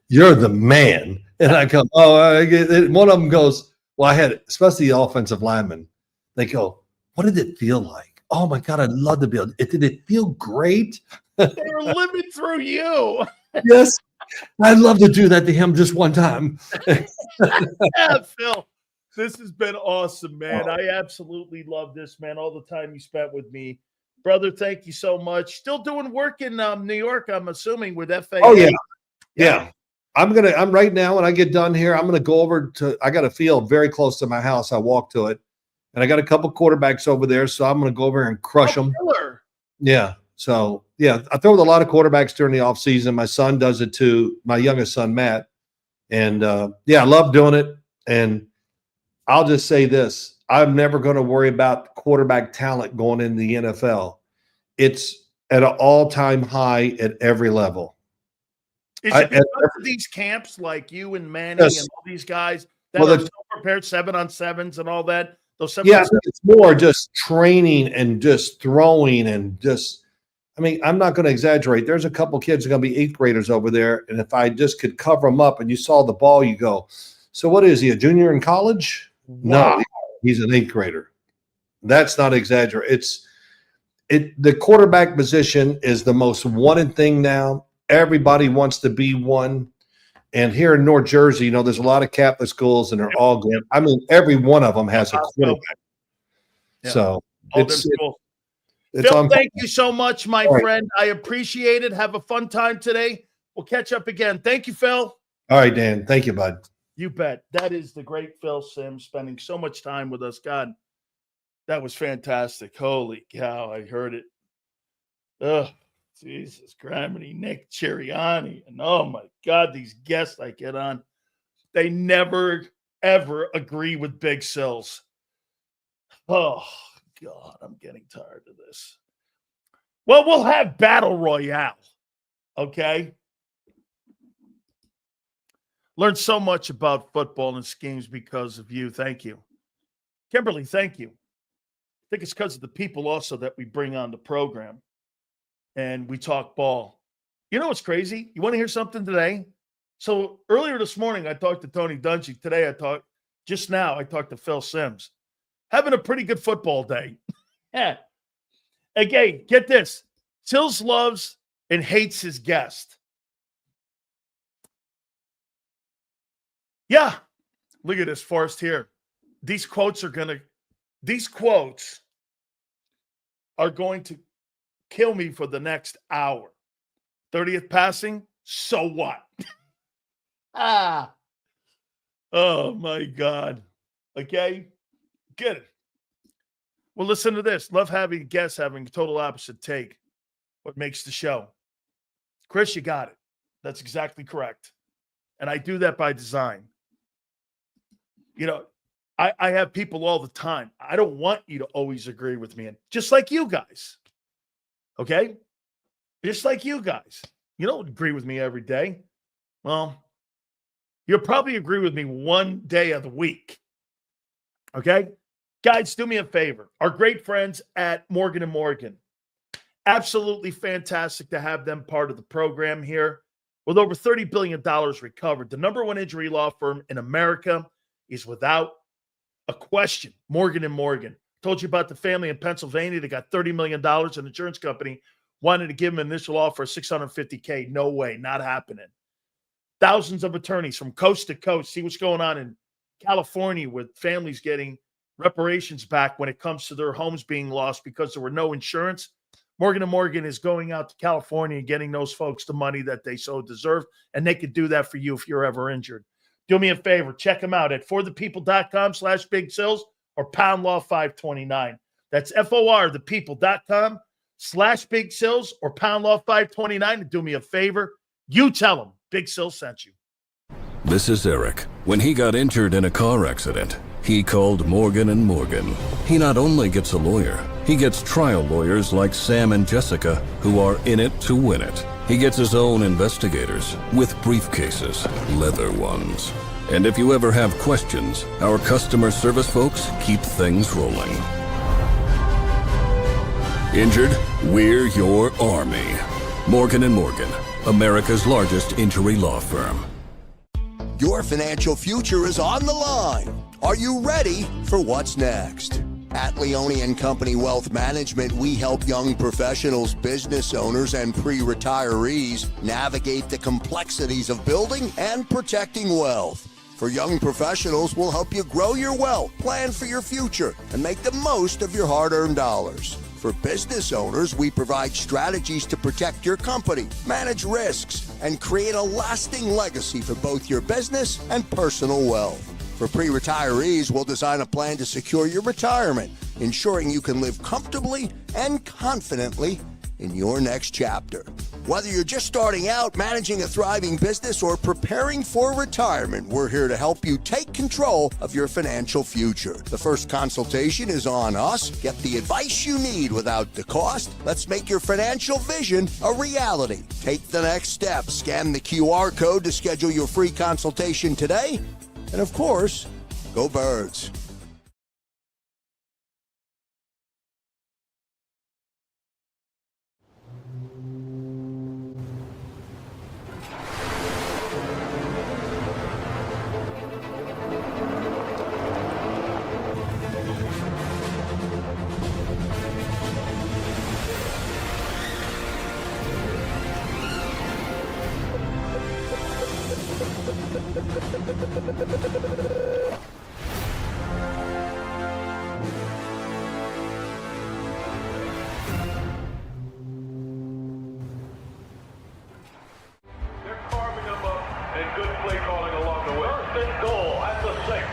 you're the man. And I go, oh, one of them goes, well, I had, especially the offensive linemen, they go, what did it feel like? Oh my God, I'd love to be able. Did it feel great? They were living through you. Yes, I'd love to do that to him just one time. Yeah, Phil, this has been awesome, man. I absolutely love this, man. All the time you spent with me, brother. Thank you so much. Still doing work in New York, I'm assuming, with FAA. Oh yeah. I'm right now when I get done here, I'm gonna go over to. I got a field very close to my house. I walk to it. And I got a couple quarterbacks over there, so I'm going to go over and crush them. Killer. Yeah. So, yeah, I throw with a lot of quarterbacks during the offseason. My son does it too, my youngest son, Matt. And, yeah, I love doing it. And I'll just say this. I'm never going to worry about quarterback talent going in the NFL. It's at an all-time high at every level. Is it because of these camps like you and Manny and all these guys that are so prepared, 7-on-7s and all that? Yeah, it's more just training and just throwing and just – I mean, I'm not going to exaggerate. There's a couple kids that are going to be 8th graders over there, and if I just could cover them up and you saw the ball, you go, so what is he, a junior in college? Wow. No, he's an 8th grader. That's not exaggerate. The quarterback position is the most wanted thing now. Everybody wants to be one. And here in North Jersey, you know, there's a lot of Catholic schools, and they're all good. I mean, every one of them has a quarterback. Yeah. So it's Phil, thank you so much, my friend. I appreciate it. Have a fun time today. We'll catch up again. Thank you, Phil. All right, Dan. Thank you, bud. You bet. That is the great Phil Simms spending so much time with us. God, that was fantastic. Holy cow, I heard it. Ugh. Jesus, Grammy, Nick Chiriani, and oh my God, these guests I get on, they never, ever agree with Big Sills. Oh, God, I'm getting tired of this. Well, we'll have Battle Royale, okay? Learned so much about football and schemes because of you. Thank you. Kimberly, thank you. I think it's because of the people also that we bring on the program. And we talk ball. You know what's crazy? You want to hear something today? So earlier this morning, I talked to Tony Dungy. Today, I talked to Phil Simms. Having a pretty good football day. Yeah. Again, get this. Sills loves and hates his guest. Yeah. Look at this, Forrest, here. These quotes are going to kill me for the next hour. 30th passing, so what? Oh my God. Okay, get it. Well, listen to this. Love having guests having a total opposite take. What makes the show? Chris, you got it. That's exactly correct. And I do that by design. You know, I have people all the time. I don't want you to always agree with me. And just like you guys. Okay? Just like you guys. You don't agree with me every day. Well, you'll probably agree with me one day of the week. Okay? Guys, do me a favor. Our great friends at Morgan & Morgan. Absolutely fantastic to have them part of the program here. With over $30 billion recovered, the number one injury law firm in America is without a question. Morgan & Morgan. Told you about the family in Pennsylvania that got $30 million. An insurance company wanted to give them an initial offer of $650K. No way, not happening. Thousands of attorneys from coast to coast. See what's going on in California with families getting reparations back when it comes to their homes being lost because there were no insurance. Morgan & Morgan is going out to California and getting those folks the money that they so deserve, and they could do that for you if you're ever injured. Do me a favor. Check them out at forthepeople.com/Big Sills or Pound Law 529. That's forthepeople.com/Big Sills or Pound Law 529. And do me a favor. You tell them Big Sills sent you. This is Eric. When he got injured in a car accident, he called Morgan & Morgan. He not only gets a lawyer, he gets trial lawyers like Sam and Jessica who are in it to win it. He gets his own investigators with briefcases, leather ones. And if you ever have questions, our customer service folks keep things rolling. Injured? We're your army. Morgan & Morgan, America's largest injury law firm. Your financial future is on the line. Are you ready for what's next? At Leone & Company Wealth Management, we help young professionals, business owners, and pre-retirees navigate the complexities of building and protecting wealth. For young professionals, we'll help you grow your wealth, plan for your future, and make the most of your hard-earned dollars. For business owners, we provide strategies to protect your company, manage risks, and create a lasting legacy for both your business and personal wealth. For pre-retirees, we'll design a plan to secure your retirement, ensuring you can live comfortably and confidently in your next chapter. Whether you're just starting out, managing a thriving business, or preparing for retirement, we're here to help you take control of your financial future. The first consultation is on us. Get the advice you need without the cost. Let's make your financial vision a reality. Take the next step. Scan the QR code to schedule your free consultation today. And of course, go Birds. They're carving them up and good play calling along the way. First and goal at the 6.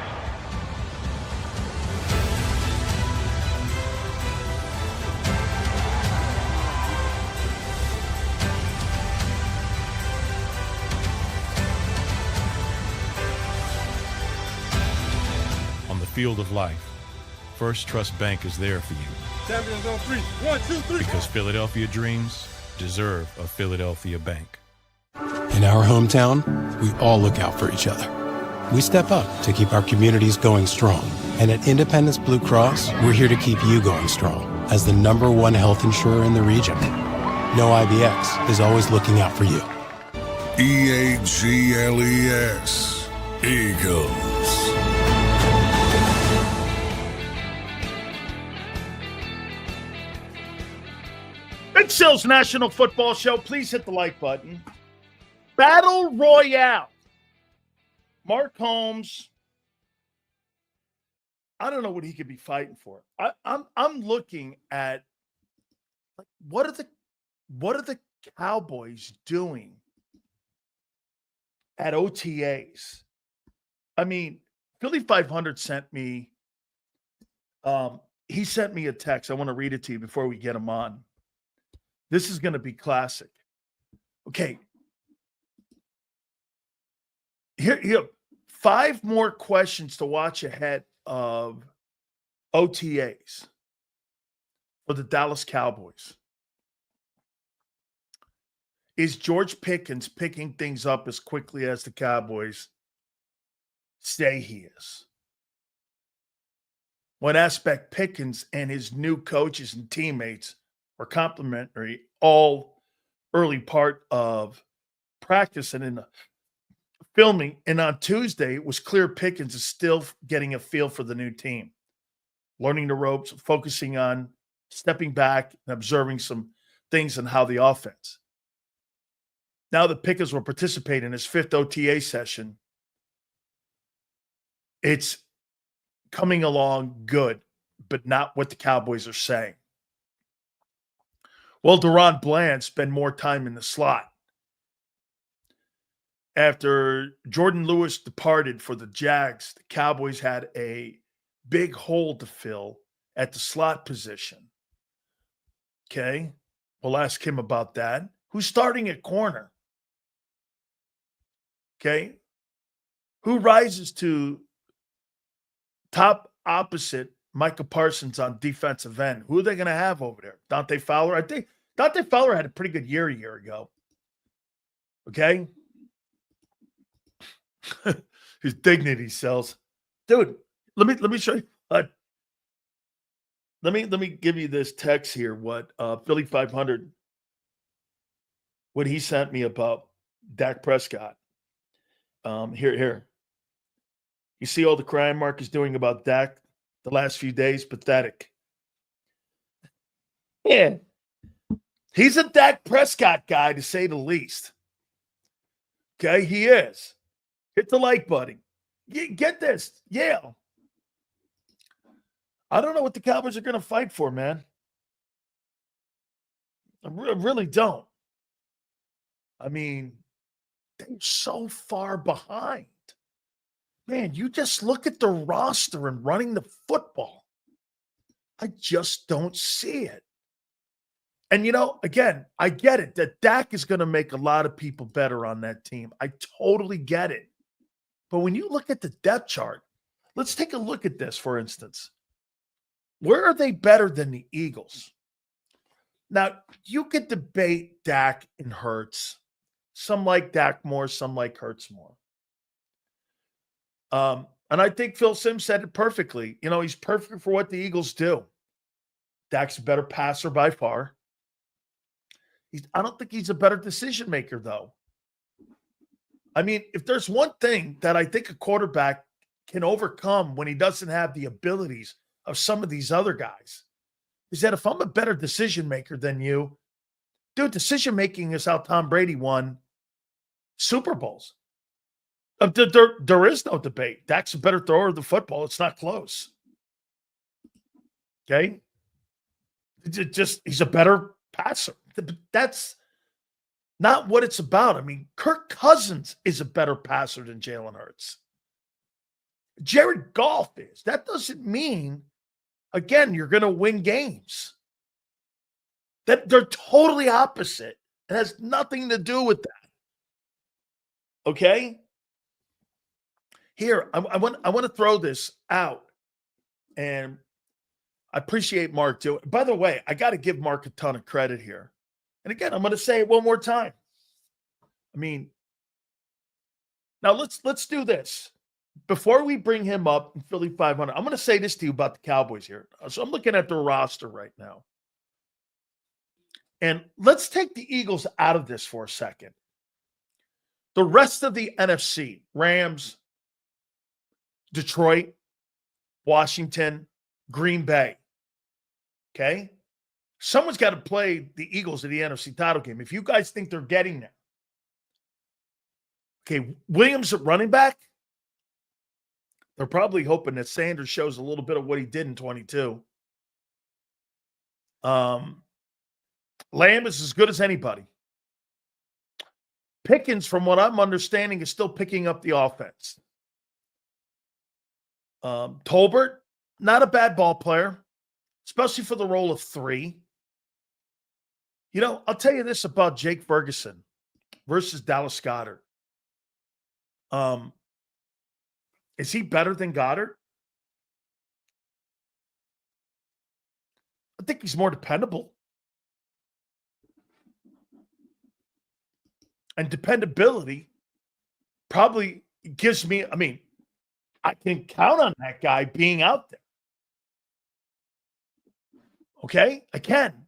On the field of life, First Trust Bank is there for you. Champions on 3. 1, 2, 3. Because Philadelphia dreams deserve a Philadelphia bank. In our hometown, we all look out for each other. We step up to keep our communities going strong. And at Independence Blue Cross, we're here to keep you going strong as the #1 health insurer in the region. No IBX is always looking out for you. EAGLES. Eagles. Big Sills National Football Show. Please hit the like button. Battle Royale. Mark Holmes. I don't know what he could be fighting for. I'm looking at, like, what are the Cowboys doing at OTAs? I mean, Philly 500 sent me. He sent me a text. I want to read it to you before we get him on. This is going to be classic. Okay. Here, 5 more questions to watch ahead of OTAs for the Dallas Cowboys. Is George Pickens picking things up as quickly as the Cowboys say he is? What aspect Pickens and his new coaches and teammates were complimentary all early part of practice and in the filming. And on Tuesday, it was clear Pickens is still getting a feel for the new team, learning the ropes, focusing on stepping back and observing some things on how the offense. Now that Pickens will participate in his 5th OTA session, it's coming along good, but not what the Cowboys are saying. Well, Deron Bland spent more time in the slot. After Jordan Lewis departed for the Jags, the Cowboys had a big hole to fill at the slot position. Okay. We'll ask him about that. Who's starting at corner? Okay. Who rises to top opposite Micah Parsons on defensive end? Who are they going to have over there? Dante Fowler? I think Dante Fowler had a pretty good year a year ago. Okay. His dignity sells. Dude, let me show you. Let me give you this text here. What Philly 500, what he sent me about Dak Prescott. Here. You see all the crying Mark is doing about Dak the last few days? Pathetic. Yeah. He's a Dak Prescott guy, to say the least. Okay, he is. Hit the like button. Get this. Yeah. I don't know what the Cowboys are going to fight for, man. I really don't. I mean, they're so far behind. Man, you just look at the roster and running the football. I just don't see it. And, again, I get it that Dak is going to make a lot of people better on that team. I totally get it. But when you look at the depth chart, let's take a look at this, for instance. Where are they better than the Eagles? Now, you could debate Dak and Hurts. Some like Dak more, some like Hurts more. And I think Phil Simms said it perfectly. He's perfect for what the Eagles do. Dak's a better passer by far. I don't think he's a better decision maker, though. I mean, if there's one thing that I think a quarterback can overcome when he doesn't have the abilities of some of these other guys, is that if I'm a better decision maker than you, dude, decision making is how Tom Brady won Super Bowls. There is no debate. Dak's a better thrower of the football. It's not close. Okay? He's a better passer. That's not what it's about. I mean, Kirk Cousins is a better passer than Jalen Hurts. Jared Goff is. That doesn't mean, again, you're going to win games. That they're totally opposite. It has nothing to do with that. Okay? Here, I want to throw this out, and I appreciate Mark doing it. By the way, I got to give Mark a ton of credit here. And again, I'm going to say it one more time. I mean, now let's do this. Before we bring him up in Philly 500, I'm going to say this to you about the Cowboys here. So I'm looking at their roster right now. And let's take the Eagles out of this for a second. The rest of the NFC, Rams, Detroit, Washington, Green Bay. Okay? Someone's got to play the Eagles in the NFC title game. If you guys think they're getting there. Okay, Williams at running back. They're probably hoping that Sanders shows a little bit of what he did in 22. Lamb is as good as anybody. Pickens, from what I'm understanding, is still picking up the offense. Tolbert, not a bad ball player, especially for the role of 3. I'll tell you this about Jake Ferguson versus Dallas Goedert. Is he better than Goddard? I think he's more dependable. And dependability probably gives me, I can count on that guy being out there. Okay? I can.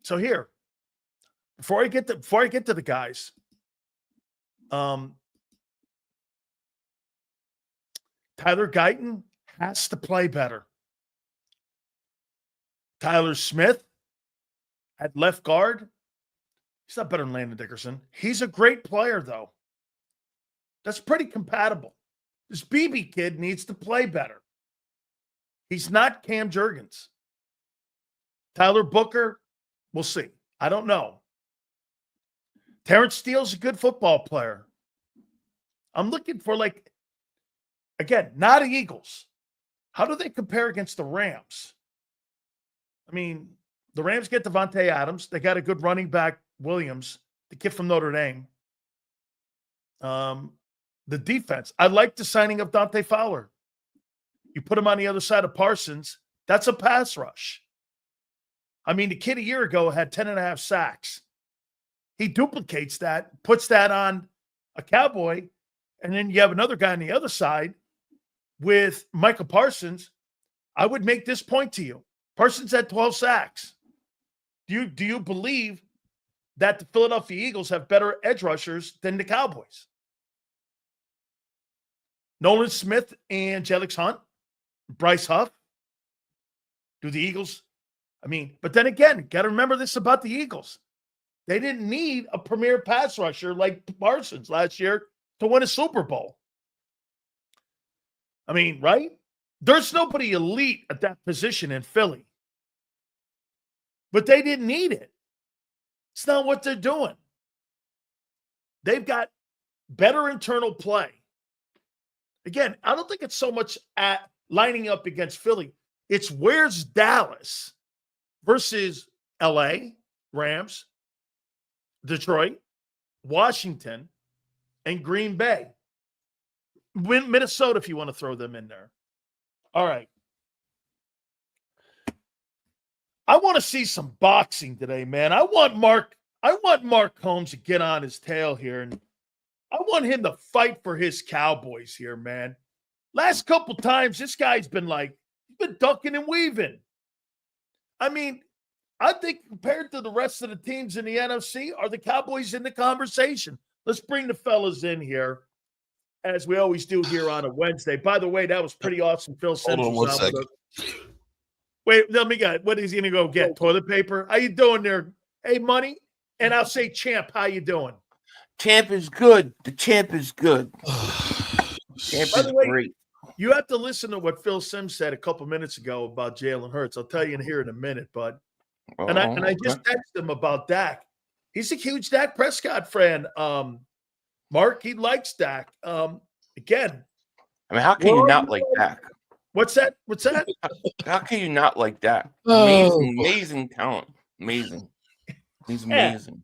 So here, before I get to the guys, Tyler Guyton has to play better. Tyler Smith at left guard. He's not better than Landon Dickerson. He's a great player, though. That's pretty compatible. This BB kid needs to play better. He's not Cam Jurgens. Tyler Booker, we'll see. I don't know. Terrence Steele's a good football player. I'm looking for, like, again, not the Eagles. How do they compare against the Rams? I mean, the Rams get Devontae Adams. They got a good running back, Williams, the kid from Notre Dame. The defense. I like the signing of Dante Fowler. You put him on the other side of Parsons, that's a pass rush. I mean, the kid a year ago had 10.5 sacks. He duplicates that, puts that on a Cowboy, and then you have another guy on the other side with Michael Parsons. I would make this point to you. Parsons had 12 sacks. Do you believe that the Philadelphia Eagles have better edge rushers than the Cowboys? Nolan Smith and Jelix Hunt, Bryce Huff. Do the Eagles? I mean, but then again, got to remember this about the Eagles. They didn't need a premier pass rusher like Parsons last year to win a Super Bowl. I mean, right? There's nobody elite at that position in Philly. But they didn't need it. It's not what they're doing. They've got better internal play. Again, I don't think it's so much at lining up against Philly. It's where's Dallas versus LA, Rams, Detroit, Washington, and Green Bay. Minnesota, if you want to throw them in there. All right. I want to see some boxing today, man. I want Mark Holmes to get on his tail here, and I want him to fight for his Cowboys here, man. Last couple times, this guy's been ducking and weaving. I mean, I think compared to the rest of the teams in the NFC, are the Cowboys in the conversation? Let's bring the fellas in here, as we always do here on a Wednesday. By the way, that was pretty awesome. Phil Sims. Hold on one second. Wait, let me get. What is he going to go get? Toilet paper? How you doing there? Hey, Money? And I'll say, Champ, how you doing? Champ is good. The champ is good. Champ By is the way, great. you have to listen to what Phil Sims said a couple minutes ago about Jalen Hurts. I'll tell you in here in a minute, bud. And I just texted him about Dak. He's a huge Dak Prescott fan. Mark, he likes Dak. Again. I mean, how can you not like Dak? What's that? How can you not like Dak? Amazing talent. Amazing. He's amazing.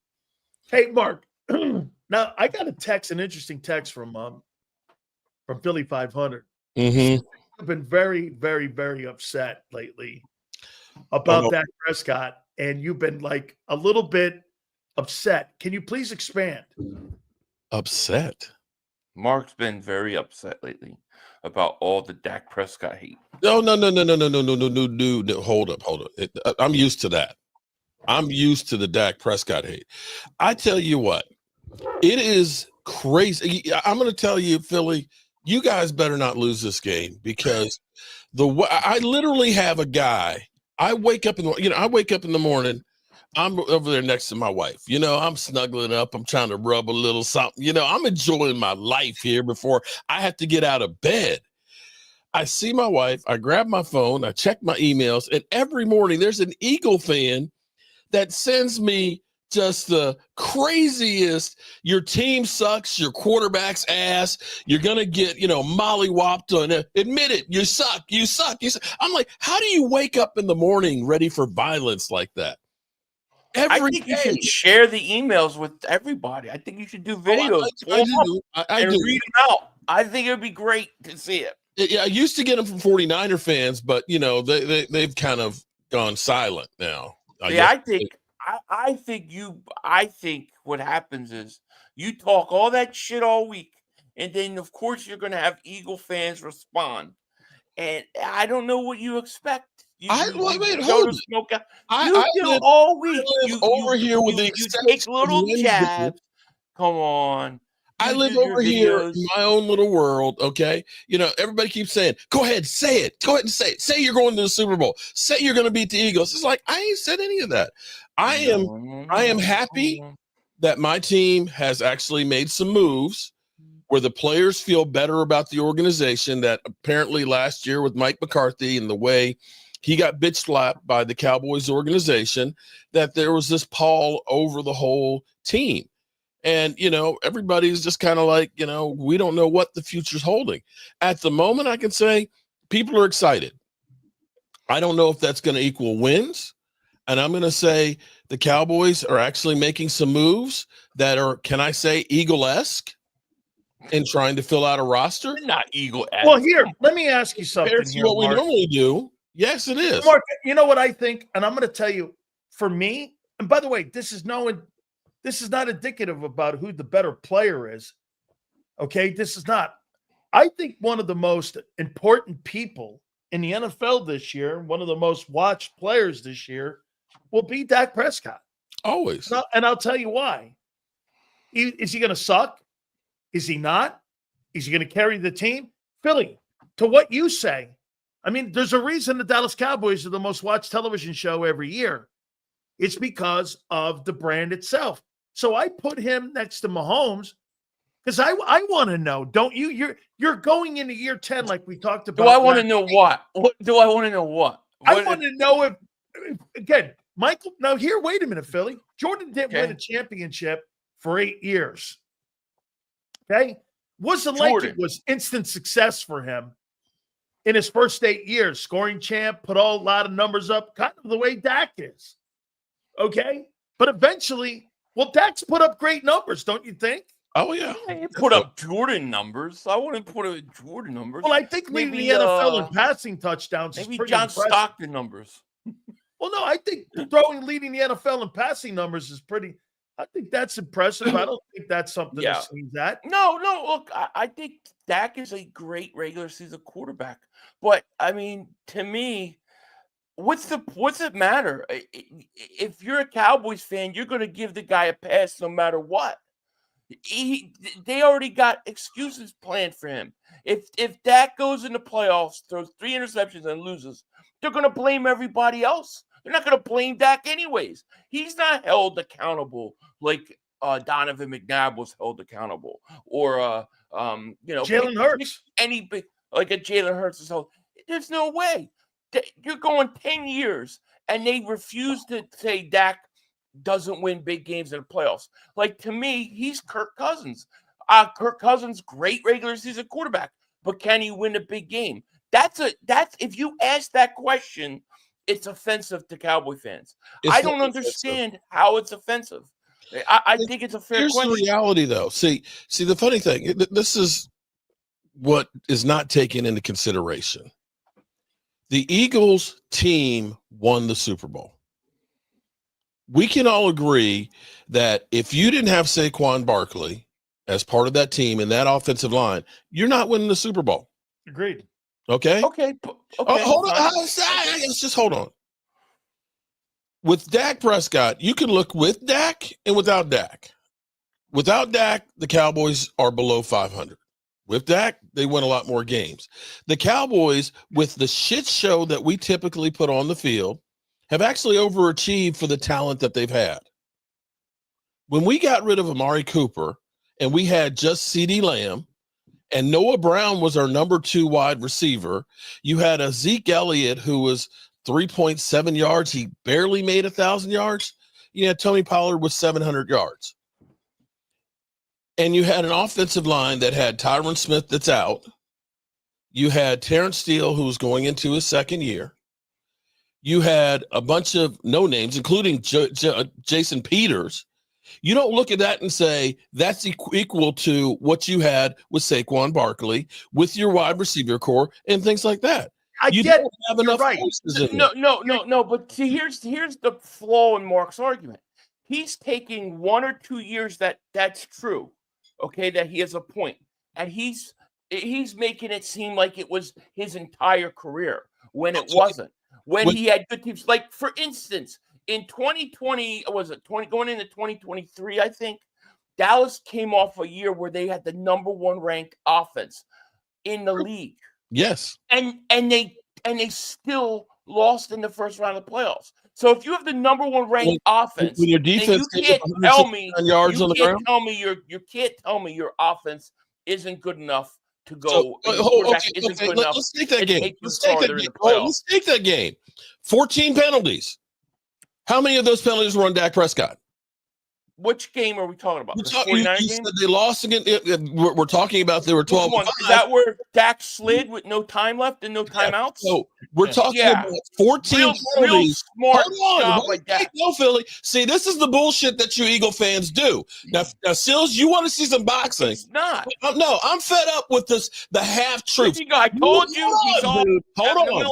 Hey, Mark. Now, I got an interesting text from Philly 500. Mm-hmm. I've been very, very, very upset lately about Dak Prescott, and you've been like a little bit upset. Can you please expand? Upset? Mark's been very upset lately about all the Dak Prescott hate. No. Hold up. I'm used to that. I'm used to the Dak Prescott hate. I tell you what, it is crazy. I'm going to tell you, Philly, you guys better not lose this game, because I literally have a guy. I wake up in the morning. I'm over there next to my wife. I'm snuggling up. I'm trying to rub a little something. I'm enjoying my life here before I have to get out of bed. I see my wife. I grab my phone. I check my emails. And every morning there's an Eagle fan that sends me just the craziest. Your team sucks. Your quarterback's ass. You're going to get, mollywopped on it. Admit it. You suck. You suck. I'm like, how do you wake up in the morning ready for violence like that? I think you should share the emails with everybody. I think you should do videos. I do. Read them out. I think it would be great to see it. Yeah, I used to get them from 49er fans, but, they've kind of gone silent now. I think what happens is you talk all that shit all week, and then of course you're going to have Eagle fans respond, and I don't know what you expect. All week. You take little jabs. Come on. I live over here in my own little world, okay? Everybody keeps saying, go ahead, say it. Go ahead and say it. Say you're going to the Super Bowl. Say you're going to beat the Eagles. It's like, I ain't said any of that. I am happy that my team has actually made some moves where the players feel better about the organization, that apparently last year with Mike McCarthy and the way he got bitch slapped by the Cowboys organization that there was this pall over the whole team. And, everybody's just kind of like, we don't know what the future's holding. At the moment, I can say people are excited. I don't know if that's going to equal wins. And I'm going to say the Cowboys are actually making some moves that are, can I say, Eagle-esque in trying to fill out a roster. Not Eagle-esque. Well, here, let me ask you something. Compared to what we normally do. Yes, it is. Mark, you know what I think? And I'm going to tell you, for me, and by the way, this is not indicative about who the better player is. Okay, this is not. I think one of the most important people in the NFL this year, one of the most watched players this year, will be Dak Prescott. Always. And I'll tell you why. Is he going to suck? Is he not? Is he going to carry the team? Philly, to what you say, I mean, there's a reason the Dallas Cowboys are the most watched television show every year. It's because of the brand itself. So I put him next to Mahomes because I want to know, don't you? You're going into year 10 like we talked about. Do I want to know what? What do I want to know what? I want to know if again, Michael, now here, wait a minute, Philly. Jordan didn't win a championship for 8 years. Okay? Wasn't like it was instant success for him in his first 8 years. Scoring champ, put a lot of numbers up, kind of the way Dak is. Okay? But eventually, well, Dak's put up great numbers, don't you think? Oh, yeah. He put up Jordan numbers. I wouldn't put up Jordan numbers. Well, I think leading the NFL in passing touchdowns is pretty John impressive. Stockton numbers. Well, no, I think leading the NFL in passing numbers is pretty. I think that's impressive. I don't think that's something to sneeze at. No. Look, I think Dak is a great regular season quarterback. But I mean, to me, what's it matter? If you're a Cowboys fan, you're going to give the guy a pass no matter what. They already got excuses planned for him. If Dak goes in the playoffs, throws 3 interceptions and loses, they're going to blame everybody else. They're not going to blame Dak anyways. He's not held accountable like Donovan McNabb was held accountable, or Jalen Hurts. Like a Jalen Hurts is held. There's no way. You're going 10 years, and they refuse to say Dak doesn't win big games in the playoffs. Like, to me, he's Kirk Cousins. Kirk Cousins, great regular season quarterback, but can he win a big game? That's if you ask that question, it's offensive to Cowboy fans. I don't understand how it's offensive. I think it's a fair question. Here's the reality, though. See, the funny thing, this is what is not taken into consideration. The Eagles team won the Super Bowl. We can all agree that if you didn't have Saquon Barkley as part of that team and that offensive line, you're not winning the Super Bowl. Agreed. Okay? Okay. Hold on. Let's just hold on. With Dak Prescott, you can look with Dak and without Dak. Without Dak, the Cowboys are below 500. With Dak, they win a lot more games. The Cowboys, with the shit show that we typically put on the field, have actually overachieved for the talent that they've had. When we got rid of Amari Cooper and we had just CeeDee Lamb and Noah Brown was our number 2 wide receiver, you had a Zeke Elliott who was 3.7 yards. He barely made 1,000 yards. You had Tony Pollard with 700 yards. And you had an offensive line that had Tyron Smith that's out. You had Terrence Steele, who was going into his second year. You had a bunch of no names, including Jason Peters. You don't look at that and say that's equal to what you had with Saquon Barkley, with your wide receiver core and things like that. You don't have enough voices in there. No. But see, here's the flaw in Mark's argument. He's taking 1 or 2 years that's true, okay, that he has a point, and he's making it seem like it was his entire career when it wasn't. When he had good teams, like for instance, in 2020, going into 2023, I think Dallas came off a year where they had the number 1 ranked offense in the league. Yes, and they still lost in the first round of the playoffs. So if you have the number 1 ranked offense, when your defense you can't tell me yards on the ground, you can't tell me your offense isn't good enough to go. Let's take that game. Let's take that game. 14 penalties. How many of those penalties were on Dak Prescott? Which game are we talking about? You said they lost again. We're talking about there were 12. Is that where Dak slid with no time left and no timeouts? So we're talking about 14 penalties. Smart Hold on. like that. No, Philly. See, this is the bullshit that you Eagle fans do. Now, Sills, you want to see some boxing? It's not. No, I'm fed up with the half truth. I told you. Hold on.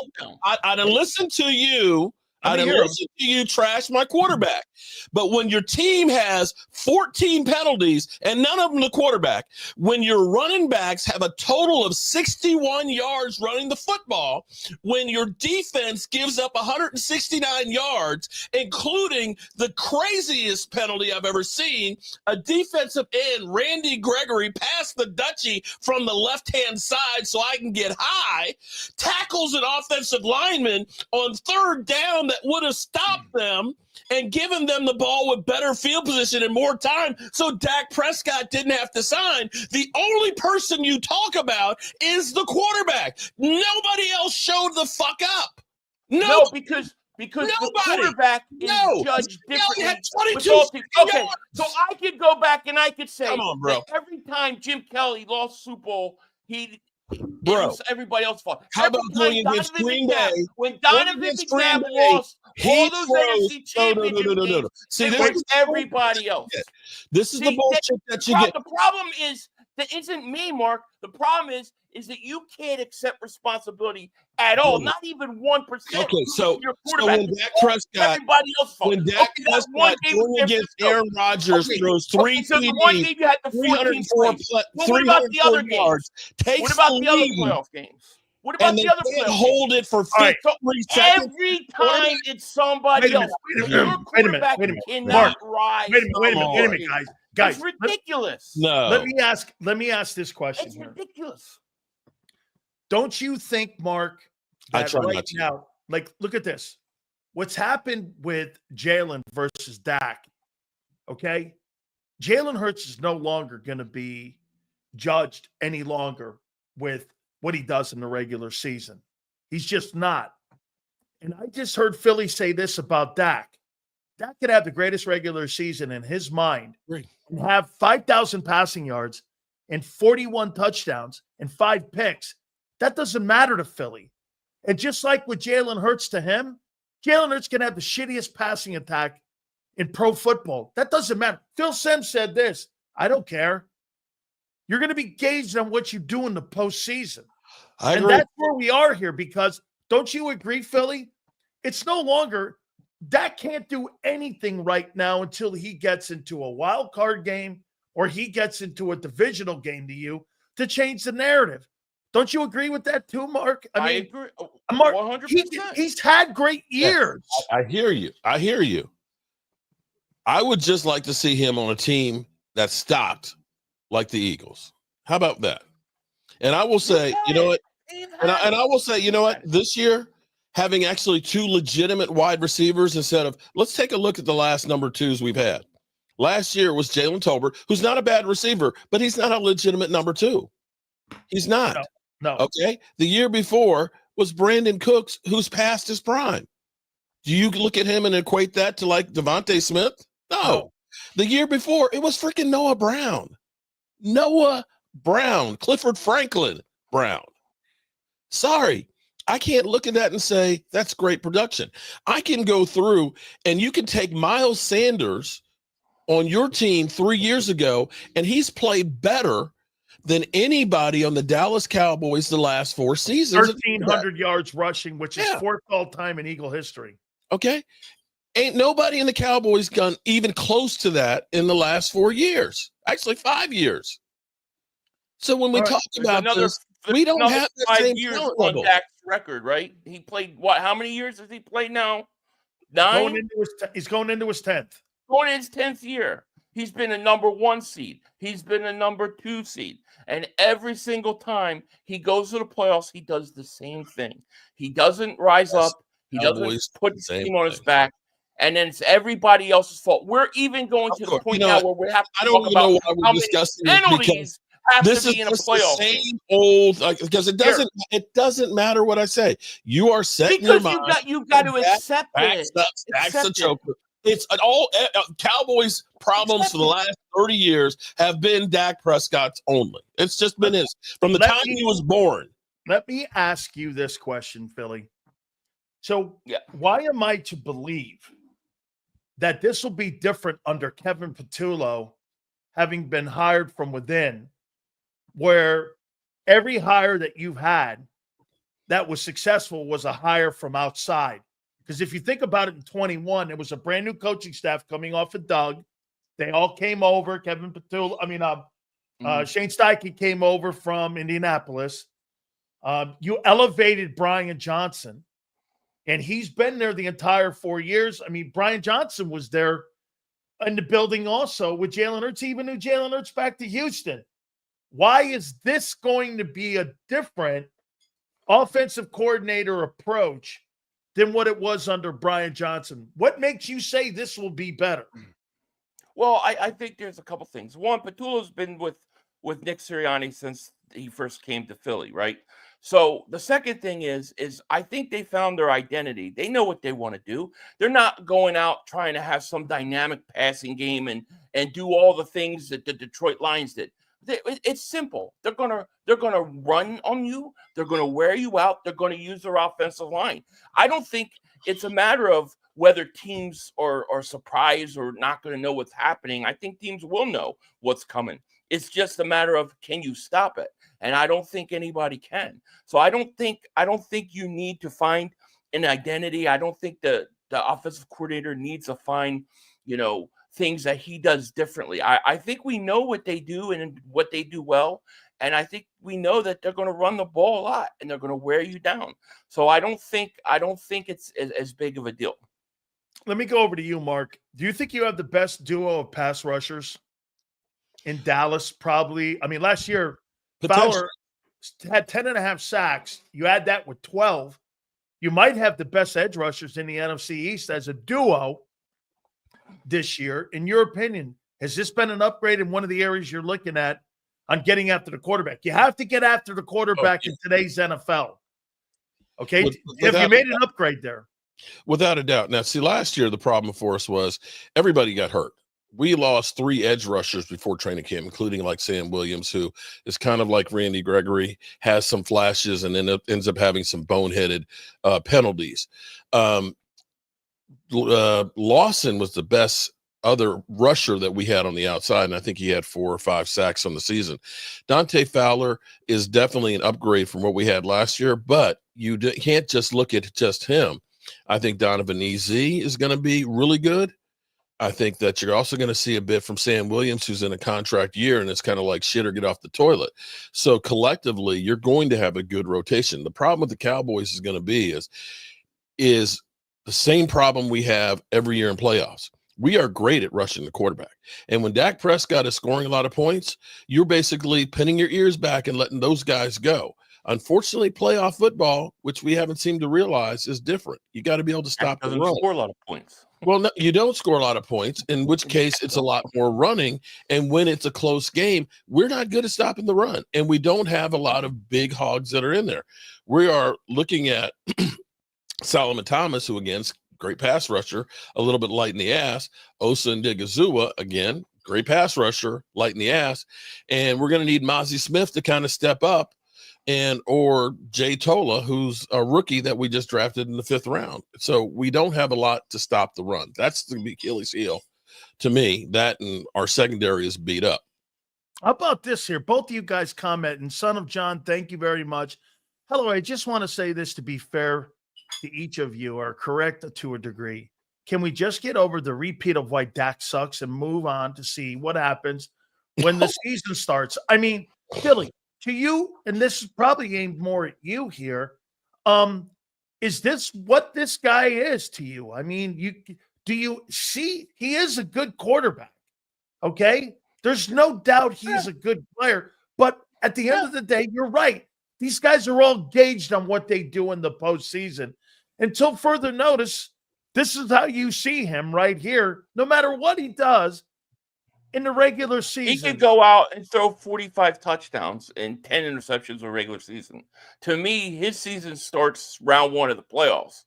I done listened to you. I didn't listen to you trash my quarterback. But when your team has 14 penalties and none of them the quarterback, when your running backs have a total of 61 yards running the football, when your defense gives up 169 yards, including the craziest penalty I've ever seen, a defensive end, Randy Gregory, passed the Dutchie from the left-hand side so I can get high, tackles an offensive lineman on third down that would have stopped them and given them the ball with better field position and more time so Dak Prescott didn't have to sign. The only person you talk about is the quarterback. Nobody else showed the fuck up. No, because the quarterback is judged differently. Okay, so I could go back and I could say, come on, bro. Every time Jim Kelly lost Super Bowl, it was everybody else's fault. How about going against Green Bay? When Donovan McNabb lost all those NFC championship games, see, this was everybody else. This is the bullshit that you get. The problem is that isn't me, Mark. The problem is that you can't accept responsibility at all. Not even 1%. Okay, so when Dak Prescott, going against Aaron Rodgers, throws 3 TDs, one game you had the 304 what about the other yards, games? What about the other playoff games? What about the other playoff hold it for 53 seconds? Every time it's somebody else. Wait a minute. Mark, rise. Wait a minute, guys. It's ridiculous. No. Let me ask this question. It's ridiculous. Don't you think, Mark, that right now, like, look at this. What's happened with Jalen versus Dak, okay? Jalen Hurts is no longer going to be judged any longer with what he does in the regular season. He's just not. And I just heard Philly say this about Dak. Dak could have the greatest regular season in his mind and have 5,000 passing yards and 41 touchdowns and 5 picks. That doesn't matter to Philly. And just like with Jalen Hurts to him, Jalen Hurts can have the shittiest passing attack in pro football. That doesn't matter. Phil Simms said this. I don't care. You're going to be gauged on what you do in the postseason. And that's where we are here because don't you agree, Philly? It's no longer Dak can't do anything right now until he gets into a wild card game or he gets into a divisional game to you to change the narrative. Don't you agree with that too, Mark? I agree. Mark, 100%. He's had great years. Yeah, I hear you. I would just like to see him on a team that's stocked like the Eagles. How about that? And I will say, you know what? And I will say, you know what? This year, having actually 2 legitimate wide receivers instead of, let's take a look at the last number 2s we've had. Last year was Jalen Tolbert, who's not a bad receiver, but he's not a legitimate number 2. He's not. No. Okay. The year before was Brandon Cooks, who's past his prime. Do you look at him and equate that to like Devontae Smith? No. The year before, it was freaking Noah Brown. Clifford Franklin Brown. Sorry. I can't look at that and say that's great production. I can go through and you can take Miles Sanders on your team 3 years ago, and he's played better than anybody on the Dallas Cowboys the last 4 seasons. 1,300 yards rushing, which is 4th all-time in Eagle history. Okay. Ain't nobody in the Cowboys gone even close to that in the last 4 years. Actually, 5 years. So when we talk about this, we don't have that 5 same years on Dak's record, right? He played what? How many years has he played now? 9? He's going into his 10th. Going in his 10th year. He's been a number 1 seed. He's been a number 2 seed. And every single time he goes to the playoffs, he does the same thing. He doesn't rise up. He doesn't put the team on his back. And then it's everybody else's fault. We're even going to the point now where we have to talk about how many penalties have This to is be in a just the playoff. same old, because it doesn't matter what I say. You are setting your Because mind. you got to Dak accept backs it. up, stacks the Accept it. choker. It's an all Cowboys problems Accept for the it. last 30 years have been Dak Prescott's only. It's just been his from the time he was born. Let me ask you this question, Philly. So Yeah. why am I to believe that this will be different under Kevin Patullo having been hired from within, where every hire that you've had that was successful was a hire from outside? Because if you think about it, in 21, it was a brand new coaching staff coming off of Doug. They all came over. Kevin Patullo, Shane Steichen came over from Indianapolis. You elevated Brian Johnson, and he's been there the entire 4 years. I mean, Brian Johnson was there in the building also with Jalen Hurts. He even knew Jalen Hurts back to Houston. Why is this going to be a different offensive coordinator approach than what it was under Brian Johnson? What makes you say this will be better? Well, I think there's a couple things. One, Patullo's been with Nick Sirianni since he first came to Philly, right? So the second thing is I think they found their identity. They know what they want to do. They're not going out trying to have some dynamic passing game and do all the things that the Detroit Lions did. It's simple. They're gonna run on you. They're gonna wear you out. They're gonna use their offensive line. I don't think it's a matter of whether teams are surprised or not going to know what's happening. I think teams will know what's coming. It's just a matter of, can you stop it? And I don't think anybody can. So I don't think you need to find an identity. I don't think the offensive coordinator needs to find, things that he does differently. I think we know what they do and what they do well. And I think we know that they're going to run the ball a lot and they're going to wear you down. So I don't think it's as big of a deal. Let me go over to you, Mark. Do you think you have the best duo of pass rushers in Dallas? Probably. I mean, last year, Fowler had 10.5 sacks. You add that with 12. You might have the best edge rushers in the NFC East as a duo this year. In your opinion, has this been an upgrade in one of the areas you're looking at on getting after the quarterback? You have to get after the quarterback in today's NFL. Okay? Have you made an upgrade there? Without a doubt. Now, see, last year, the problem for us was everybody got hurt. We lost 3 edge rushers before training camp, including like Sam Williams, who is kind of like Randy Gregory, has some flashes and ends up having some boneheaded penalties. Lawson was the best other rusher that we had on the outside, and I think he had 4 or 5 sacks on the season. Dante Fowler is definitely an upgrade from what we had last year, but you can't just look at just him. I think Donovan Easy is going to be really good. I think that you're also going to see a bit from Sam Williams, who's in a contract year, and it's kind of like shit or get off the toilet. So collectively, you're going to have a good rotation. The problem with the Cowboys is going to be is the same problem we have every year in playoffs. We are great at rushing the quarterback. And when Dak Prescott is scoring a lot of points, you're basically pinning your ears back and letting those guys go. Unfortunately, playoff football, which we haven't seemed to realize, is different. You got to be able to stop the run. Score a lot of points. Well, no, you don't score a lot of points, in which case it's a lot more running. And when it's a close game, we're not good at stopping the run. And we don't have a lot of big hogs that are in there. We are looking at Solomon Thomas, who, again, is a great pass rusher, a little bit light in the ass. Osa Ndigazua, again, great pass rusher, light in the ass. And we're going to need Mozzie Smith to kind of step up. Or Jay Tola, who's a rookie that we just drafted in the 5th round. So we don't have a lot to stop the run. That's the Achilles heel to me. That and our secondary is beat up. How about this here? Both of you guys comment. And Son of John, thank you very much. Hello, I just want to say this to be fair to each of you, are correct to a degree. Can we just get over the repeat of why Dak sucks and move on to see what happens when the season starts? I mean, Billy, to you, and this is probably aimed more at you here, is this what this guy is to you? I mean, do you see he is a good quarterback, okay? There's no doubt he's a good player, but at the end of the day, you're right. These guys are all gauged on what they do in the postseason. Until further notice, this is how you see him right here. No matter what he does, in the regular He season. could go out and throw 45 touchdowns and 10 interceptions in regular season. To me, his season starts round 1 of the playoffs.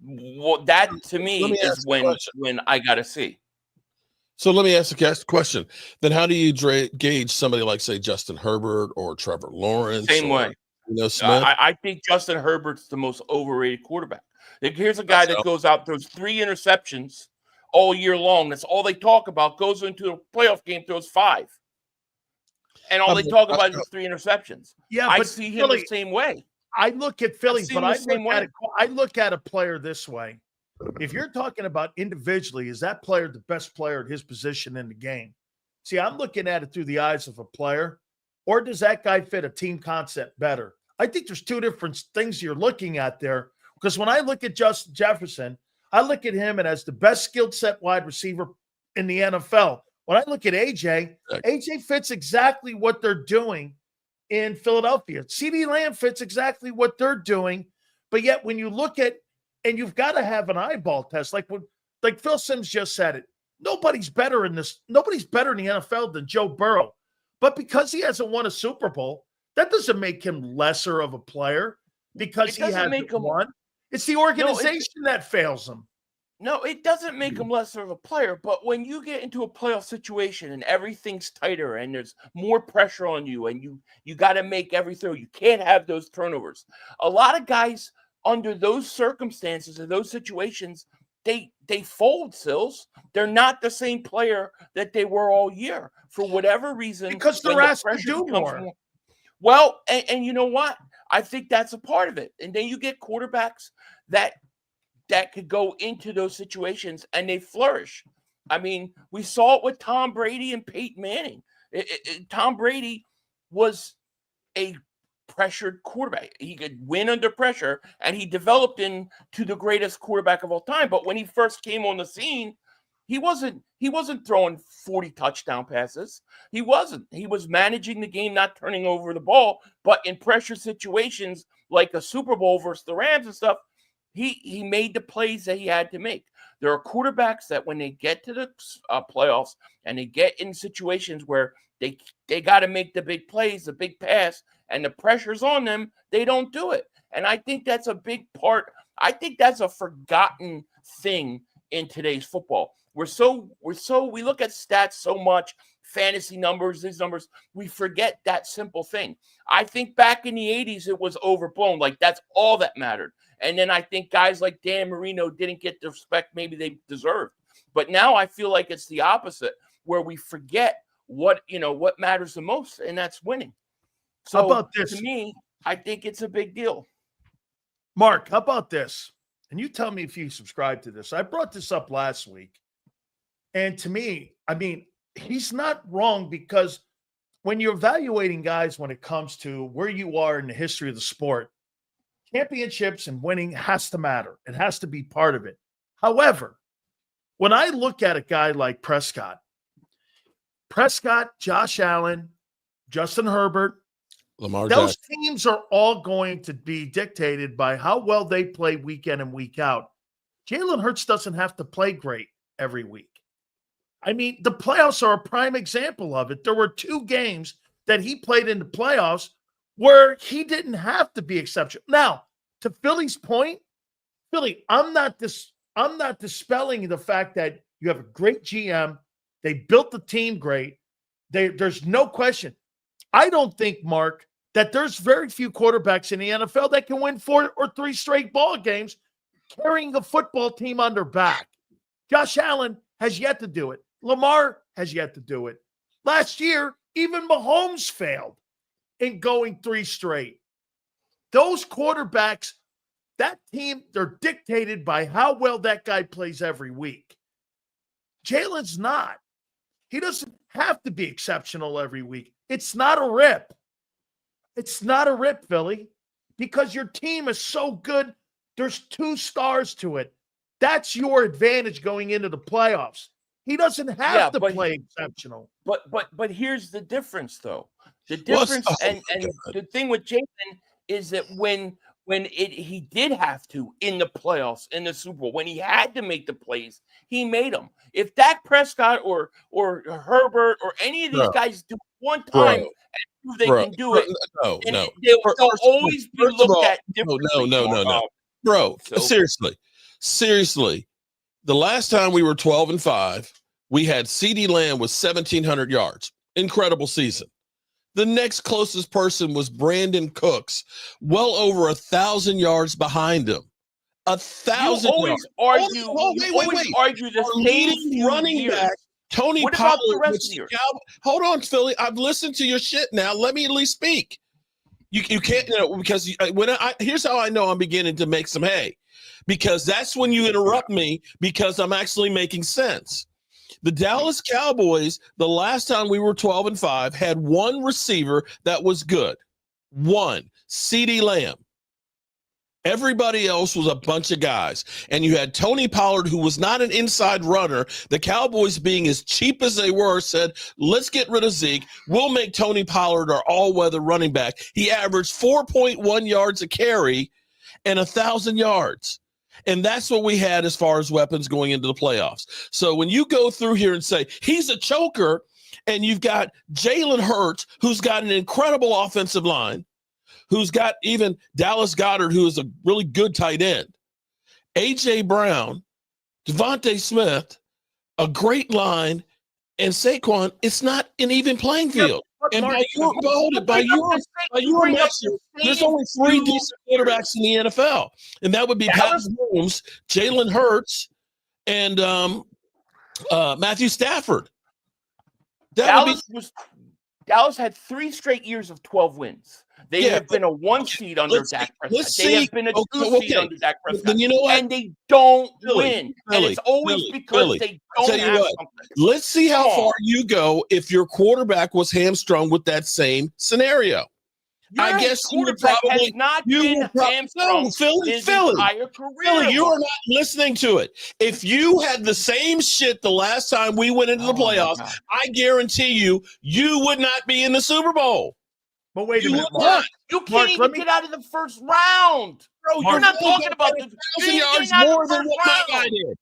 Well, that to me is when I got to see. So let me ask the question. Then how do you gauge somebody like, say, Justin Herbert or Trevor Lawrence? Same way. Smith? I think Justin Herbert's the most overrated quarterback. Here's a guy that goes out, throws 3 interceptions all year long. That's all they talk about. Goes into a playoff game, throws 5. And all they talk about is 3 interceptions. Yeah, I but see him the same way. I look at Philly, but I look at a player this way. If you're talking about individually, is that player the best player at his position in the game? See, I'm looking at it through the eyes of a player, or does that guy fit a team concept better? I think there's 2 different things you're looking at there. Because when I look at Justin Jefferson, I look at him and as the best skilled set wide receiver in the NFL. When I look at AJ fits exactly what they're doing in Philadelphia. CeeDee Lamb fits exactly what they're doing. But yet when you look at, and you've got to have an eyeball test, like Phil Simms just said it, nobody's better in the NFL than Joe Burrow. But because he hasn't won a Super Bowl, that doesn't make him lesser of a player because he hasn't won. It's the organization that fails him. No, it doesn't make him lesser of a player. But when you get into a playoff situation and everything's tighter and there's more pressure on you and you got to make every throw, you can't have those turnovers. A lot of guys under those circumstances or those situations, they fold, Sills. They're not the same player that they were all year for whatever reason. Because they're asked to do more. Well, and you know what? I think that's a part of it. And then you get quarterbacks that could go into those situations and they flourish. I mean, we saw it with Tom Brady and Peyton Manning. Tom Brady was a pressured quarterback. He could win under pressure, and he developed into the greatest quarterback of all time. But when he first came on the scene, he wasn't throwing 40 touchdown passes. He wasn't. He was managing the game, not turning over the ball. But in pressure situations like a Super Bowl versus the Rams and stuff, he made the plays that he had to make. There are quarterbacks that when they get to the playoffs and they get in situations where they got to make the big plays, the big pass, and the pressure's on them, they don't do it. And I think that's a big part. I think that's a forgotten thing in today's football. We look at stats so much, fantasy numbers, these numbers, we forget that simple thing. I think back in the 80s, it was overblown. Like that's all that mattered. And then I think guys like Dan Marino didn't get the respect maybe they deserved. But now I feel like it's the opposite, where we forget what matters the most, and that's winning. So how about this? To me, I think it's a big deal. Mark, how about this? And you tell me if you subscribe to this. I brought this up last week. And to me, I mean, he's not wrong, because when you're evaluating guys when it comes to where you are in the history of the sport, championships and winning has to matter. It has to be part of it. However, when I look at a guy like Prescott, Josh Allen, Justin Herbert, those teams are all going to be dictated by how well they play week in and week out. Jalen Hurts doesn't have to play great every week. I mean, the playoffs are a prime example of it. There were 2 games that he played in the playoffs where he didn't have to be exceptional. Now, to Philly's point, Philly, I'm not dispelling the fact that you have a great GM. They built the team great. There's no question. I don't think, Mark, that there's very few quarterbacks in the NFL that can win 4 or 3 straight ball games carrying a football team on their back. Josh Allen has yet to do it. Lamar has yet to do it. Last year, even Mahomes failed in going 3 straight. Those quarterbacks, that team, they're dictated by how well that guy plays every week. Jalen's not. He doesn't have to be exceptional every week. It's not a rip. It's not a rip, Philly, because your team is so good. There's 2 stars to it. That's your advantage going into the playoffs. He doesn't have to play exceptional. But here's the difference, though. The difference, and the thing with Jason is that when when he did have to in the playoffs, in the Super Bowl, when he had to make the plays, he made them. If Dak Prescott or Herbert or any of these guys do one time and prove they can do it, no. They'll always be looked at differently. No. Bro, seriously. The last time we were 12-5, we had CeeDee Lamb with 1,700 yards. Incredible season. The next closest person was Brandon Cooks, well over 1,000 yards behind him. 1,000 yards. Wait. Argue the leading running back, Tony what Pollard. About the rest of the year? Hold on, Philly. I've listened to your shit now. Let me at least speak. You can't, because here's how I know I'm beginning to make some hay. Because that's when you interrupt me, because I'm actually making sense. The Dallas Cowboys, the last time we were 12-5, had one receiver that was good. One, CeeDee Lamb. Everybody else was a bunch of guys. And you had Tony Pollard, who was not an inside runner. The Cowboys, being as cheap as they were, said, let's get rid of Zeke. We'll make Tony Pollard our all-weather running back. He averaged 4.1 yards a carry and 1,000 yards. And that's what we had as far as weapons going into the playoffs. So when you go through here and say, he's a choker, and you've got Jalen Hurts, who's got an incredible offensive line, who's got even Dallas Goedert, who is a really good tight end, A.J. Brown, Devontae Smith, a great line, and Saquon, it's not an even playing field. And by your measure, there's only 3 decent quarterbacks in the NFL, and that would be Pat Mahomes, Jalen Hurts, and Matthew Stafford. Dallas had 3 straight years of 12 wins. They have been a 1 seed under Dak Prescott. They have been a 2 seed under Dak Prescott. Then you know what? And they don't win. And it's always because they don't have something. Let's see how far you go if your quarterback was hamstrung with that same scenario. I guess you would probably not been hamstrung his entire career. Philly, you are not listening to it. If you had the same shit the last time we went into the playoffs, I guarantee you would not be in the Super Bowl. But wait a minute, Mark. You can't even get out of the first round. Bro, you're not talking about the 1,000 yards more than what my guy did.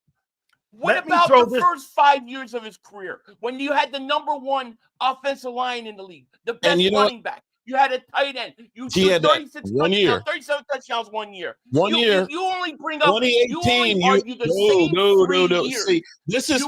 What about the first 5 years of his career when you had the number 1 offensive line in the league, the best running back? You had a tight end. He had 36 touchdowns, 37 touchdowns 1 year. You only bring up 2018. No. See, this is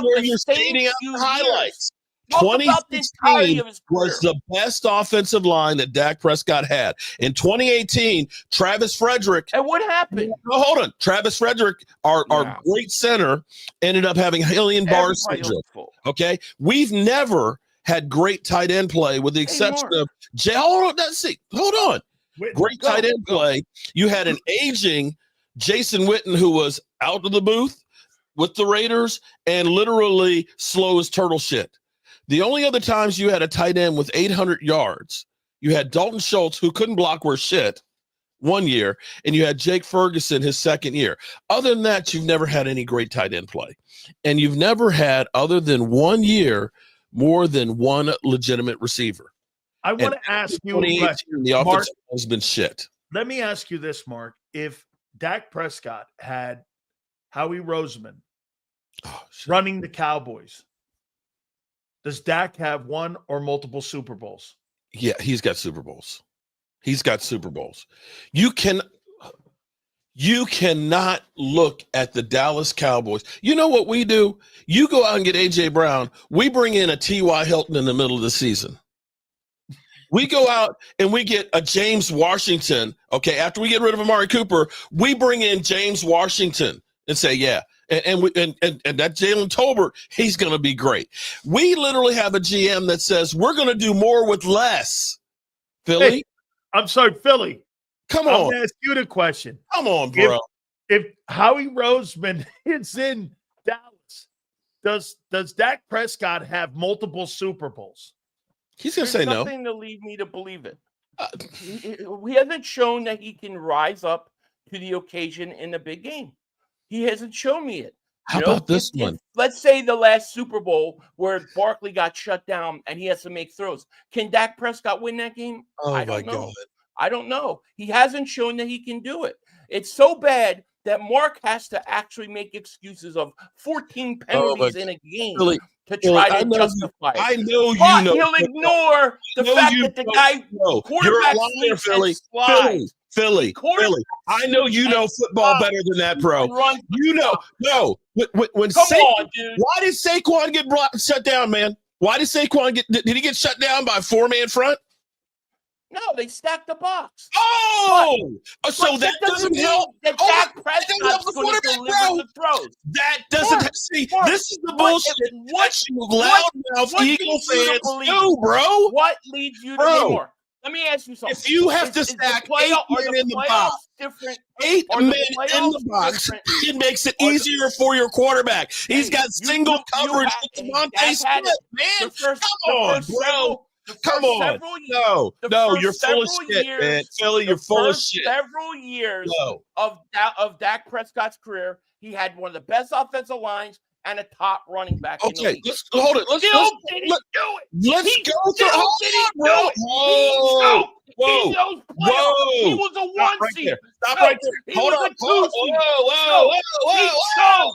where you're stating out the highlights. 2016 was the best offensive line that Dak Prescott had. In 2018, Travis Frederick. And what happened? No, hold on. Travis Frederick, our great center, ended up having Guillain-Barré syndrome. Okay, we've never had great tight end play, with the exception of hold on. Great tight end play. You had an aging Jason Witten, who was out of the booth with the Raiders and literally slow as turtle shit. The only other times you had a tight end with 800 yards, you had Dalton Schultz, who couldn't block worth shit, 1 year, and you had Jake Ferguson his 2nd year. Other than that, you've never had any great tight end play. And you've never had, other than 1 year, more than 1 legitimate receiver. I want to ask you a question. The offense has been shit. Let me ask you this, Mark. If Dak Prescott had Howie Roseman running the Cowboys, does Dak have 1 or multiple Super Bowls? Yeah, he's got Super Bowls. You cannot look at the Dallas Cowboys. You know what we do? You go out and get A.J. Brown. We bring in a T.Y. Hilton in the middle of the season. We go out and we get a James Washington. Okay, after we get rid of Amari Cooper, we bring in James Washington and say, yeah. And that Jalen Tolbert, he's going to be great. We literally have a GM that says we're going to do more with less. Philly? Hey, I'm sorry, Philly. Come on. I'm going to ask you the question. Come on, bro. If Howie Roseman is in Dallas, does Dak Prescott have multiple Super Bowls? He's going to say no. There's nothing to lead me to believe it. He hasn't shown that he can rise up to the occasion in a big game. He hasn't shown me it. How about this one? Let's say the last Super Bowl where Barkley got shut down and he has to make throws. Can Dak Prescott win that game? Oh, I don't my know. God. I don't know. He hasn't shown that he can do it. It's so bad that Mark has to actually make excuses of 14 penalties in a game to try to justify it. I know but you know. He'll ignore the fact that the guy quarterback Philly. I know you know football better than that, bro. You know, when Come Saquon, on, dude. why did Saquon get shut down, man? Why did Saquon did he get shut down by a 4-man front? No, they stacked the box. Oh, so that doesn't help. That Dak Prescott's going to deliver the throws. That doesn't see. This is the bullshit. What you loudmouth Eagle fans do, bro? What leads you to believe more? Let me ask you something. If you have to stack 8 men in the box, 8 men in the box, it makes it easier for your quarterback. He's got single coverage with Devontae Smith, man. Come on, bro. Come on. No, you're full of shit, man. Philly, you're full of shit. Several years of Dak Prescott's career, he had one of the best offensive lines and a top running back. Okay, let's hold it. Let's go through. Whoa. He was a 1 seed. Stop right there. Hold on. Whoa.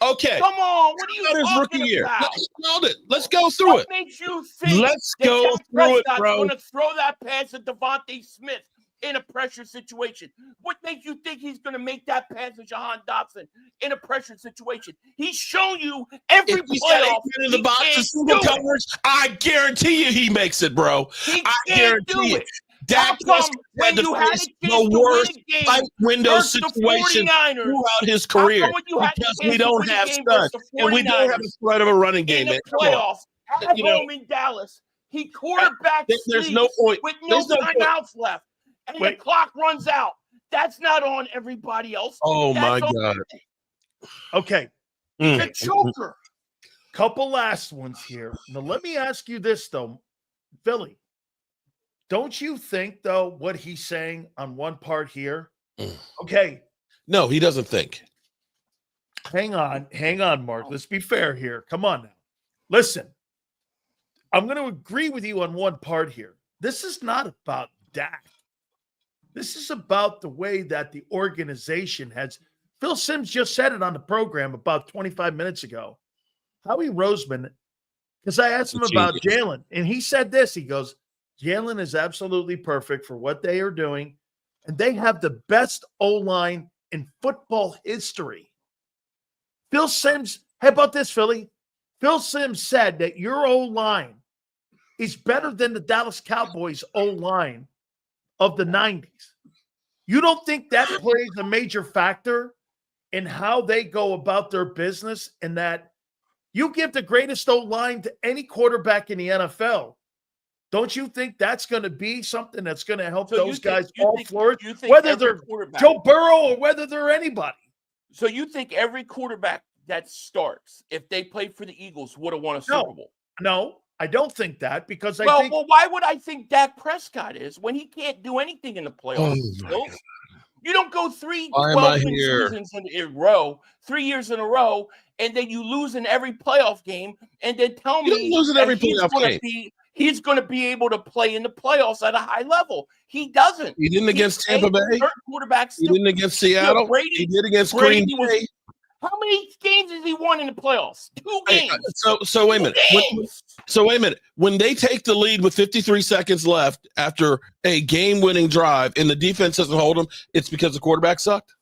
Okay. Come on. What are you talking about? Hold it. Let's go through it. What makes you think Let's go through it, bro. going to throw that pass at Devontae Smith in a pressure situation? What makes you think he's going to make that pass to Jahan Dobson in a pressure situation? He's shown you every playoff in the box of single coverage. I guarantee you he makes it, bro. I guarantee it. Dak Prescott had to face the worst tight window situation throughout his career because we don't have studs and we don't have a threat of a running game. In the playoffs, at home in Dallas, he quarterback there's no point with no timeouts left, and the clock runs out. That's not on everybody else. Oh my God! Okay, the choker. Couple last ones here. Now let me ask you this though, Philly. Don't you think, though, what he's saying on one part here? Okay. No, he doesn't think. Hang on, Mark. Let's be fair here. Come on now. Listen, I'm going to agree with you on one part here. This is not about Dak. This is about the way that the organization has. Phil Simms just said it on the program about 25 minutes ago. Howie Roseman, because I asked him about Jalen, and he said this. He goes, Jalen is absolutely perfect for what they are doing, and they have the best O-line in football history. Phil Simms, how about this, Philly? Phil Simms said that your O-line is better than the Dallas Cowboys O-line of the 90s. You don't think that plays a major factor in how they go about their business, and that you give the greatest O-line to any quarterback in the NFL? Don't you think that's going to be something that's going to help those guys all flourish, whether they're Joe Burrow or whether they're anybody? So you think every quarterback that starts, if they played for the Eagles, would have won a Super Bowl? No, I don't think that, because well, why would I think Dak Prescott is when he can't do anything in the playoffs? You don't go 3 12-win seasons in a row, 3 years in a row, and then you lose in every playoff game, and then tell me he's going to be able to play in the playoffs at a high level. He doesn't. He didn't against Tampa Bay. Quarterbacks. He didn't against Seattle. He did against Green Bay. How many games has he won in the playoffs? 2 games. So wait a minute. When they take the lead with 53 seconds left after a game-winning drive and the defense doesn't hold them, it's because the quarterback sucked?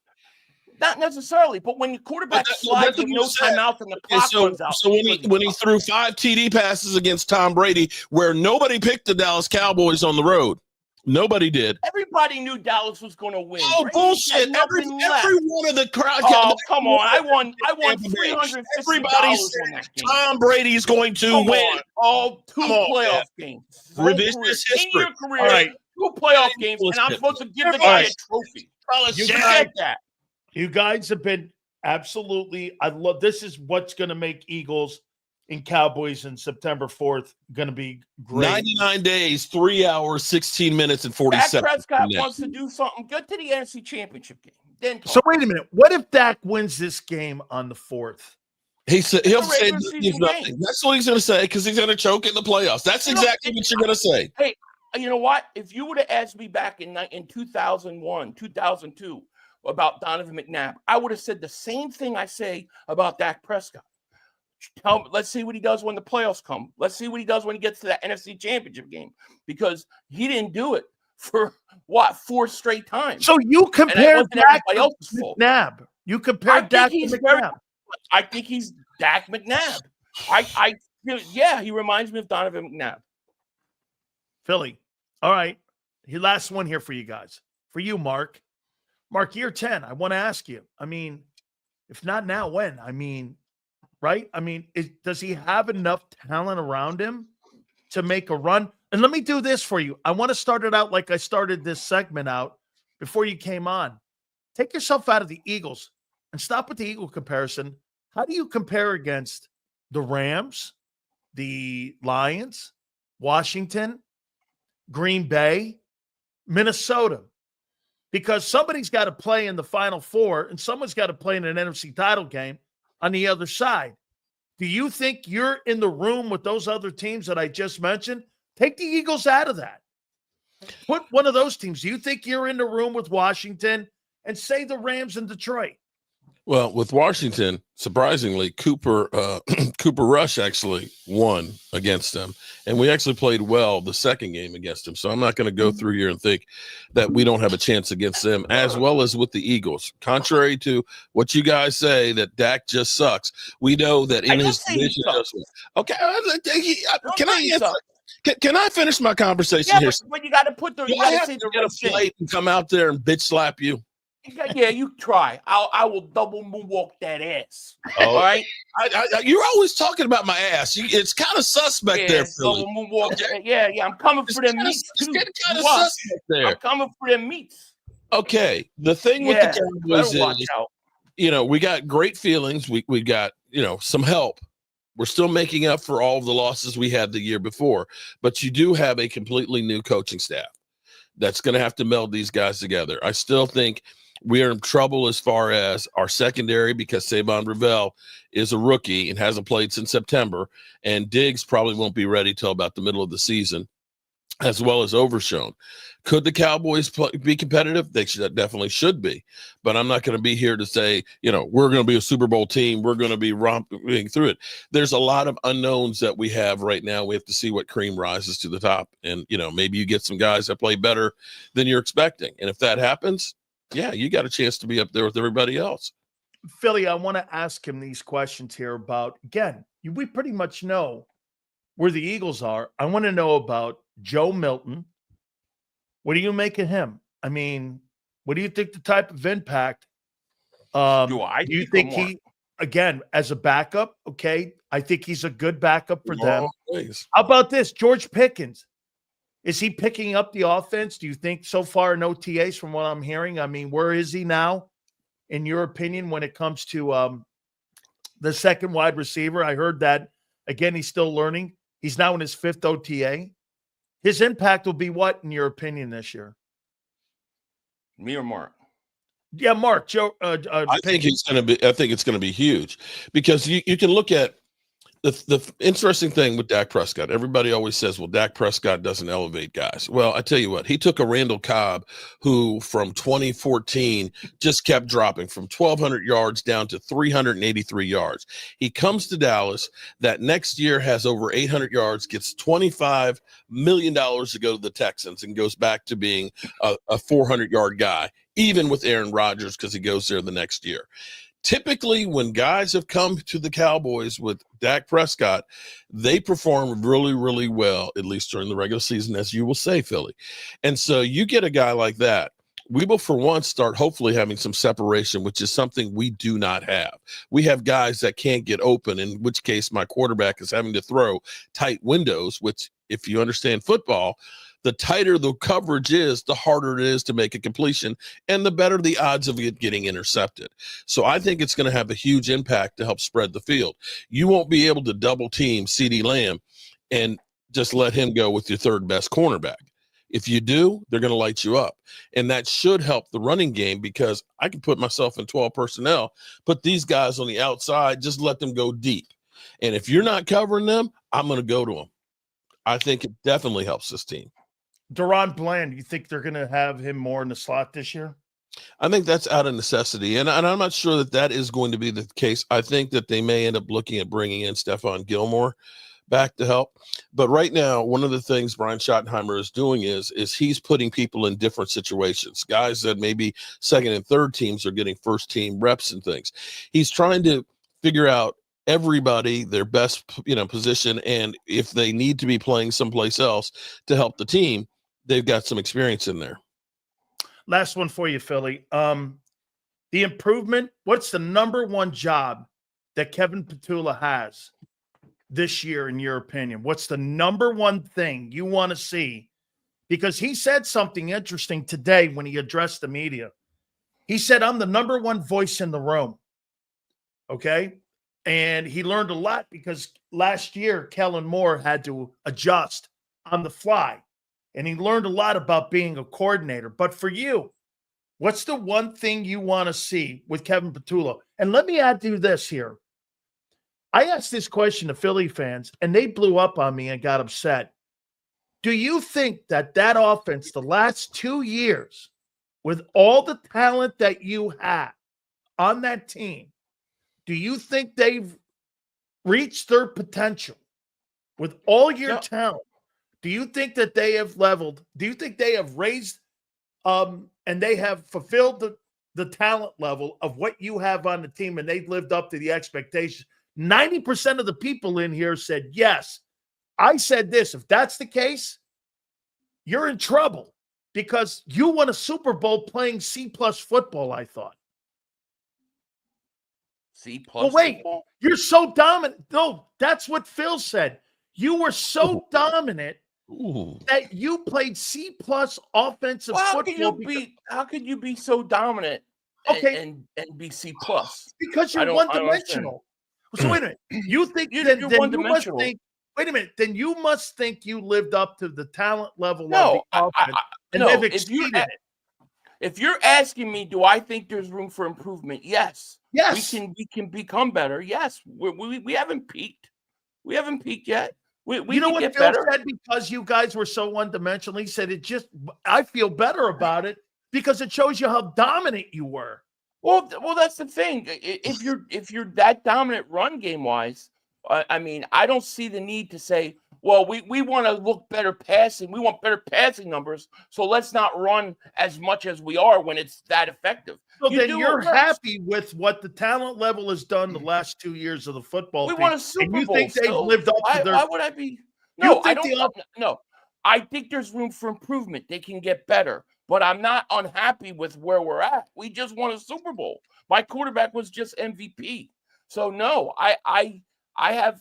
Not necessarily, but when your quarterback slides with no timeout and the clock runs out. So when he threw 5 TD passes against Tom Brady, where nobody picked the Dallas Cowboys on the road, nobody did. Everybody knew Dallas was going to win. Oh, bullshit! Every one of the crowd. Oh, come on! I won $350 Everybody said Tom Brady's going to win. All 2 playoff games. Revisionist history. In your career, 2 playoff games, and I'm supposed to give the guy a trophy. You guys have been absolutely. I love this. Is what's going to make Eagles and Cowboys in September 4th going to be great. 99 days, 3 hours, 16 minutes, and 40 seconds. Dak Prescott wants to do something good to the NFC Championship game. So wait a minute. What if Dak wins this game on the 4th? He'll say he's nothing. That's what he's going to say, because he's going to choke in the playoffs. That's exactly what you're going to say. Hey, you know what? If you would have asked me back in 2001, 2002 about Donovan McNabb, I would have said the same thing I say about Dak Prescott. Let's see what he does when the playoffs come. Let's see what he does when he gets to that NFC Championship game, because he didn't do it for 4 straight times. So you compare Dak to McNabb. You compare Dak to McNabb. I think he's Dak McNabb. He reminds me of Donovan McNabb. Philly. All right. Last one here for you guys. For you, Mark. Mark, year 10, I want to ask you. I mean, if not now, when? I mean, right? I mean, does he have enough talent around him to make a run? And let me do this for you. I want to start it out like I started this segment out before you came on. Take yourself out of the Eagles and stop with the Eagle comparison. How do you compare against the Rams, the Lions, Washington, Green Bay, Minnesota? Because somebody's got to play in the Final Four and someone's got to play in an NFC title game on the other side. Do you think you're in the room with those other teams that I just mentioned? Take the Eagles out of that. Put one of those teams. Do you think you're in the room with Washington and say the Rams and Detroit? Well, with Washington, surprisingly, Cooper Rush actually won against them, and we actually played well the second game against him. So I'm not going to go through here and think that we don't have a chance against them, as well as with the Eagles. Contrary to what you guys say that Dak just sucks, we know that in his division. Okay, can I finish my conversation here? But you got to put the. You got to say the right thing and come out there and bitch slap you. Yeah, you try. I will double moonwalk that ass. All right. You're always talking about my ass. It's kind of suspect there, Philly. Double moonwalk. Yeah. I'm coming for them meats too. It's kind of suspect there. I'm coming for them meats. Okay. The thing with the Cowboys is, we got great feelings. We got some help. We're still making up for all of the losses we had the year before, but you do have a completely new coaching staff that's going to have to meld these guys together. I still think we are in trouble as far as our secondary, because Savon Ravel is a rookie and hasn't played since September, and Diggs probably won't be ready till about the middle of the season, as well as Overshown. Could the Cowboys be competitive? They definitely should be, but I'm not going to be here to say, we're going to be a Super Bowl team. We're going to be romping through it. There's a lot of unknowns that we have right now. We have to see what cream rises to the top, and maybe you get some guys that play better than you're expecting, and if that happens, yeah, you got a chance to be up there with everybody else. Philly, I want to ask him these questions here about, again, we pretty much know where the Eagles are. I want to know about Joe Milton. What do you make of him? I mean, what do you think the type of impact? Do you think he, again, as a backup, okay, I think he's a good backup for them. How about this? George Pickens. Is he picking up the offense? Do you think so far no TAs from what I'm hearing? I mean, where is he now, in your opinion, when it comes to the second wide receiver? I heard that, again, he's still learning. He's now in his 5th OTA. His impact will be what, in your opinion, this year? Me or Mark? Yeah, Mark. Joe. I think it's going to be huge, because you can look at the interesting thing with Dak Prescott. Everybody always says, well, Dak Prescott doesn't elevate guys. Well, I tell you what, he took a Randall Cobb who from 2014 just kept dropping from 1,200 yards down to 383 yards. He comes to Dallas that next year, has over 800 yards, gets $25 million to go to the Texans, and goes back to being a 400-yard guy, even with Aaron Rodgers, because he goes there the next year. Typically, when guys have come to the Cowboys with Dak Prescott, they perform really, really well, at least during the regular season, as you will say, Philly. And so you get a guy like that, we will for once start hopefully having some separation, which is something we do not have. We have guys that can't get open, in which case my quarterback is having to throw tight windows, which, if you understand football, the tighter the coverage is, the harder it is to make a completion, and the better the odds of it getting intercepted. So I think it's going to have a huge impact to help spread the field. You won't be able to double team CeeDee Lamb and just let him go with your third best cornerback. If you do, they're going to light you up. And that should help the running game, because I can put myself in 12 personnel, put these guys on the outside, just let them go deep. And if you're not covering them, I'm going to go to them. I think it definitely helps this team. Deron Bland, you think they're going to have him more in the slot this year? I think that's out of necessity, and I'm not sure that is going to be the case. I think that they may end up looking at bringing in Stephon Gilmore back to help. But right now, one of the things Brian Schottenheimer is doing is he's putting people in different situations. Guys that maybe second and third teams are getting first team reps and things. He's trying to figure out everybody their best position, and if they need to be playing someplace else to help the team, they've got some experience in there. Last one for you, Philly. The improvement, what's the number one job that Kevin Petula has this year, in your opinion? What's the number one thing you want to see? Because he said something interesting today when he addressed the media. He said, I'm the number one voice in the room. Okay? And he learned a lot because last year, Kellen Moore had to adjust on the fly. And he learned a lot about being a coordinator. But for you, what's the one thing you want to see with Kevin Petula? And let me add to this here. I asked this question to Philly fans, and they blew up on me and got upset. Do you think that offense, the last 2 years, with all the talent that you have on that team, do you think they've reached their potential with all your talent? Do you think that they have leveled? Do you think they have raised and they have fulfilled the talent level of what you have on the team, and they've lived up to the expectations? 90% of the people in here said yes. I said this. If that's the case, you're in trouble because you won a Super Bowl playing C-plus football, I thought. C-plus Well, wait, football? You're so dominant. No, that's what Phil said. You were so dominant that you played C-plus offensive football. How could you be so dominant and be C-plus? Because you're one-dimensional. So wait a minute. You think you're then you one-dimensional. must think, wait a minute, then you must think you lived up to the talent level of No, the offense. And they've exceeded it. If you're asking me, do I think there's room for improvement? Yes. Yes. We can become better. Yes. We haven't peaked. We haven't peaked yet. We you know can what get Phil better. said because you guys were so one-dimensional? He said I feel better about it because it shows you how dominant you were. Well, that's the thing. If you're that dominant run game wise, I mean, I don't see the need to say, well, we want to look better passing. We want better passing numbers, so let's not run as much as we are when it's that effective. So then you're happy with what the talent level has done the last 2 years of the football team. We won a Super Bowl. And you think they've lived up to their? Why would I be? No, I don't. No, I think there's room for improvement. They can get better, but I'm not unhappy with where we're at. We just won a Super Bowl. My quarterback was just MVP. So no, I have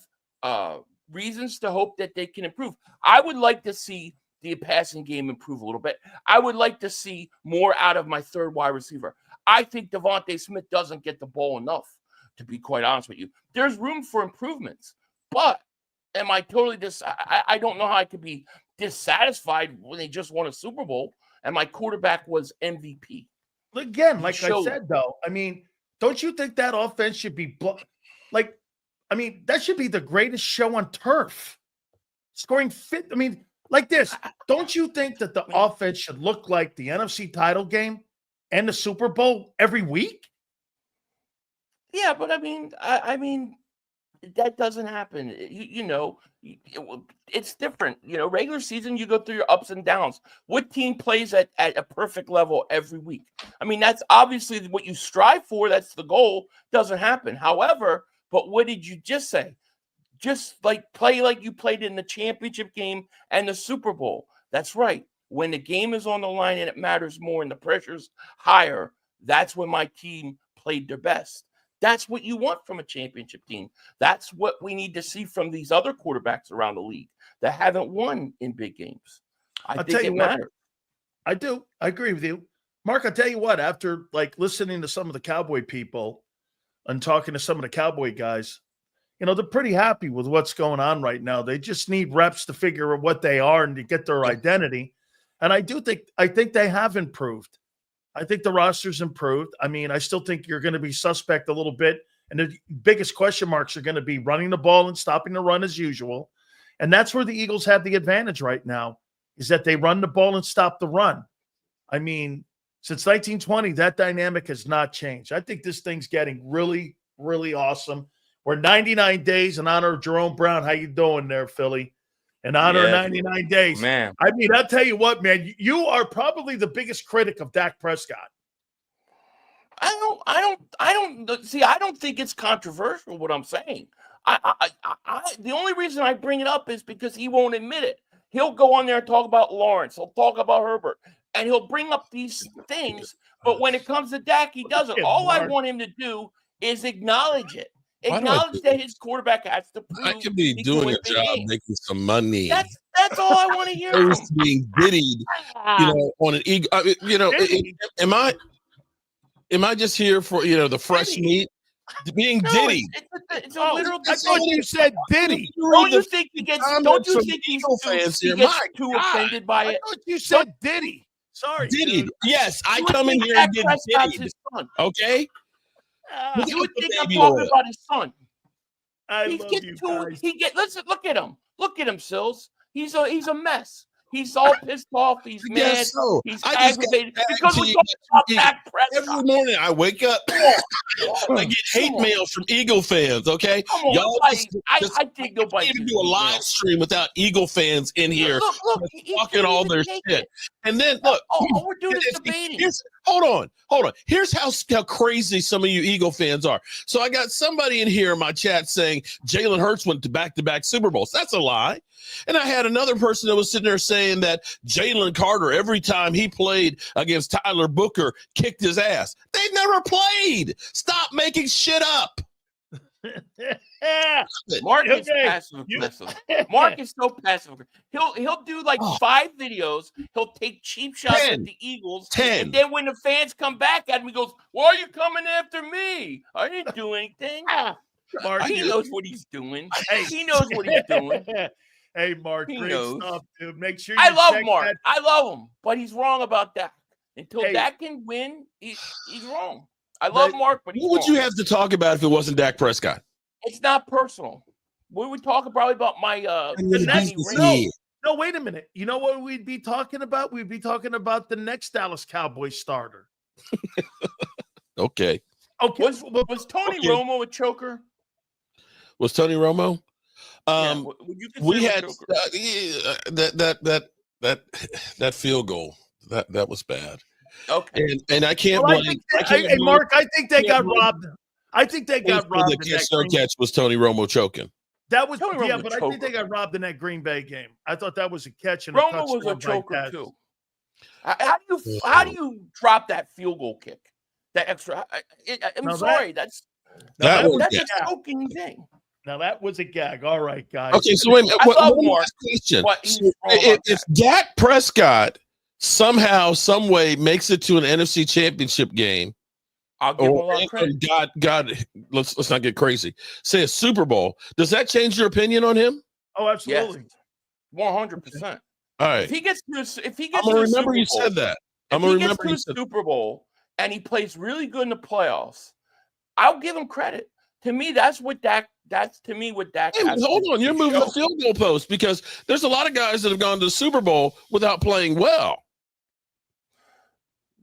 reasons to hope that they can improve. I would like to see the passing game improve a little bit. I would like to see more out of my third wide receiver. I think Devontae Smith doesn't get the ball enough, to be quite honest with you. There's room for improvements, but am I totally I don't know how I could be dissatisfied when they just won a Super Bowl and my quarterback was MVP. Again, like I said, though, I mean, don't you think that offense should be that should be the greatest show on turf. Scoring fit. I mean, like this. Don't you think that the offense should look like the NFC title game and the Super Bowl every week? Yeah, but I mean, that doesn't happen. It's different. Regular season, you go through your ups and downs. What team plays at a perfect level every week? I mean, that's obviously what you strive for. That's the goal. Doesn't happen. However, but what did you just say? Just play like you played in the championship game and the Super Bowl. That's right. When the game is on the line and it matters more and the pressure's higher, that's when my team played their best. That's what you want from a championship team. That's what we need to see from these other quarterbacks around the league that haven't won in big games. I think it matters. I do. I agree with you. Mark, I'll tell you what, after listening to some of the Cowboy people and talking to some of the Cowboy guys, they're pretty happy with what's going on right now. They just need reps to figure out what they are and to get their identity. And I think they have improved. I think the roster's improved. I mean, I still think you're going to be suspect a little bit. And the biggest question marks are going to be running the ball and stopping the run as usual. And that's where the Eagles have the advantage right now. is that they run the ball and stop the run. I mean, since 1920, that dynamic has not changed. I think this thing's getting really, really awesome. We're 99 days in honor of Jerome Brown. How you doing there, Philly? In honor of 99 days. Man. I mean, I'll tell you what, man, you are probably the biggest critic of Dak Prescott. I don't think it's controversial what I'm saying. The only reason I bring it up is because he won't admit it. He'll go on there and talk about Lawrence. He'll talk about Herbert, and he'll bring up these things. But when it comes to Dak, he doesn't. All I want him to do is acknowledge it. Acknowledge that his quarterback has to prove. I could be doing a job making some money. That's all I want to hear. Opposed to being diddied, on an ego. Am I just here for the fresh meat? Being Diddy. It's a literal. I thought you said Diddy. Don't you think he gets? Don't you think he gets too offended by it? I thought you said Diddy. Sorry, Diddy. dude. Yes, I come in here and get Diddy. Okay. You would think I'm talking about his son. I love you guys. Listen, look at him. Look at him, Sills. He's a mess. He's all pissed off. He's mad. So. He's aggravated because we're talking about Dak Prescott. Every morning I wake up, I get hate mail from Eagle fans. Okay, y'all I think nobody can't even do a live stream without Eagle fans in here talking all their shit. And then look, we're doing this debating. Hold on. Here's how crazy some of you Eagle fans are. So I got somebody in here in my chat saying Jalen Hurts went to back-to-back Super Bowls. That's a lie. And I had another person that was sitting there saying that Jalen Carter, every time he played against Tyler Booker, kicked his ass. They never played. Stop making shit up. Mark is passive aggressive. Mark is so passive. He'll do like 5 videos. He'll take cheap shots at the Eagles. 10. And then when the fans come back at him, he goes, "Why are you coming after me? I didn't do anything." Mark, he knows what he's doing. He knows what he's doing. Hey, Mark, great stuff, dude. Make sure I love Mark. I love him, but he's wrong about that. Until Dak can win, he's wrong. I love Mark, but he's what would wrong. you have to talk about if it wasn't Dak Prescott? It's not personal. We would talk probably about my No, wait a minute. You know what we'd be talking about? We'd be talking about the next Dallas Cowboys starter. Okay. Was Tony Romo a choker? Was Tony Romo? We had that field goal. That was bad. Okay. And I can't blame. Mark, I think they got robbed. I think they got robbed. The catch was Tony Romo choking. That was but I think they got robbed in that Green Bay game. I thought that was a catch and Romo was a choker too. How do you drop that field goal kick? That extra. I'm sorry. That's a choking thing. Now that was a gag. All right, guys. Okay, so wait, one last question. If Dak Prescott somehow, some way makes it to an NFC Championship game, I'll give him a lot of credit. God, let's not get crazy. Say a Super Bowl. Does that change your opinion on him? Oh, absolutely. 100%. All right. If he gets I'm gonna remember you said that. I'm gonna remember to the Super Bowl and he plays really good in the playoffs, I'll give him credit. To me, that's what Dak. That's to me what Dak. Hey, hold on, you're moving the field goal post because there's a lot of guys that have gone to the Super Bowl without playing well.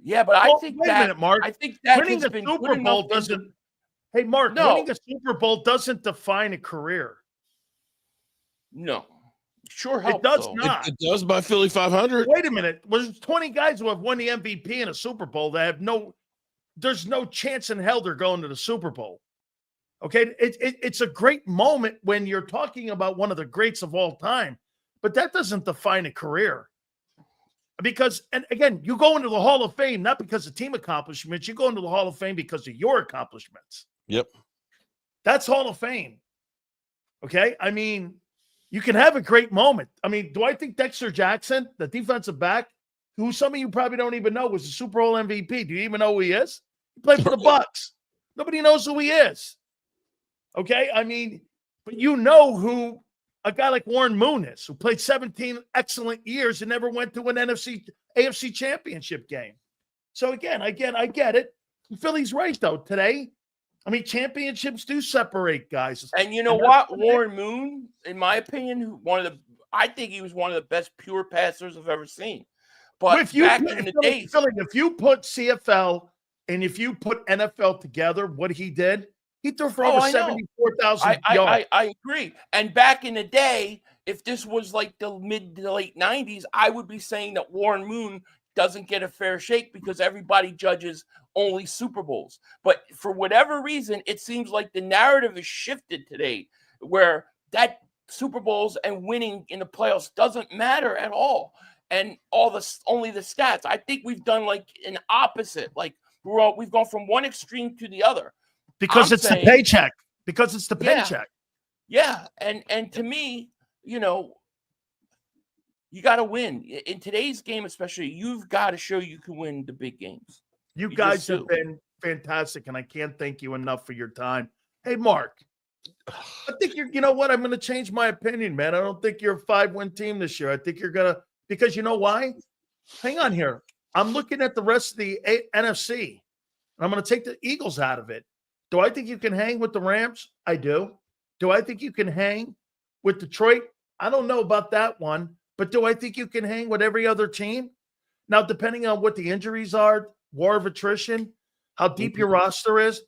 Yeah, but I think wait a minute, Mark. I think that winning the Super Bowl doesn't. Hey, Mark, winning a Super Bowl doesn't define a career. No, sure helps. It does not. It does by Philly 500. Wait a minute. There's 20 guys who have won the MVP in a Super Bowl that have there's no chance in hell they're going to the Super Bowl. Okay, it's a great moment when you're talking about one of the greats of all time, but that doesn't define a career. Because, and again, you go into the Hall of Fame not because of team accomplishments, you go into the Hall of Fame because of your accomplishments. Yep. That's Hall of Fame. Okay, I mean, you can have a great moment. I mean, do I think Dexter Jackson, the defensive back, who some of you probably don't even know, was a Super Bowl MVP? Do you even know who he is? He played for the Bucs. Nobody knows who he is. Okay, I mean, but you know who a guy like Warren Moon is, who played 17 excellent years and never went to an AFC championship game. So again, I get it. Philly's right, though, today. I mean, championships do separate guys. And you know what? Warren Moon, in my opinion, one of the I think he was one of the best pure passers I've ever seen. But if you back in the days, Philly, if you put CFL and if you put NFL together, what he did, he threw for over 74,000 yards. I agree. And back in the day, if this was like the mid to late 90s, I would be saying that Warren Moon doesn't get a fair shake because everybody judges only Super Bowls. But for whatever reason, it seems like the narrative is shifted today where that Super Bowls and winning in the playoffs doesn't matter at all. And only the stats. I think we've done like an opposite. Like we've gone from one extreme to the other. Because it's the paycheck. Because it's the paycheck. Yeah. And to me, you got to win. In today's game, especially, you've got to show you can win the big games. You guys have been fantastic, and I can't thank you enough for your time. Hey, Mark, I think you know what? I'm going to change my opinion, man. I don't think you're a 5-win team this year. I think you're going to, because you know why? Hang on here. I'm looking at the rest of the NFC. I'm going to take the Eagles out of it. Do I think you can hang with the Rams? I do. Do I think you can hang with Detroit? I don't know about that one, but do I think you can hang with every other team? Now, depending on what the injuries are, war of attrition, how deep your roster is,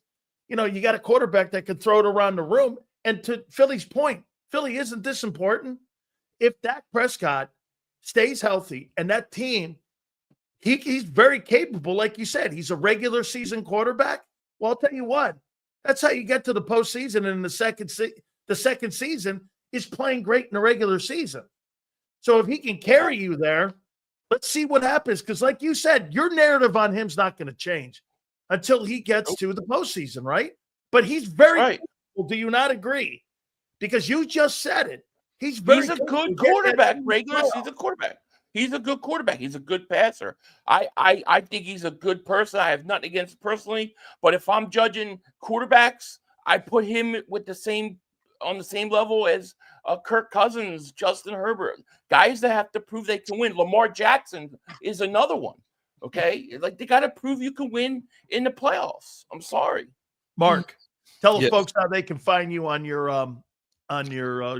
you got a quarterback that can throw it around the room. And to Philly's point, Philly, isn't this important? If Dak Prescott stays healthy and that team, he's very capable, like you said, he's a regular season quarterback. Well, I'll tell you what, that's how you get to the postseason. And the second season is playing great in the regular season. So if he can carry you there, let's see what happens. Because like you said, your narrative on him's not going to change until he gets to the postseason, right? But he's very capable. Do you not agree? Because you just said it. He's a good quarterback, regular season quarterback. He's a good quarterback. He's a good passer. I think he's a good person. I have nothing against personally, but if I'm judging quarterbacks, I put him on the same level as Kirk Cousins, Justin Herbert, guys that have to prove they can win. Lamar Jackson is another one. Okay, like they got to prove you can win in the playoffs. I'm sorry, Mark. Tell the folks how they can find you on your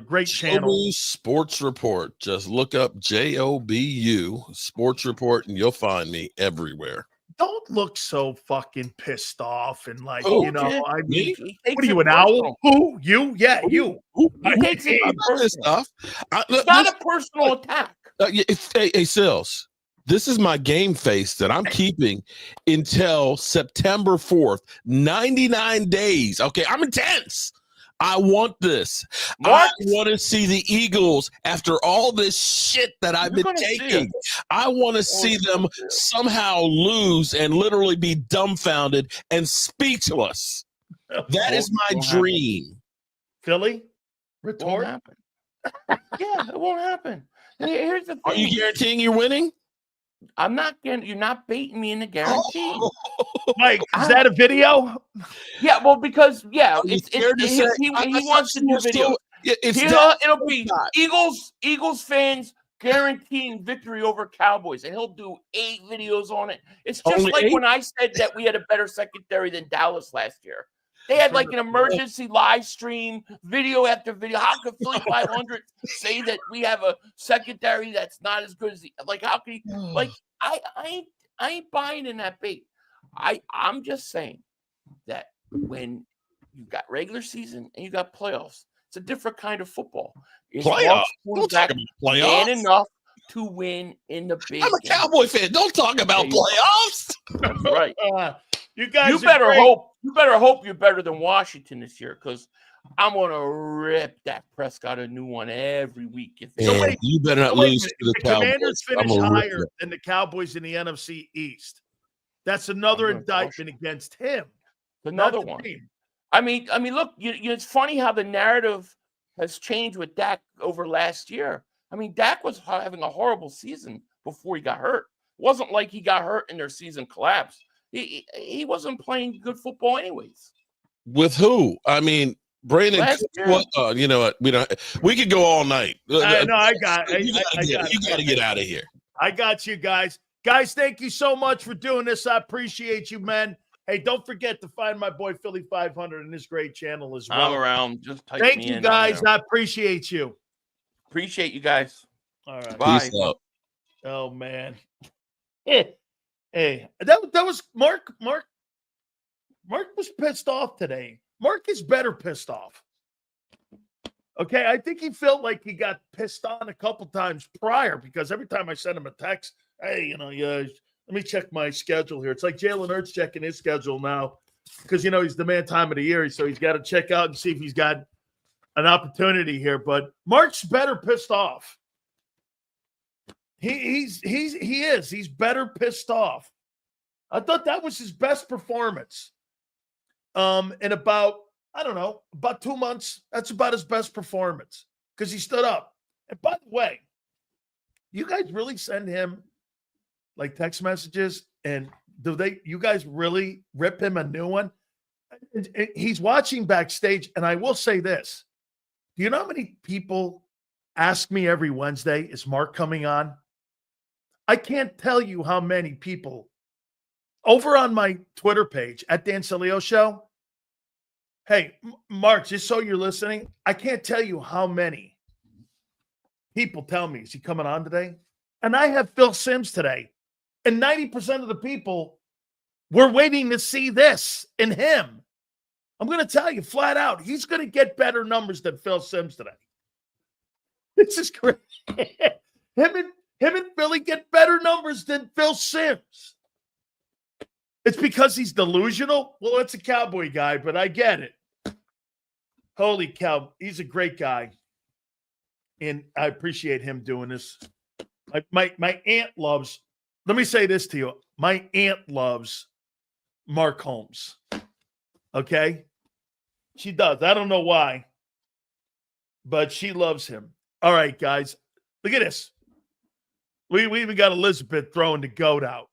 great channel. JOBU Sports Report. Just look up JOBU Sports Report, and you'll find me everywhere. Don't look so fucking pissed off and like, I mean, what are you, an owl? Who? You? Yeah, you. He takes it personal. It's not a personal attack. Hey, Sills, this is my game face that I'm keeping until September 4th. 99 days. Okay, I'm intense. I want this. I want to see the Eagles after all this shit that I've been taking. I want to see them somehow lose and literally be dumbfounded and speechless. That is my dream. Philly? Retort? Won't happen. Yeah, it won't happen. Here's the thing. Are you guaranteeing you're winning? I'm not getting. You're not baiting me in the guarantee. Mike, is that a video? Yeah, well, because he wants to do video. It'll be Eagles fans guaranteeing victory over Cowboys, and he'll do 8 videos on it. It's just Only like 8? when I said that we had a better secondary than Dallas last year. They had like an emergency live stream, video after video. How could Philly 500 say that we have a secondary that's not as good as how can he? Like I ain't buying in that bait. I'm just saying that when you got regular season and you got playoffs, it's a different kind of football. Playoffs? Don't talk about playoffs. And enough to win in the big. I'm a Cowboy fan. Don't talk about playoffs. That's right. You guys, you better hope you're better than Washington this year, because I'm gonna rip Dak Prescott a new one every week. You better not lose to the Cowboys. Commanders finish higher than the Cowboys in the NFC East. That's another indictment against him. Another one. I mean, look, it's funny how the narrative has changed with Dak over last year. I mean, Dak was having a horrible season before he got hurt. It wasn't like he got hurt and their season collapsed. He wasn't playing good football anyways. With who? I mean, Brandon. You know what? We could go all night. You got to get out of here. I got you guys. Guys, thank you so much for doing this. I appreciate you, man. Hey, don't forget to find my boy Philly 500 in his great channel as well. I'm around. Just type thank me you, in guys. I appreciate you. Appreciate you guys. All right. Bye. Peace out. Oh man. Hey, that was Mark. Mark was pissed off today. Mark is better pissed off. Okay, I think he felt like he got pissed on a couple times prior because every time I sent him a text, hey, let me check my schedule here. It's like Jalen Hurts checking his schedule now because, he's the man time of the year. So he's got to check out and see if he's got an opportunity here. But Mark's better pissed off. He is. He's better pissed off. I thought that was his best performance. In about 2 months. That's about his best performance because he stood up. And by the way, you guys really send him like text messages, and you guys really rip him a new one? He's watching backstage, and I will say this. Do you know how many people ask me every Wednesday, is Mark coming on? I can't tell you how many people over on my Twitter page at Dan Sileo Show. Hey, Mark, just so you're listening, I can't tell you how many people tell me, is he coming on today? And I have Phil Simms today. And 90% of the people were waiting to see this in him. I'm going to tell you flat out, he's going to get better numbers than Phil Simms today. This is great. Him and Philly get better numbers than Phil Simms. It's because he's delusional? Well, it's a Cowboy guy, but I get it. Holy cow. He's a great guy. And I appreciate him doing this. My aunt loves, let me say this to you. My aunt loves Mark Holmes. Okay? She does. I don't know why, but she loves him. All right, guys. Look at this. We even got Elizabeth throwing the goat out.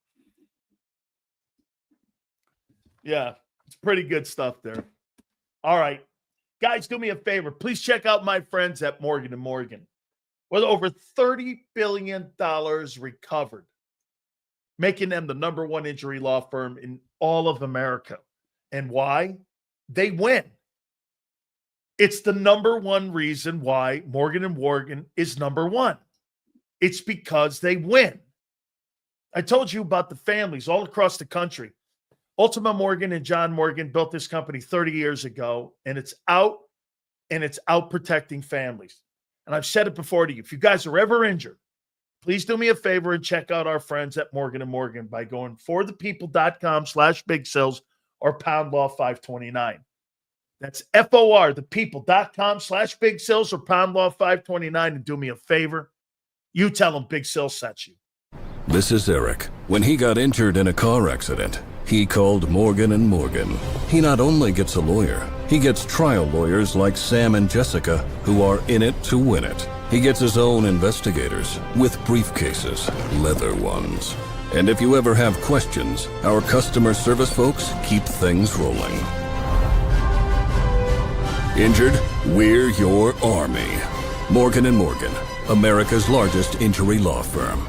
Yeah, it's pretty good stuff there. All right. Guys, do me a favor. Please check out my friends at Morgan & Morgan. With over $30 billion recovered, making them the number one injury law firm in all of America. And why? They win. It's the number one reason why Morgan & Morgan is number one. It's because they win. I told you about the families all across the country. Ultima Morgan and John Morgan built this company 30 years ago, and it's out protecting families. And I've said it before to you. If you guys are ever injured, please do me a favor and check out our friends at Morgan & Morgan by going forthepeople.com/big sales or pound law 529. That's FOR, thepeople.com/big sales or pound law 529. And do me a favor. You tell them Big Sil sent you. This is Eric. When he got injured in a car accident, he called Morgan & Morgan. He not only gets a lawyer, he gets trial lawyers like Sam and Jessica who are in it to win it. He gets his own investigators with briefcases, leather ones. And if you ever have questions, our customer service folks keep things rolling. Injured? We're your army. Morgan & Morgan, America's largest injury law firm.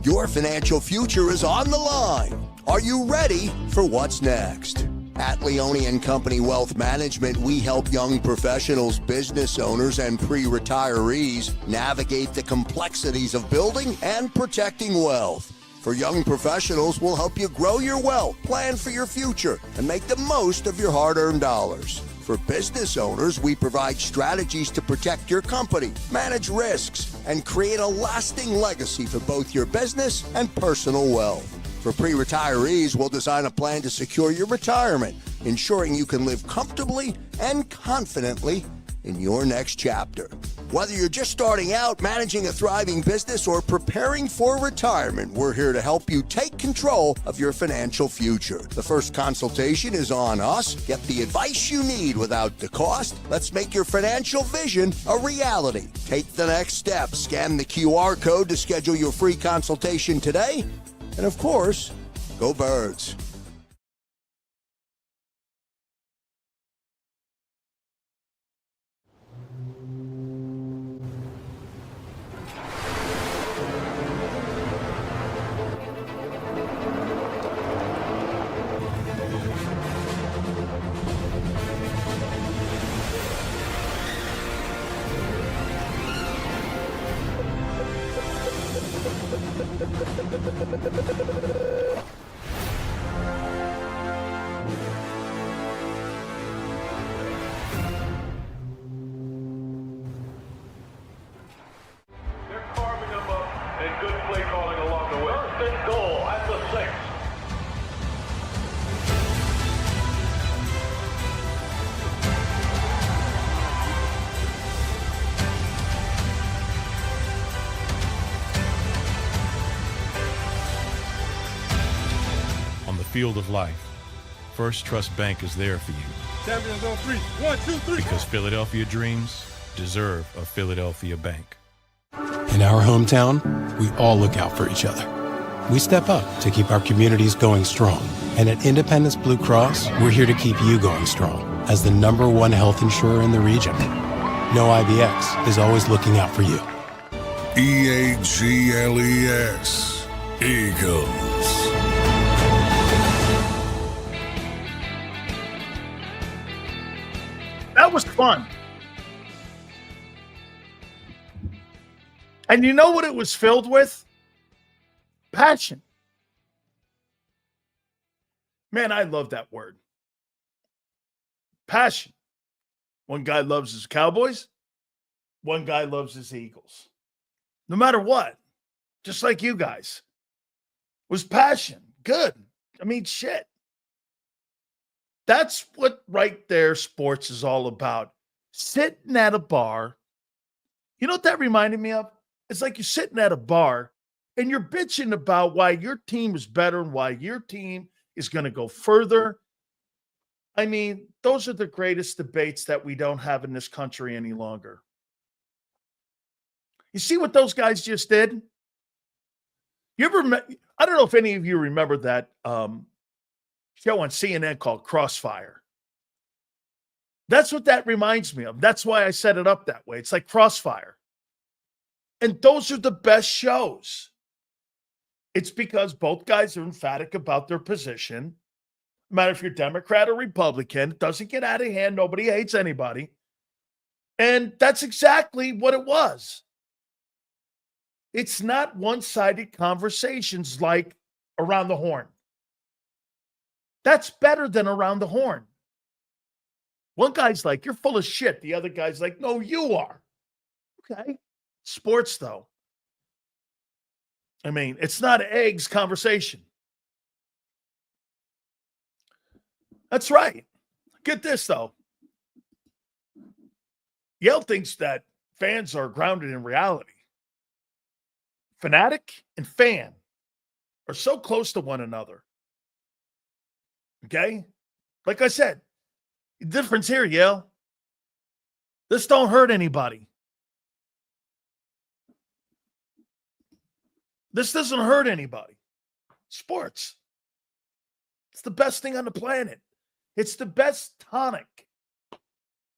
Your financial future is on the line. Are you ready for what's next? At Leone & Company Wealth Management, we help young professionals, business owners, and pre-retirees navigate the complexities of building and protecting wealth. For young professionals, we'll help you grow your wealth, plan for your future, and make the most of your hard-earned dollars. For business owners, we provide strategies to protect your company, manage risks, and create a lasting legacy for both your business and personal wealth. For pre-retirees, we'll design a plan to secure your retirement, ensuring you can live comfortably and confidently in your next chapter. Whether you're just starting out, managing a thriving business, or preparing for retirement, we're here to help you take control of your financial future. The first consultation is on us. Get the advice you need without the cost. Let's make your financial vision a reality. Take the next step. Scan the QR code to schedule your free consultation today. And of course, go Birds. They're carving them up and good play calling along the way. First and goal at the 6. On the field of life, First Trust Bank is there for you Champions on 3. 1, 2, 3. because Philadelphia dreams deserve a Philadelphia bank. In our hometown, we all look out for each other. We step up to keep our communities going strong. And at Independence Blue Cross, we're here to keep you going strong as the #1 health insurer in the region. No IBX is always looking out for you. EAGLES. Eagles. That was fun. And you know what it was filled with? Passion. Man, I love that word. Passion. One guy loves his Cowboys. One guy loves his Eagles. No matter what. Just like you guys. It was passion. Good. I mean, shit. That's what right there sports is all about. Sitting at a bar. You know what that reminded me of? It's like you're sitting at a bar and you're bitching about why your team is better and why your team is going to go further. I mean, those are the greatest debates that we don't have in this country any longer. You see what those guys just did? You ever I don't know if any of you remember that show on CNN called Crossfire. That's what that reminds me of. That's why I set it up that way. It's like Crossfire. And those are the best shows. It's because both guys are emphatic about their position. No matter if you're Democrat or Republican, it doesn't get out of hand. Nobody hates anybody. And that's exactly what it was. It's not one-sided conversations like Around the Horn. That's better than Around the Horn. One guy's like, you're full of shit. The other guy's like, no, you are. Okay. Sports, though. I mean, it's not an eggs conversation. That's right. Get this, though. Yale thinks that fans are grounded in reality. Fanatic and fan are so close to one another. Okay? Like I said, the difference here, Yale. This don't hurt anybody. This doesn't hurt anybody. Sports. It's the best thing on the planet. It's the best tonic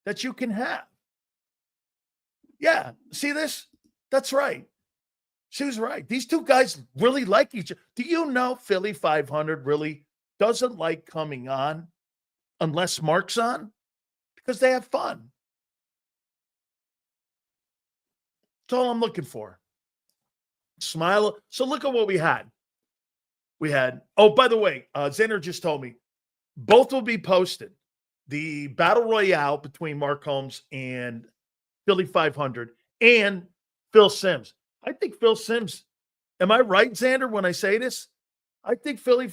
that you can have. Yeah. See this? That's right. She was right. These two guys really like each other. Do you know Philly 500 really doesn't like coming on unless Mark's on? Because they have fun. That's all I'm looking for. Smile. So look at what we had. We had, oh, by the way, Xander just told me, both will be posted. The Battle Royale between Mark Holmes and Philly 500 and Phil Simms. I think Phil Simms, am I right, Xander, when I say this? I think I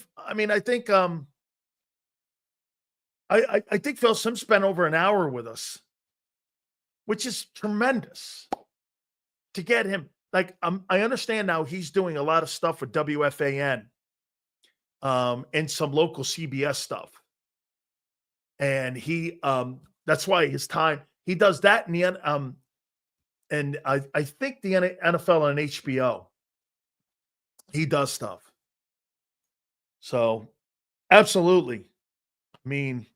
think Phil Simms spent over an hour with us, which is tremendous to get him. Like, I understand now he's doing a lot of stuff with WFAN and some local CBS stuff. And he, that's why his time, he does that in the and I think the NFL on HBO, he does stuff. So, absolutely. I mean,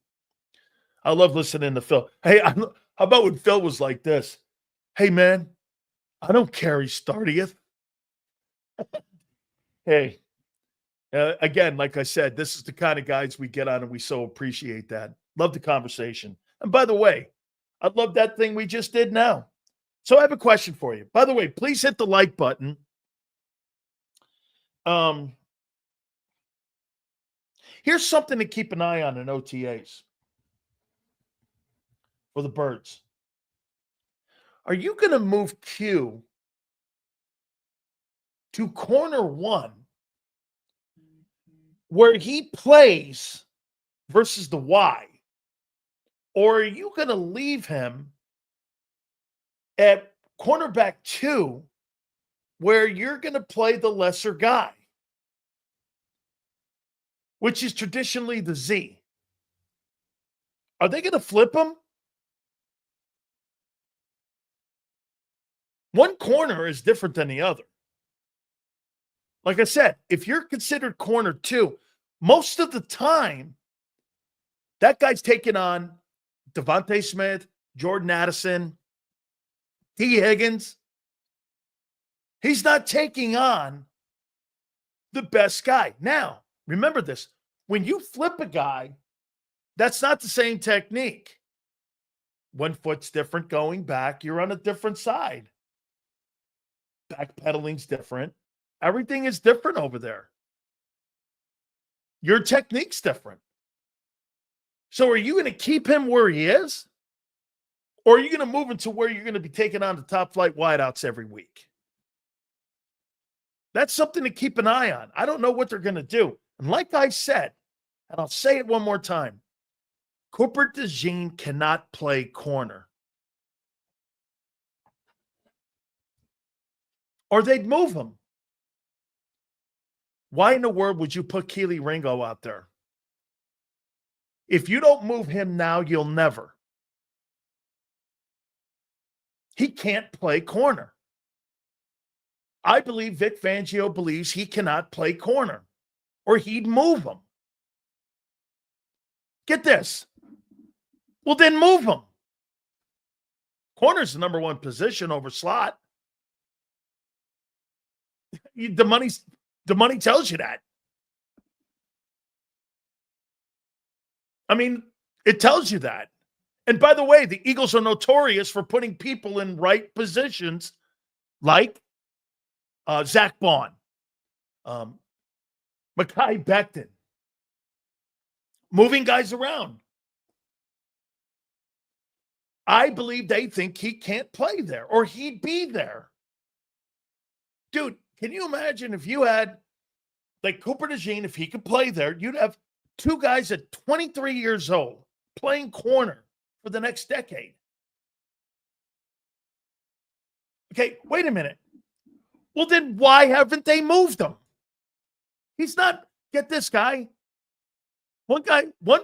I love listening to Phil. Hey, how about when Phil was like this? Hey, man, I don't care he's 30th. Hey, again, like I said, this is the kind of guys we get on, and we so appreciate that. Love the conversation. And by the way, I love that thing we just did now. So I have a question for you. By the way, please hit the like button. Here's something to keep an eye on in OTAs for the Birds. Are you going to move Q to corner 1 where he plays versus the Y? Or are you going to leave him at cornerback 2 where you're going to play the lesser guy, which is traditionally the Z? Are they going to flip him? One corner is different than the other. Like I said, if you're considered corner 2, most of the time, that guy's taking on Devontae Smith, Jordan Addison, T. Higgins. He's not taking on the best guy. Now, remember this. When you flip a guy, that's not the same technique. One foot's different going back. You're on a different side. Backpedaling's different. Everything is different over there. Your technique's different. So are you going to keep him where he is? Or are you going to move him to where you're going to be taking on the top flight wideouts every week? That's something to keep an eye on. I don't know what they're going to do. And like I said, and I'll say it one more time, Cooper DeJean cannot play corner. Or they'd move him. Why in the world would you put Keely Ringo out there? If you don't move him now, you'll never. He can't play corner. I believe Vic Fangio believes he cannot play corner, or he'd move him. Get this. Well, then move him. Corner's the number 1 position over slot. The money tells you that. I mean, it tells you that. And by the way, the Eagles are notorious for putting people in right positions like Zach Bond, Mekhi Becton, moving guys around. I believe they think he can't play there or he'd be there. Dude, can you imagine if you had, like Cooper DeJean, if he could play there, you'd have 2 guys at 23 years old playing corner for the next decade. Okay, wait a minute. Well, then why haven't they moved him? He's not, get this guy. One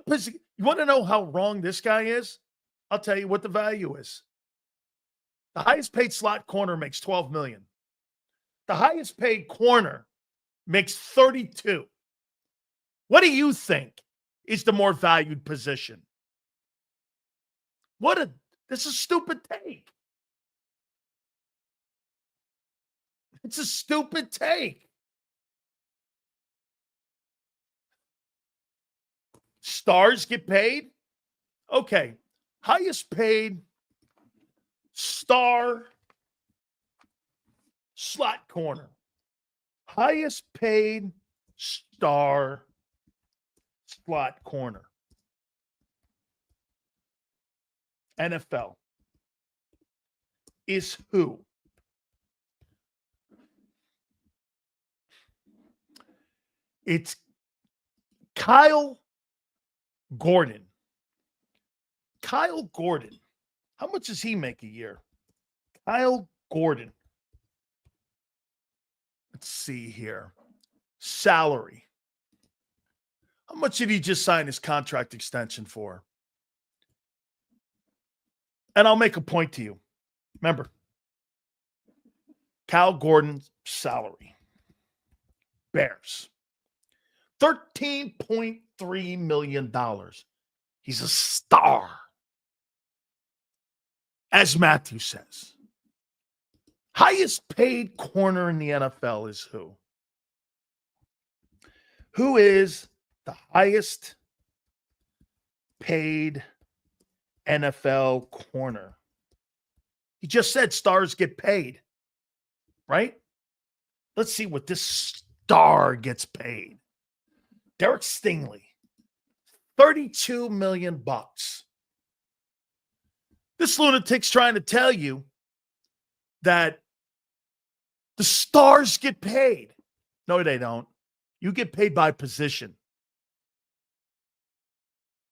position. You want to know how wrong this guy is? I'll tell you what the value is. The highest paid slot corner makes $12 million. The highest paid corner makes 32. What do you think is the more valued position? This is a stupid take. It's a stupid take. Stars get paid? Okay. Highest paid star slot corner. Highest paid star slot corner. NFL is who? It's Kyle Gordon. Kyle Gordon. How much does he make a year? Kyle Gordon. Let's see here. Salary. How much did he just sign his contract extension for? And I'll make a point to you. Remember, Kyle Gordon's salary. Bears. $13.3 million. He's a star. As Matthew says. Highest paid corner in the NFL is who? Who is the highest paid NFL corner? He just said stars get paid, right? Let's see what this star gets paid. Derek Stingley, $32 million. This lunatic's trying to tell you that the stars get paid. No, they don't. You get paid by position.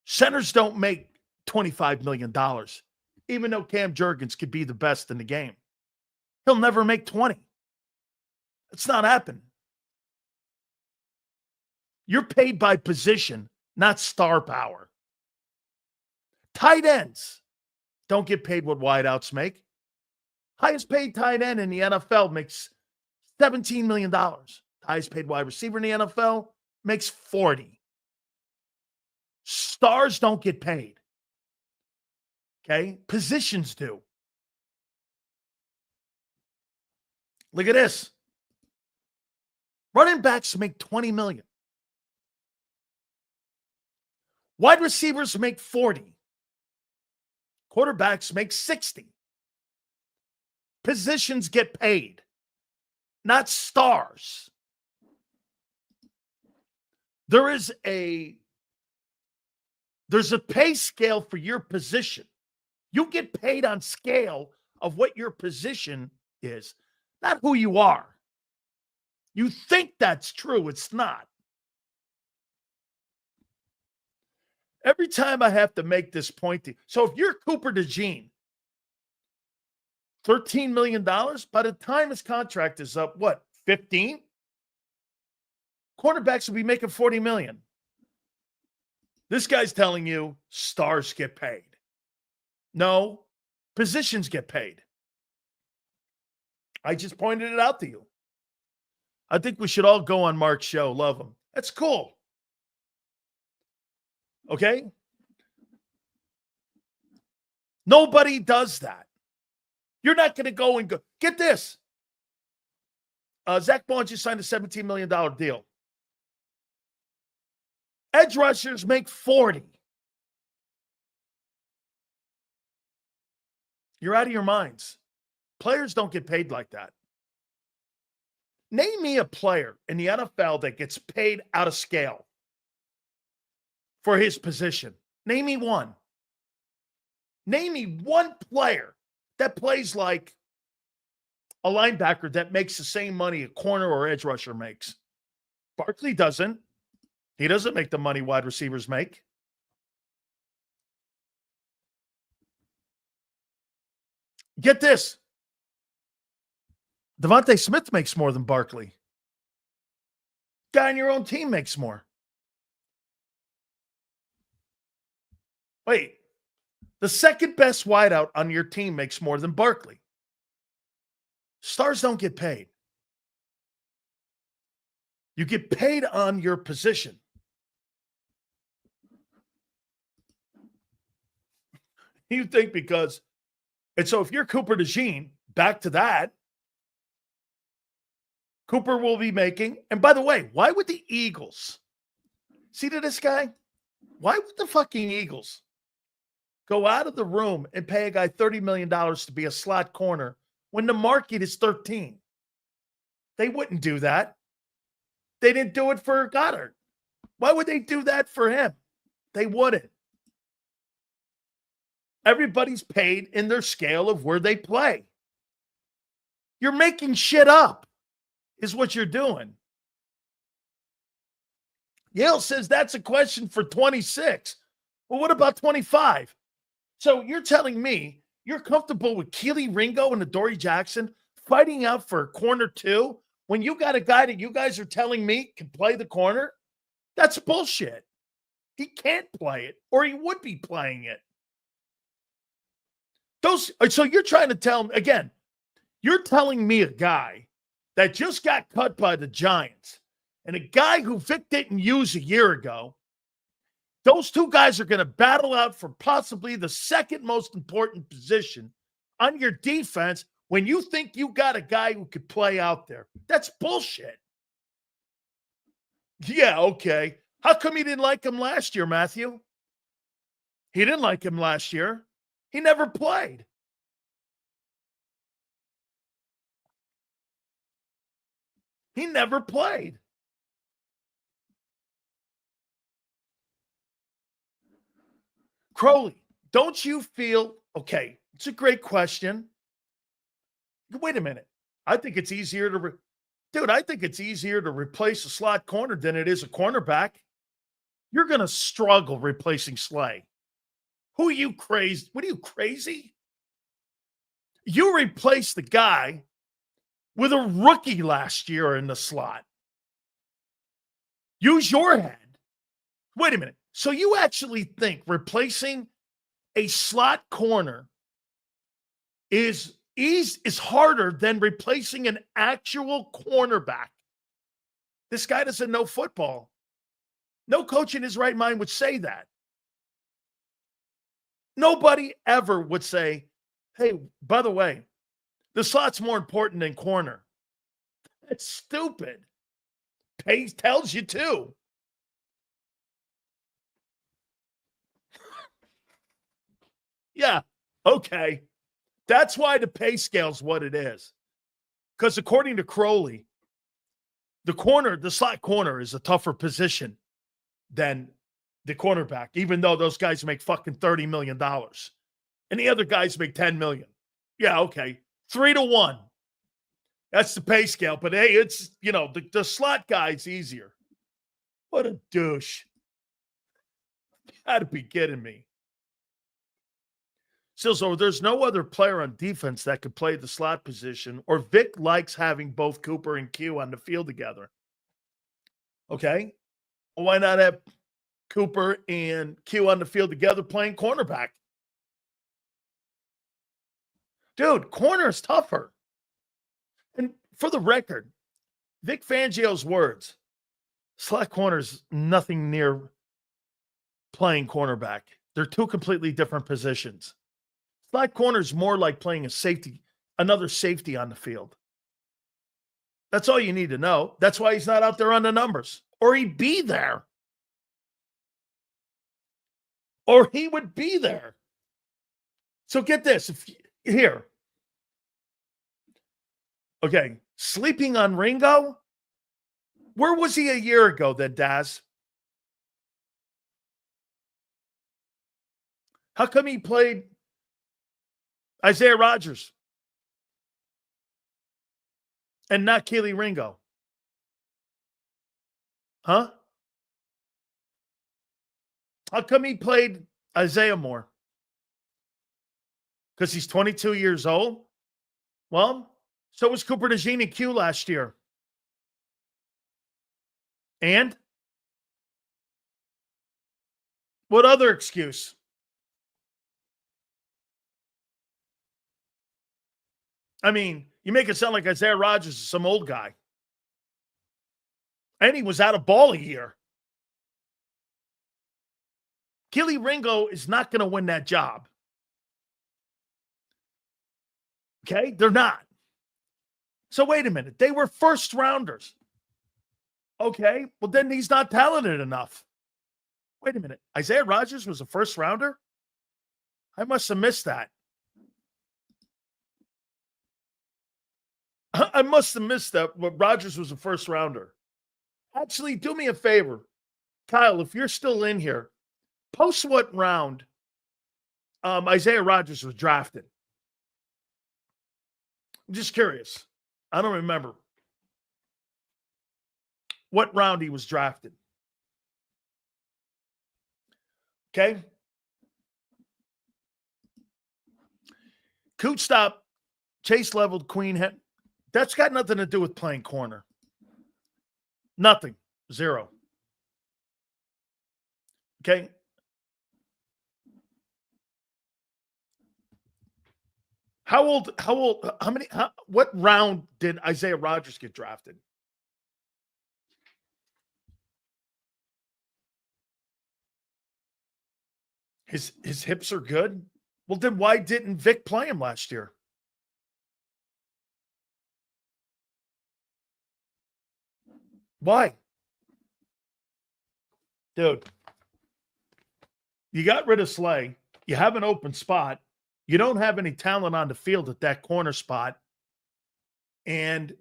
Centers don't make $25 million, even though Cam Jurgens could be the best in the game. He'll never make 20. It's not happening. You're paid by position, not star power. Tight ends don't get paid what wideouts make. Highest paid tight end in the NFL makes $17 million. Highest paid wide receiver in the NFL makes 40. Stars don't get paid. Okay? Positions do. Look at this. Running backs make $20 million. Wide receivers make 40. Quarterbacks make 60. Positions get paid, not stars. There's a pay scale for your position. You get paid on scale of what your position is, not who you are. You think that's true. It's not. Every time I have to make this point to you. So if you're Cooper DeJean, $13 million, by the time his contract is up, what, 15? Cornerbacks will be making $40 million. This guy's telling you stars get paid. No, positions get paid. I just pointed it out to you. I think we should all go on Mark's show. Love him. That's cool. Okay? Nobody does that. You're not going to go and go. Get this. Zach Bond just signed a $17 million deal. Edge rushers make 40. You're out of your minds. Players don't get paid like that. Name me a player in the NFL that gets paid out of scale for his position. Name me one. Name me one player that plays like a linebacker that makes the same money a corner or edge rusher makes. Barkley doesn't. He doesn't make the money wide receivers make. Get this. Devontae Smith makes more than Barkley. Guy on your own team makes more. Wait. The second best wideout on your team makes more than Barkley. Stars don't get paid. You get paid on your position. You think because, and so if you're Cooper DeJean, back to that, Cooper will be making, and by the way, why would the Eagles, see to this guy? Why would the fucking Eagles go out of the room and pay a guy $30 million to be a slot corner when the market is 13? They wouldn't do that. They didn't do it for Goddard. Why would they do that for him? They wouldn't. Everybody's paid in their scale of where they play. You're making shit up, is what you're doing. Yale says that's a question for 26. Well, what about 25? So you're telling me you're comfortable with Keely Ringo and Adoree Jackson fighting out for corner 2 when you got a guy that you guys are telling me can play the corner? That's bullshit. He can't play it, or he would be playing it. So you're trying to tell me, again, you're telling me a guy that just got cut by the Giants and a guy who Vic didn't use a year ago, those two guys are going to battle out for possibly the second most important position on your defense when you think you got a guy who could play out there. That's bullshit. Yeah, okay. How come you didn't like him last year, Matthew? He didn't like him last year. He never played. He never played. Crowley, don't you feel, okay, it's a great question. Wait a minute. I think it's easier to, I think it's easier to replace a slot corner than it is a cornerback. You're going to struggle replacing Slay. Who are you crazy? What are you, crazy? You replaced the guy with a rookie last year in the slot. Use your head. Wait a minute. So you actually think replacing a slot corner is harder than replacing an actual cornerback? This guy doesn't know football. No coach in his right mind would say that. Nobody ever would say, hey, by the way, the slot's more important than corner. That's stupid. Pace tells you too. Yeah, okay. That's why the pay scale's what it is. Because according to Crowley, the slot corner is a tougher position than the cornerback, even though those guys make fucking $30 million. And the other guys make $10 million. Yeah, okay. 3-1. That's the pay scale. But hey, it's, the slot guy's easier. What a douche. You gotta be kidding me. So there's no other player on defense that could play the slot position, or Vic likes having both Cooper and Q on the field together. Okay? Well, why not have Cooper and Q on the field together playing cornerback? Dude, corner is tougher. And for the record, Vic Fangio's words, slot corner is nothing near playing cornerback. They're two completely different positions. Slot corner is more like playing another safety on the field. That's all you need to know. That's why he's not out there on the numbers. Or he'd be there. Or he would be there. So get this. Here. Okay. Sleeping on Ringo? Where was he a year ago then, Daz? How come he played Isaiah Rodgers and not Keely Ringo? Huh? How come he played Isaiah more? Because he's 22 years old? Well, so was Cooper DeJean and Q last year. And? What other excuse? I mean, you make it sound like Isaiah Rodgers is some old guy. And he was out of ball a year. Keely Ringo is not going to win that job. Okay? They're not. So wait a minute. They were first rounders. Okay? Well, then he's not talented enough. Wait a minute. Isaiah Rodgers was a first rounder? I must have missed that. I must have missed that. But Rodgers was a first rounder. Actually, do me a favor. Kyle, if you're still in here, post what round Isaiah Rodgers was drafted. I'm just curious. I don't remember what round he was drafted. Okay. Coot stop, chase leveled Queen. That's got nothing to do with playing corner. Nothing. Zero. Okay. What round did Isaiah Rodgers get drafted? His hips are good? Well, then why didn't Vic play him last year? Why? Dude, you got rid of Slay. You have an open spot. You don't have any talent on the field at that corner spot. And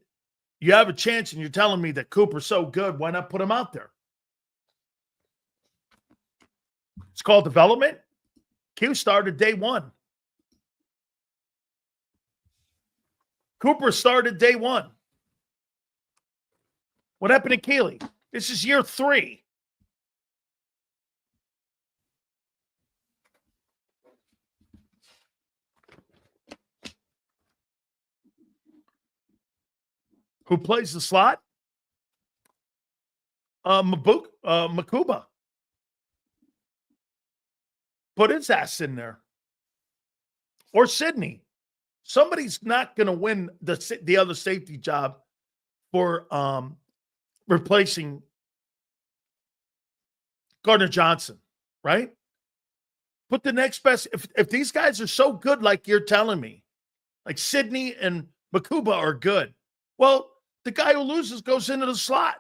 you have a chance and you're telling me that Cooper's so good, why not put him out there? It's called development. Q started day one. Cooper started day one. What happened to Keeley? This is year 3. Who plays the slot? Makuba. Put his ass in there. Or Sydney. Somebody's not going to win the other safety job for replacing Gardner Johnson, right? Put the next best. If these guys are so good like you're telling me, like Sydney and Makuba are good, well, the guy who loses goes into the slot.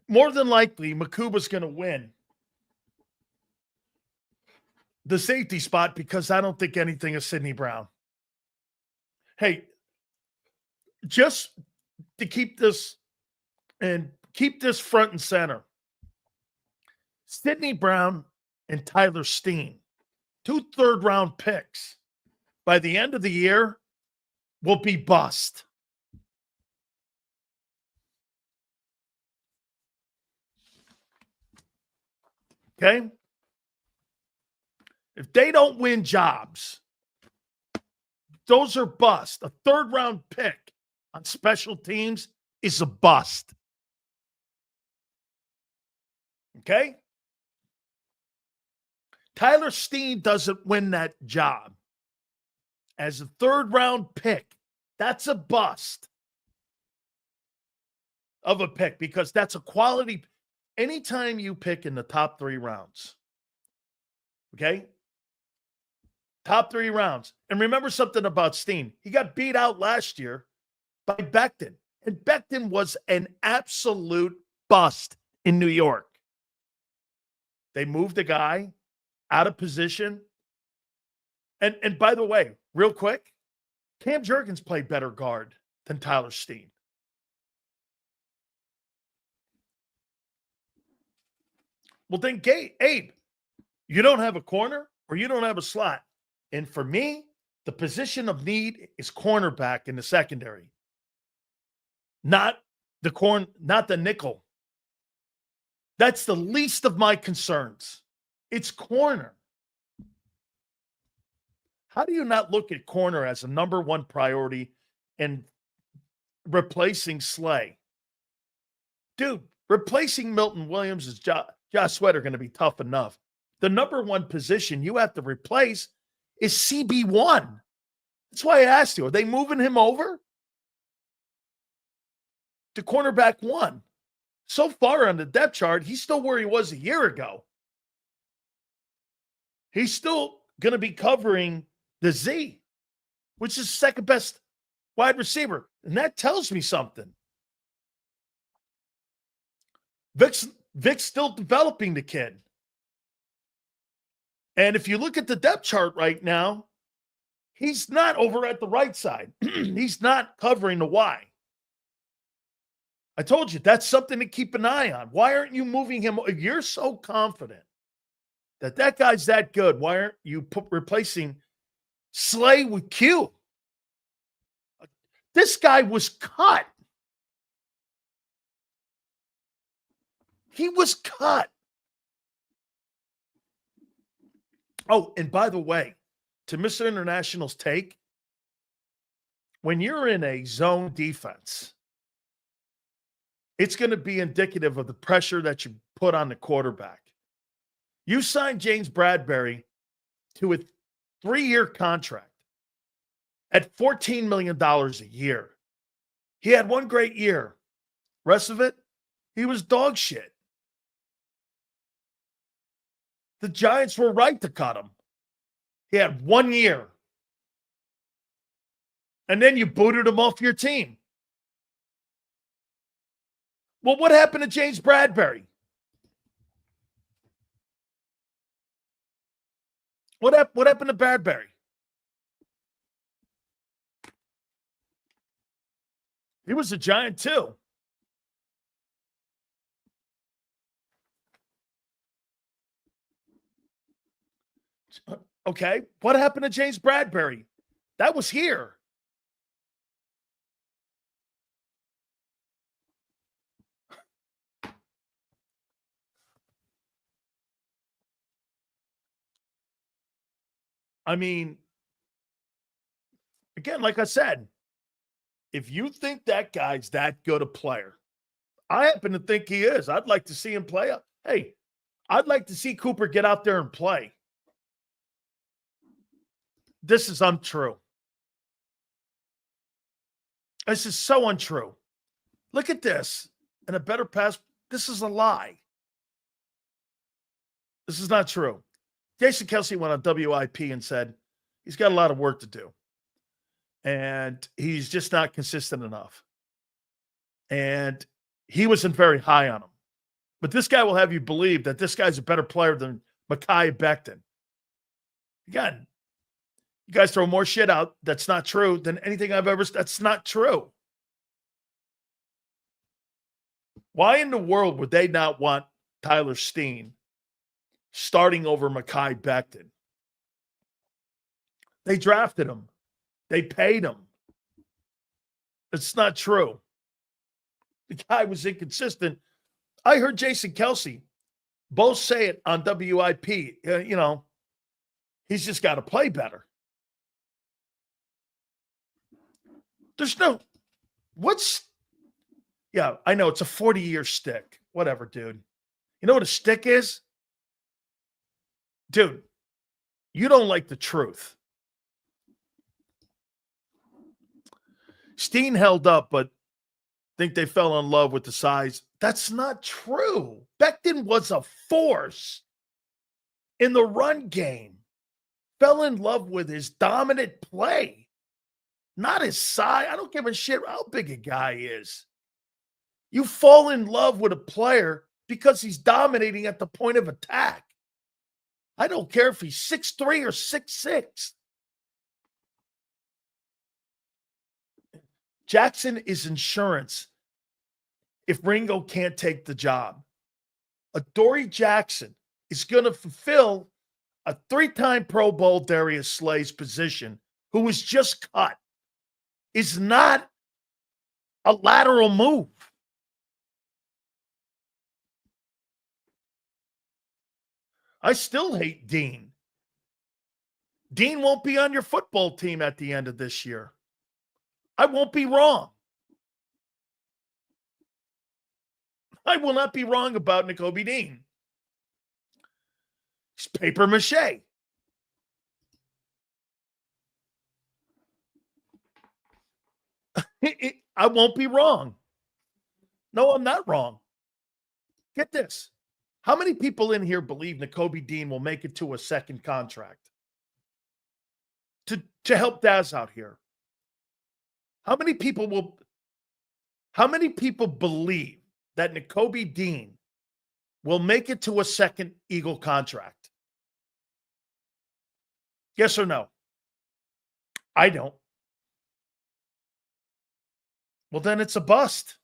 More than likely, Makuba's going to win the safety spot because I don't think anything of Sidney Brown. Hey, just to keep this front and center, Sidney Brown and Tyler Steen, 2 third-round picks, by the end of the year will be bust. Okay? If they don't win jobs, those are bust. A third-round pick on special teams is a bust. Okay? Tyler Steen doesn't win that job. As a third-round pick, that's a bust of a pick because that's a quality. Anytime you pick in the top 3 rounds, okay? Top 3 rounds. And remember something about Steen. He got beat out last year by Becton. And Becton was an absolute bust in New York. They moved the guy out of position. And by the way, real quick, Cam Jurgens played better guard than Tyler Steen. Well, then, Abe, you don't have a corner or you don't have a slot. And for me, the position of need is cornerback in the secondary, not the nickel. That's the least of my concerns. It's corner. How do you not look at corner as a number 1 priority and replacing Slay? Dude, replacing Milton Williams is Josh Sweat are going to be tough enough. The number 1 position you have to replace is CB1. That's why I asked you, are they moving him over to cornerback 1? So far on the depth chart, he's still where he was a year ago. He's still going to be covering the Z, which is the second best wide receiver. And that tells me something. Vic's still developing the kid. And if you look at the depth chart right now, he's not over at the right side. He's not covering the Y. I told you, that's something to keep an eye on. Why aren't you moving him? If you're so confident that guy's that good, why aren't you replacing Slay with Q? This guy was cut. He was cut. Oh, and by the way, to Mr. International's take, when you're in a zone defense, it's going to be indicative of the pressure that you put on the quarterback. You signed James Bradbury to a 3-year contract at $14 million a year. He had 1 great year. Rest of it, he was dog shit. The Giants were right to cut him. He had 1 year. And then you booted him off your team. Well, what happened to James Bradbury? What happened to Bradbury? He was a Giant too. Okay. What happened to James Bradbury? That was here. I mean, again, like I said, if you think that guy's that good a player, I happen to think he is. I'd like to see him play. Hey, I'd like to see Cooper get out there and play. This is untrue. This is so untrue. Look at this. And a better pass. This is a lie. This is not true. Jason Kelce went on WIP and said he's got a lot of work to do. And he's just not consistent enough. And he wasn't very high on him. But this guy will have you believe that this guy's a better player than Mekhi Becton. Again, you guys throw more shit out that's not true than anything I've ever. That's not true. Why in the world would they not want Tyler Steen starting over Mekhi Becton? They drafted him. They paid him. It's not true. The guy was inconsistent. I heard Jason Kelce both say it on WIP. He's just got to play better. Yeah, I know it's a 40-year stick. Whatever, dude. You know what a stick is? Dude, you don't like the truth. Steen held up, but think they fell in love with the size. That's not true. Becton was a force in the run game. Fell in love with his dominant play, not his size. I don't give a shit how big a guy is. You fall in love with a player because he's dominating at the point of attack. I don't care if he's 6'3" or 6'6". Jackson is insurance if Ringo can't take the job. Adoree Jackson is going to fulfill a 3-time Pro Bowl Darius Slay's position, who was just cut. Is not a lateral move. I still hate Dean. Dean won't be on your football team at the end of this year. I won't be wrong. I will not be wrong about Nakobe Dean. He's paper mache. I won't be wrong. No, I'm not wrong. Get this. How many people in here believe Nakobe Dean will make it to a second contract? To help Daz out here. How many people believe that Nakobe Dean will make it to a second Eagle contract? Yes or no? I don't. Well, then it's a bust.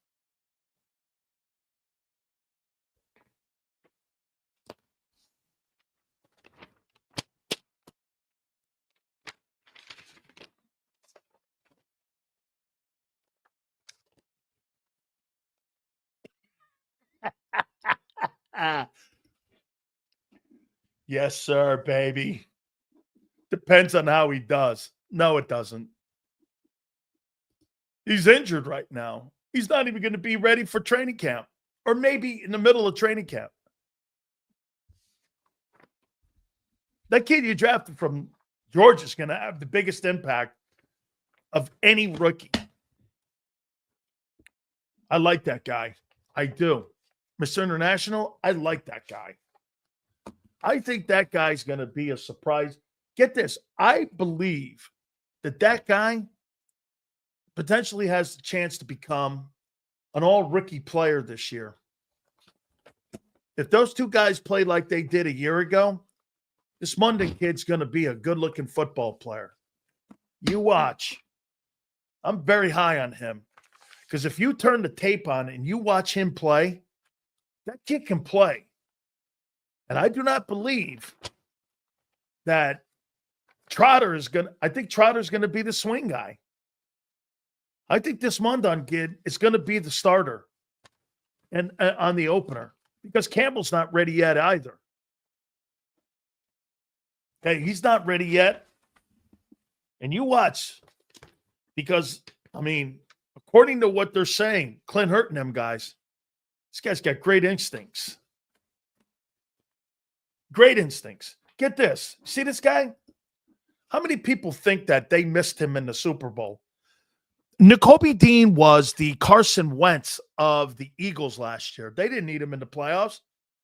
Yes, sir, baby. Depends on how he does. No, it doesn't. He's injured right now. He's not even going to be ready for training camp, or maybe in the middle of training camp. That kid you drafted from Georgia is going to have the biggest impact of any rookie. I like that guy. I do. Mr. International, I like that guy. I think that guy's going to be a surprise. Get this. I believe that guy potentially has the chance to become an all-rookie player this year. If those two guys play like they did a year ago, this Munden kid's going to be a good-looking football player. You watch. I'm very high on him. Because if you turn the tape on and you watch him play, that kid can play. And I do not believe that I think Trotter's going to be the swing guy. I think this Mondon kid is going to be the starter and on the opener because Campbell's not ready yet either. Okay, he's not ready yet. And you watch because, I mean, according to what they're saying, Clint Hurt and them guys, this guy's got great instincts. Great instincts. Get this. See this guy? How many people think that they missed him in the Super Bowl? Nakobe Dean was the Carson Wentz of the Eagles last year. They didn't need him in the playoffs.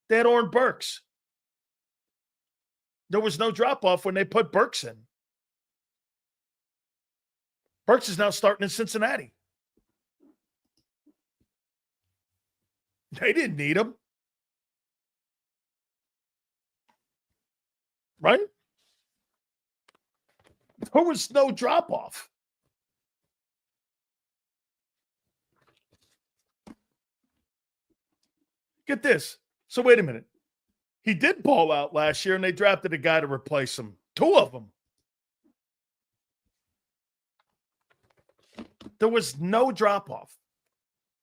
They had Oren Burks. There was no drop-off when they put Burks in. Burks is now starting in Cincinnati. They didn't need him. Right? There was no drop-off. Get this. So wait a minute. He did ball out last year, and they drafted a guy to replace him. 2 of them. There was no drop-off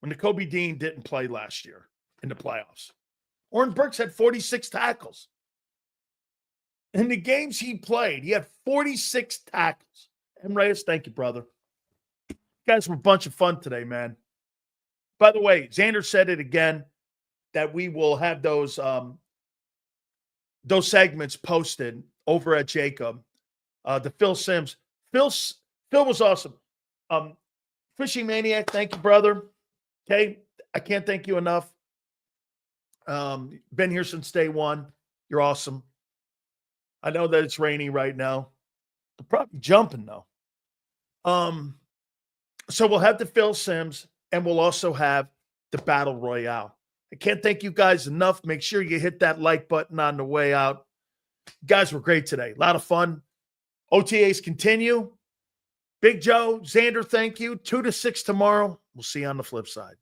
when Nakobe Dean didn't play last year in the playoffs. Oren Burks had 46 tackles. In the games he played, he had 46 tackles. And Reyes, thank you, brother. You guys were a bunch of fun today, man. By the way, Xander said it again, that we will have those segments posted over at JAKIB. The Phil Sims. Phil was awesome. Fishing Maniac, thank you, brother. Okay, I can't thank you enough. Been here since day one. You're awesome. I know that it's rainy right now. I'm probably jumping though. So we'll have the Phil Sims and we'll also have the Battle Royale. I can't thank you guys enough. Make sure you hit that like button on the way out. You guys were great today. A lot of fun. OTAs continue. Big Joe, Xander, thank you. 2 to 6 tomorrow. We'll see you on the flip side.